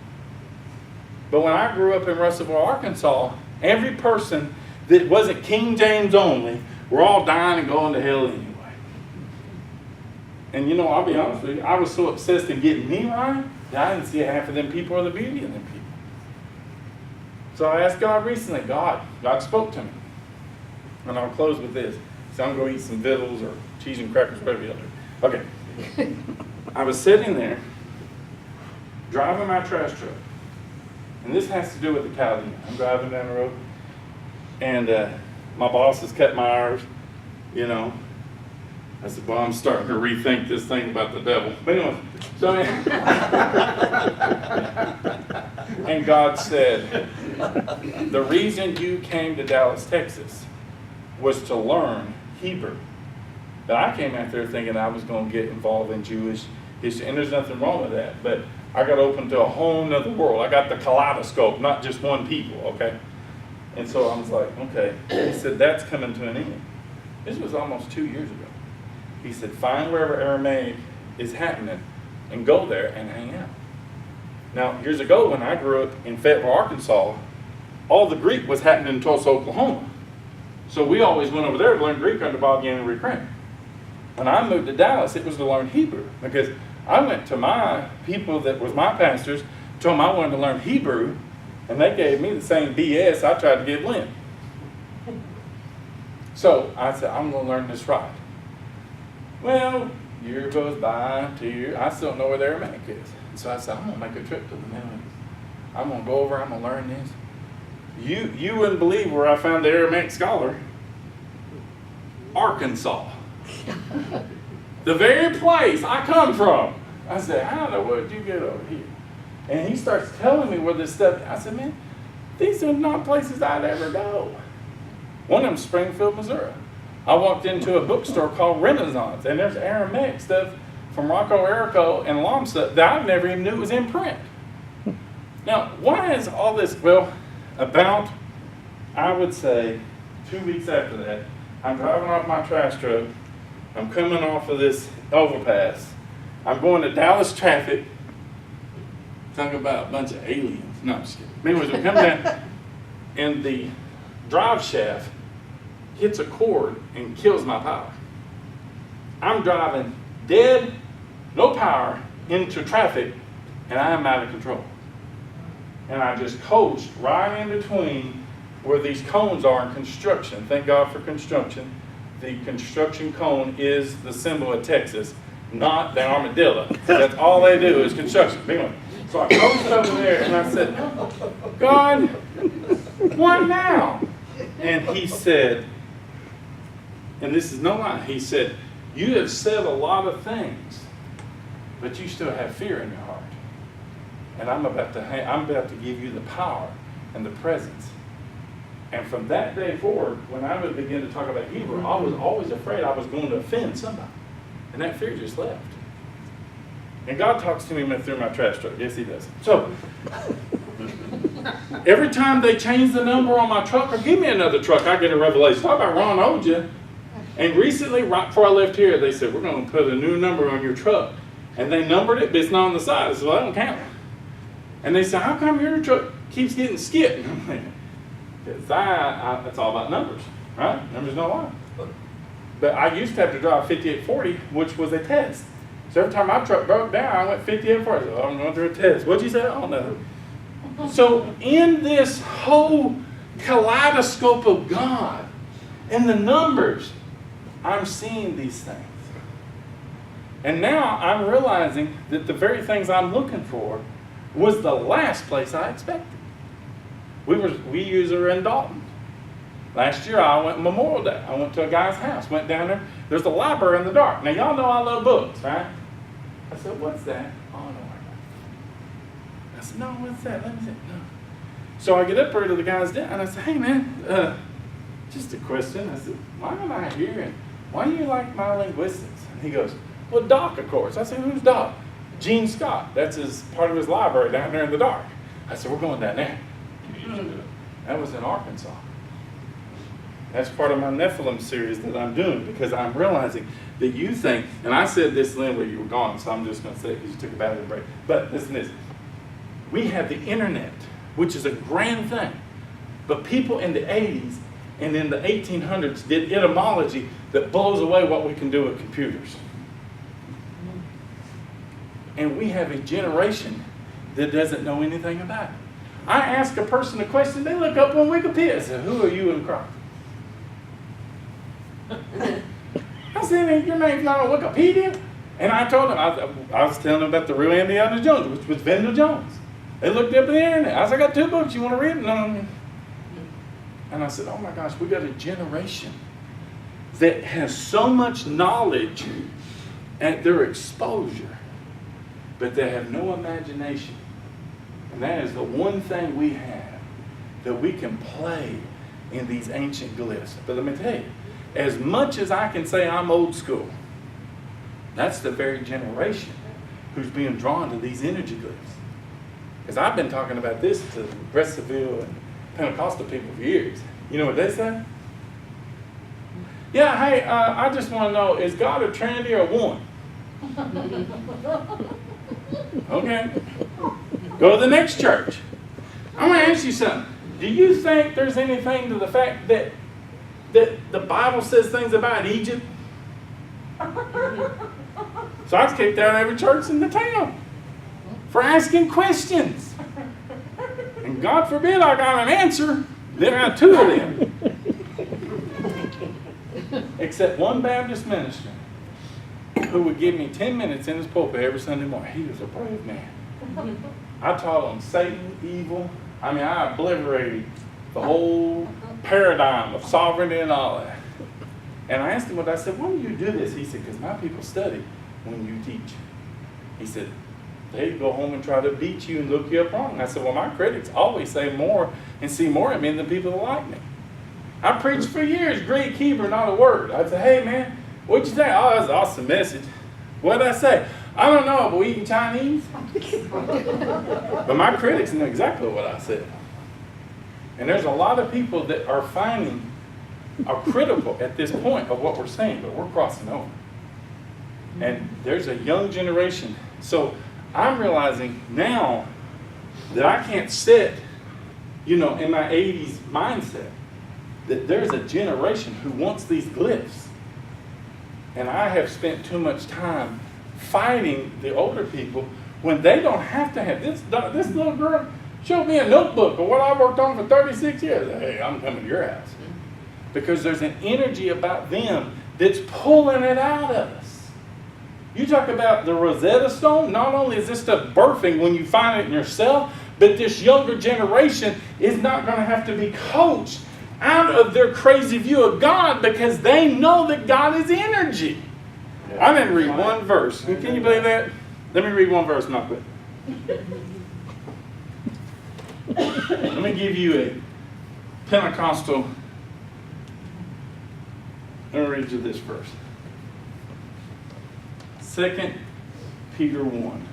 But when I grew up in Russellville, Arkansas, every person that wasn't King James only were all dying and going to hell anyway. And I'll be honest with you, I was so obsessed in getting me right that I didn't see half of them people or the beauty in them people. So I asked God recently, God spoke to me. And I'll close with this. So I'm going to eat some victuals or cheese and crackers, whatever you'll do. Okay. I was sitting there, driving my trash truck. And this has to do with the Chaldean. I'm driving down the road. And my boss has cut my hours, I said, well, I'm starting to rethink this thing about the devil. But anyway, so and God said, the reason you came to Dallas, Texas was to learn Hebrew. But I came out there thinking I was going to get involved in Jewish history, and there's nothing wrong with that. But I got open to a whole nother world. I got the kaleidoscope, not just one people, okay? And so I was like, okay. He said, that's coming to an end. This was almost 2 years ago. He said, find wherever Aramaic is happening and go there and hang out. Now, years ago when I grew up in Fayetteville, Arkansas, all the Greek was happening in Tulsa, Oklahoma. So we always went over there to learn Greek under Bob Gannon and Rick Kramer. When I moved to Dallas, it was to learn Hebrew, because I went to my people that was my pastors, told them I wanted to learn Hebrew, and they gave me the same BS I tried to give Lynn. So I said, I'm going to learn this right. Well, year goes by, 2 years, I still don't know where the Aramaic is. So I said, I'm going to make a trip to the Middle East. I'm going to go over, I'm going to learn this. You wouldn't believe where I found the Aramaic scholar. Arkansas. The very place I come from. I said, how in the world did you get over here? And he starts telling me where this stuff, I said, man, these are not places I'd ever go. One of them, Springfield, Missouri. I walked into a bookstore called Renaissance, and there's Aramaic stuff from Rocco Errico and Lomsa that I never even knew was in print. Now, why is all this? Well, about, I would say, 2 weeks after that, I'm driving off my trash truck. I'm coming off of this overpass. I'm going to Dallas traffic. Talk about a bunch of aliens. No, I'm just kidding. Anyways, we come down, and the drive shaft hits a cord and kills my power. I'm driving dead, no power, into traffic, and I am out of control. And I just coached right in between where these cones are in construction. Thank God for construction. The construction cone is the symbol of Texas, not the armadillo. That's all they do is construction. Big one. So I coached over there and I said, God, what now? And he said, and this is no lie, he said, you have said a lot of things, but you still have fear in your heart. And I'm about to give you the power and the presence. And from that day forward, when I would begin to talk about Hebrew, I was always afraid I was going to offend somebody. And that fear just left. And God talks to me through my trash truck. Yes, he does. So, every time they change the number on my truck or give me another truck, I get a revelation. Talk about Ron owed you. And recently, right before I left here, they said, we're going to put a new number on your truck. And they numbered it, but it's not on the side. I said, well, I don't count. And they said, how come your truck keeps getting skipped? And I'm like, because that's all about numbers, right? Numbers don't lie. But I used to have to drive 5840, which was a test. So every time my truck broke down, I went 5840. So I'm going through a test. What'd you say? I don't know. So in this whole kaleidoscope of God and the numbers, I'm seeing these things. And now I'm realizing that the very things I'm looking for was the last place I expected. We use her in Dalton. Last year I went Memorial Day. I went to a guy's house, went down there. There's a library in the dark. Now y'all know I love books, right? I said, what's that? Oh, no, I said, no, what's that? Let me see. No. So I get up there to the guy's den and I said, hey man, just a question. I said, why am I here and why do you like my linguistics? And he goes, well, Doc, of course. I said, who's Doc? Gene Scott. That's part of his library down there in the dark. I said, we're going down there. That was in Arkansas. That's part of my Nephilim series that I'm doing because I'm realizing that you think, and I said this, Lynn, where you were gone, so I'm just going to say it because you took a bathroom break. But listen to this. We have the internet, which is a grand thing. But people in the 80s and in the 1800s did etymology that blows away what we can do with computers. And we have a generation that doesn't know anything about it. I ask a person a question, they look up on Wikipedia. I said, who are you in Christ? I said, your name's not on Wikipedia? And I told them, I was telling them about the real Indiana Jones, which was Vendel Jones. They looked up on the internet. I said, I got 2 books, you want to read them? No. And I said, oh my gosh, we got a generation that has so much knowledge at their exposure, but they have no imagination. And that is the one thing we have, that we can play in these ancient glyphs. But let me tell you, as much as I can say I'm old school, that's the very generation who's being drawn to these energy glyphs. Because I've been talking about this to Bresterville and Pentecostal people for years. You know what they say? Yeah, hey, I just want to know, is God a Trinity or one? Okay. Go to the next church. I'm going to ask you something. Do you think there's anything to the fact that the Bible says things about Egypt? So I was kicked out of every church in the town for asking questions. And God forbid I got an answer. Then I had 2 of them. Except one Baptist minister who would give me 10 minutes in his pulpit every Sunday morning. He was a brave man. I taught him Satan, evil. I mean, I obliterated the whole paradigm of sovereignty and all that. And I asked him what I said, why do you do this? He said, because my people study when you teach. He said, they go home and try to beat you and look you up wrong. I said, well, my critics always say more and see more in me than people that like me. I preached for years, Greek, Hebrew, not a word. I'd say, hey, man, what'd you think? Oh, that's an awesome message. What'd I say? I don't know, but we eating Chinese? But my critics know exactly what I said. And there's a lot of people that are critical at this point of what we're saying, but we're crossing over. And there's a young generation. So I'm realizing now that I can't sit, in my 80s mindset, that there's a generation who wants these glyphs. And I have spent too much time fighting the older people when they don't have to have this. This little girl showed me a notebook of what I worked on for 36 years. Hey, I'm coming to your house. Because there's an energy about them that's pulling it out of us. You talk about the Rosetta Stone, not only is this stuff birthing when you find it in yourself, but this younger generation is not going to have to be coached out of their crazy view of God because they know that God is energy. I didn't read one verse. Can you believe that? Let me read one verse, not quick. Let me give you a Pentecostal. Let me read you this verse. 2 Peter 1.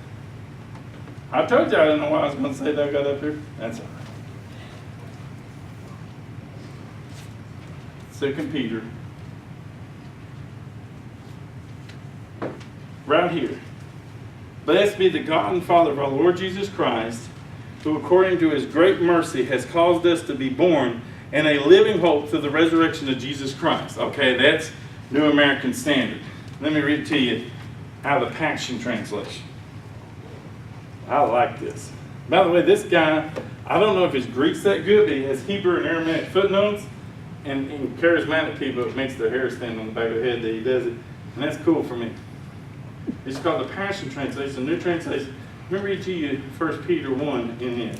I told you I didn't know why I was going to say that I got up here. That's all right. 2 Peter. Right here. Blessed be the God and Father of our Lord Jesus Christ, who according to his great mercy has caused us to be born in a living hope through the resurrection of Jesus Christ. Okay, that's New American Standard. Let me read it to you out of the Passion Translation. I like this. By the way, this guy, I don't know if his Greek's that good, but he has Hebrew and Aramaic footnotes. And in charismatic people, it makes their hair stand on the back of their head that he does it. And that's cool for me. It's called the Passion Translation, New Translation. Let me read to you 1 Peter 1 in it.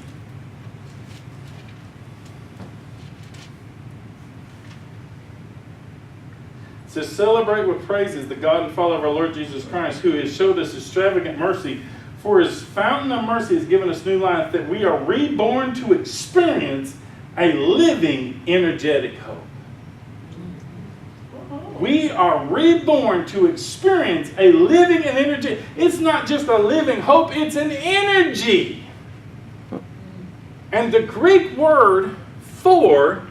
It says, celebrate with praises the God and Father of our Lord Jesus Christ, who has showed us extravagant mercy. For his fountain of mercy has given us new life, that we are reborn to experience a living, energetic hope. We are reborn to experience a living and energy. It's not just a living hope, it's an energy. And the Greek word for,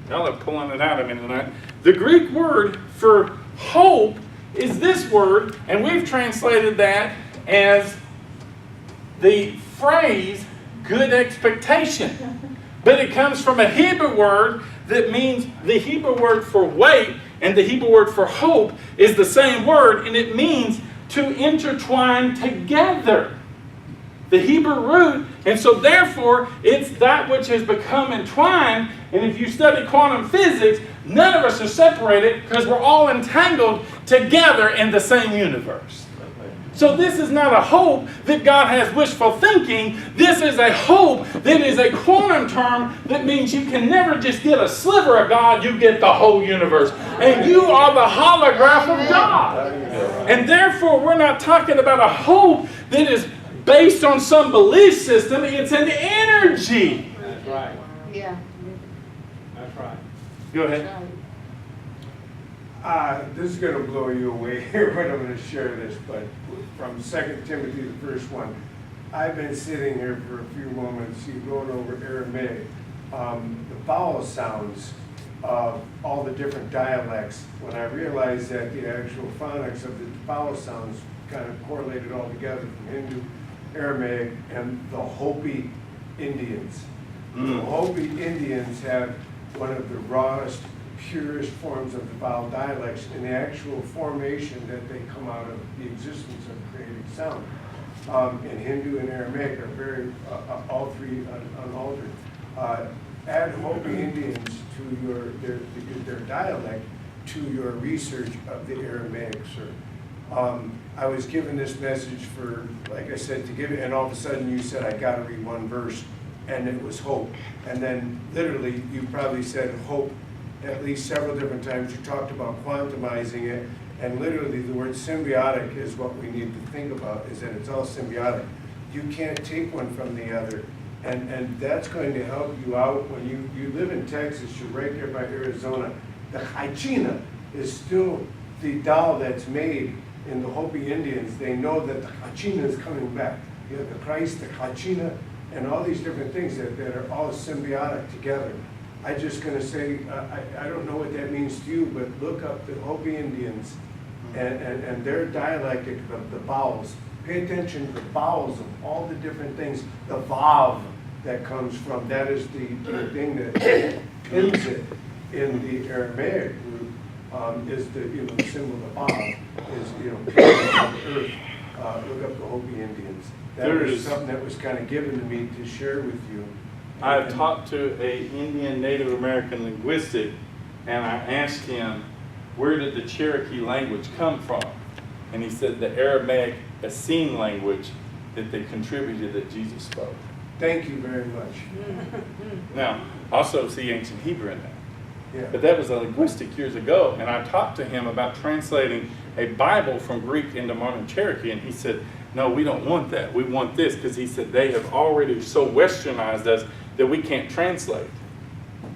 y'all are pulling it out of me tonight. The Greek word for hope is this word, and we've translated that as the phrase good expectation. But it comes from a Hebrew word that means the Hebrew word for wait and the Hebrew word for hope is the same word, and it means to intertwine together. The Hebrew root, and so therefore it's that which has become entwined. And if you study quantum physics, none of us are separated because we're all entangled together in the same universe. So this is not a hope that God has wishful thinking. This is a hope that is a quantum term that means you can never just get a sliver of God, you get the whole universe. And you are the holograph of God. And therefore we're not talking about a hope that is based on some belief system. It's an energy. That's right. Yeah. That's right. Go ahead. This is going to blow you away here when I'm going to share this, but from 2 Timothy, the first one, I've been sitting here for a few moments, you're going over Aramaic. The vowel sounds all the different dialects, when I realized that the actual phonics of the vowel sounds kind of correlated all together from Hindu, Aramaic, and the Hopi Indians. The Hopi Indians have one of the rawest, purest forms of the vowel dialects in the actual formation that they come out of the existence of creating sound. And Hindu and Aramaic are very, all three unaltered. Add Hopi Indians to their dialect to your research of the Aramaic, sir. I was given this message for, like I said, to give it, and all of a sudden you said, I gotta read one verse, and it was hope. And then literally, you probably said hope at least several different times. You talked about quantumizing it, and literally the word symbiotic is what we need to think about, is that it's all symbiotic. You can't take one from the other. And that's going to help you out when you live in Texas, you're right there by Arizona. The Kachina is still the doll that's made in the Hopi Indians. They know that the Kachina is coming back. You have the Christ, the Kachina, and all these different things that are all symbiotic together. I'm just going to say, I don't know what that means to you, but look up the Hopi Indians and their dialectic of the vowels. Pay attention to the vowels of all the different things. The vav that comes from, that is the thing that pins it in the Aramaic root, is the symbol of the vav, is, pins on the earth. Look up the Hopi Indians. That was something that was kind of given to me to share with you. I've talked to an Indian Native American linguistic, and I asked him, where did the Cherokee language come from? And he said the Aramaic Essene language that they contributed that Jesus spoke. Thank you very much. Now, also see ancient Hebrew in that. Yeah. But that was a linguistic years ago, and I talked to him about translating a Bible from Greek into modern Cherokee, and he said, no, we don't want that. We want this, because he said they have already so westernized us that we can't translate.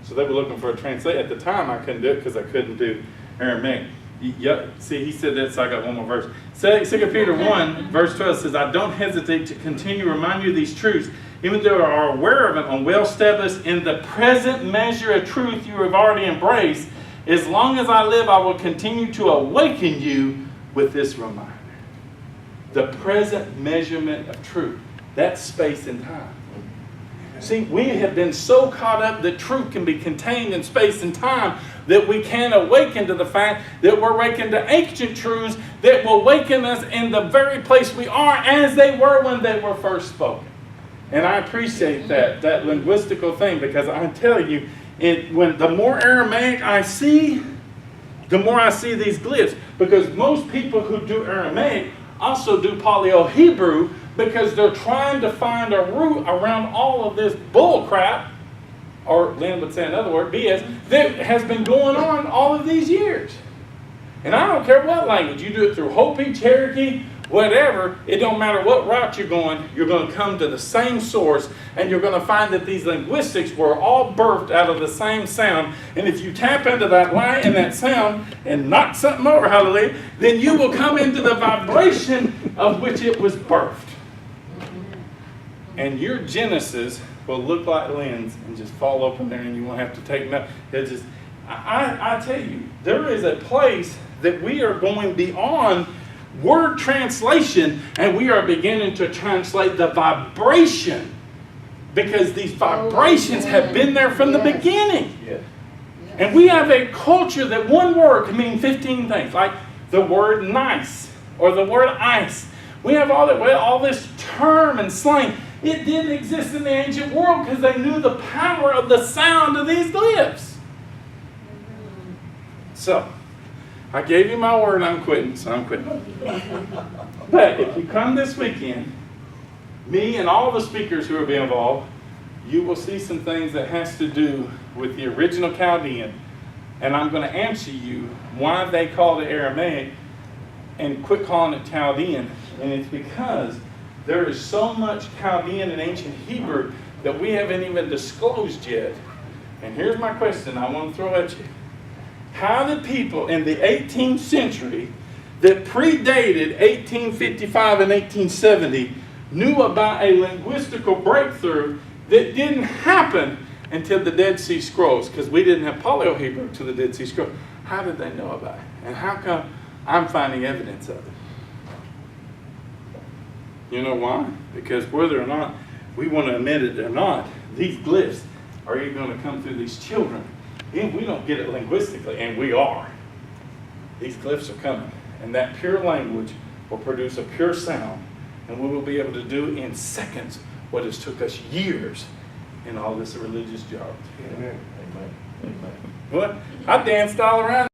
So they were looking for a translate. At the time, I couldn't do it because I couldn't do Aramaic. See, he said that, so I got one more verse. 2 Peter 1, verse 12 says, I don't hesitate to continue to remind you of these truths, even though you are aware of them and well established in the present measure of truth you have already embraced. As long as I live, I will continue to awaken you with this reminder. The present measurement of truth. That's space and time. See, we have been so caught up that truth can be contained in space and time that we can't awaken to the fact that we're awakened to ancient truths that will awaken us in the very place we are as they were when they were first spoken. And I appreciate that linguistical thing, because I tell you, when the more Aramaic I see, the more I see these glyphs. Because most people who do Aramaic also do Paleo-Hebrew, because they're trying to find a root around all of this bull crap, or Lynn would say another word, BS, that has been going on all of these years. And I don't care what language, you do it through Hopi, Cherokee, whatever, it don't matter what route you're going to come to the same source, and you're going to find that these linguistics were all birthed out of the same sound. And if you tap into that light and that sound and knock something over, hallelujah, then you will come into the vibration of which it was birthed. And your Genesis will look like Lynn's and just fall open there, and you won't have to take nothing. It's just, I tell you, there is a place that we are going beyond word translation, and we are beginning to translate the vibration, because these vibrations have been there from the beginning. Yes. And we have a culture that one word can mean 15 things, like the word nice or the word ice. We have all this term and slang. It didn't exist in the ancient world because they knew the power of the sound of these glyphs. So, I gave you my word, I'm quitting, so I'm quitting. But if you come this weekend, me and all the speakers who will be involved, you will see some things that has to do with the original Chaldean. And I'm going to answer you why they call it Aramaic and quit calling it Chaldean. And it's because there is so much Chaldean and ancient Hebrew that we haven't even disclosed yet. And here's my question I want to throw at you. How did people in the 18th century that predated 1855 and 1870 knew about a linguistical breakthrough that didn't happen until the Dead Sea Scrolls, because we didn't have Paleo Hebrew to the Dead Sea Scrolls. How did they know about it? And how come I'm finding evidence of it? You know why? Because whether or not we want to admit it or not, these glyphs are either going to come through these children. If we don't get it linguistically, and we are, these glyphs are coming. And that pure language will produce a pure sound, and we will be able to do in seconds what has took us years in all this religious jargon. Amen. Amen. Amen. What? I danced all around.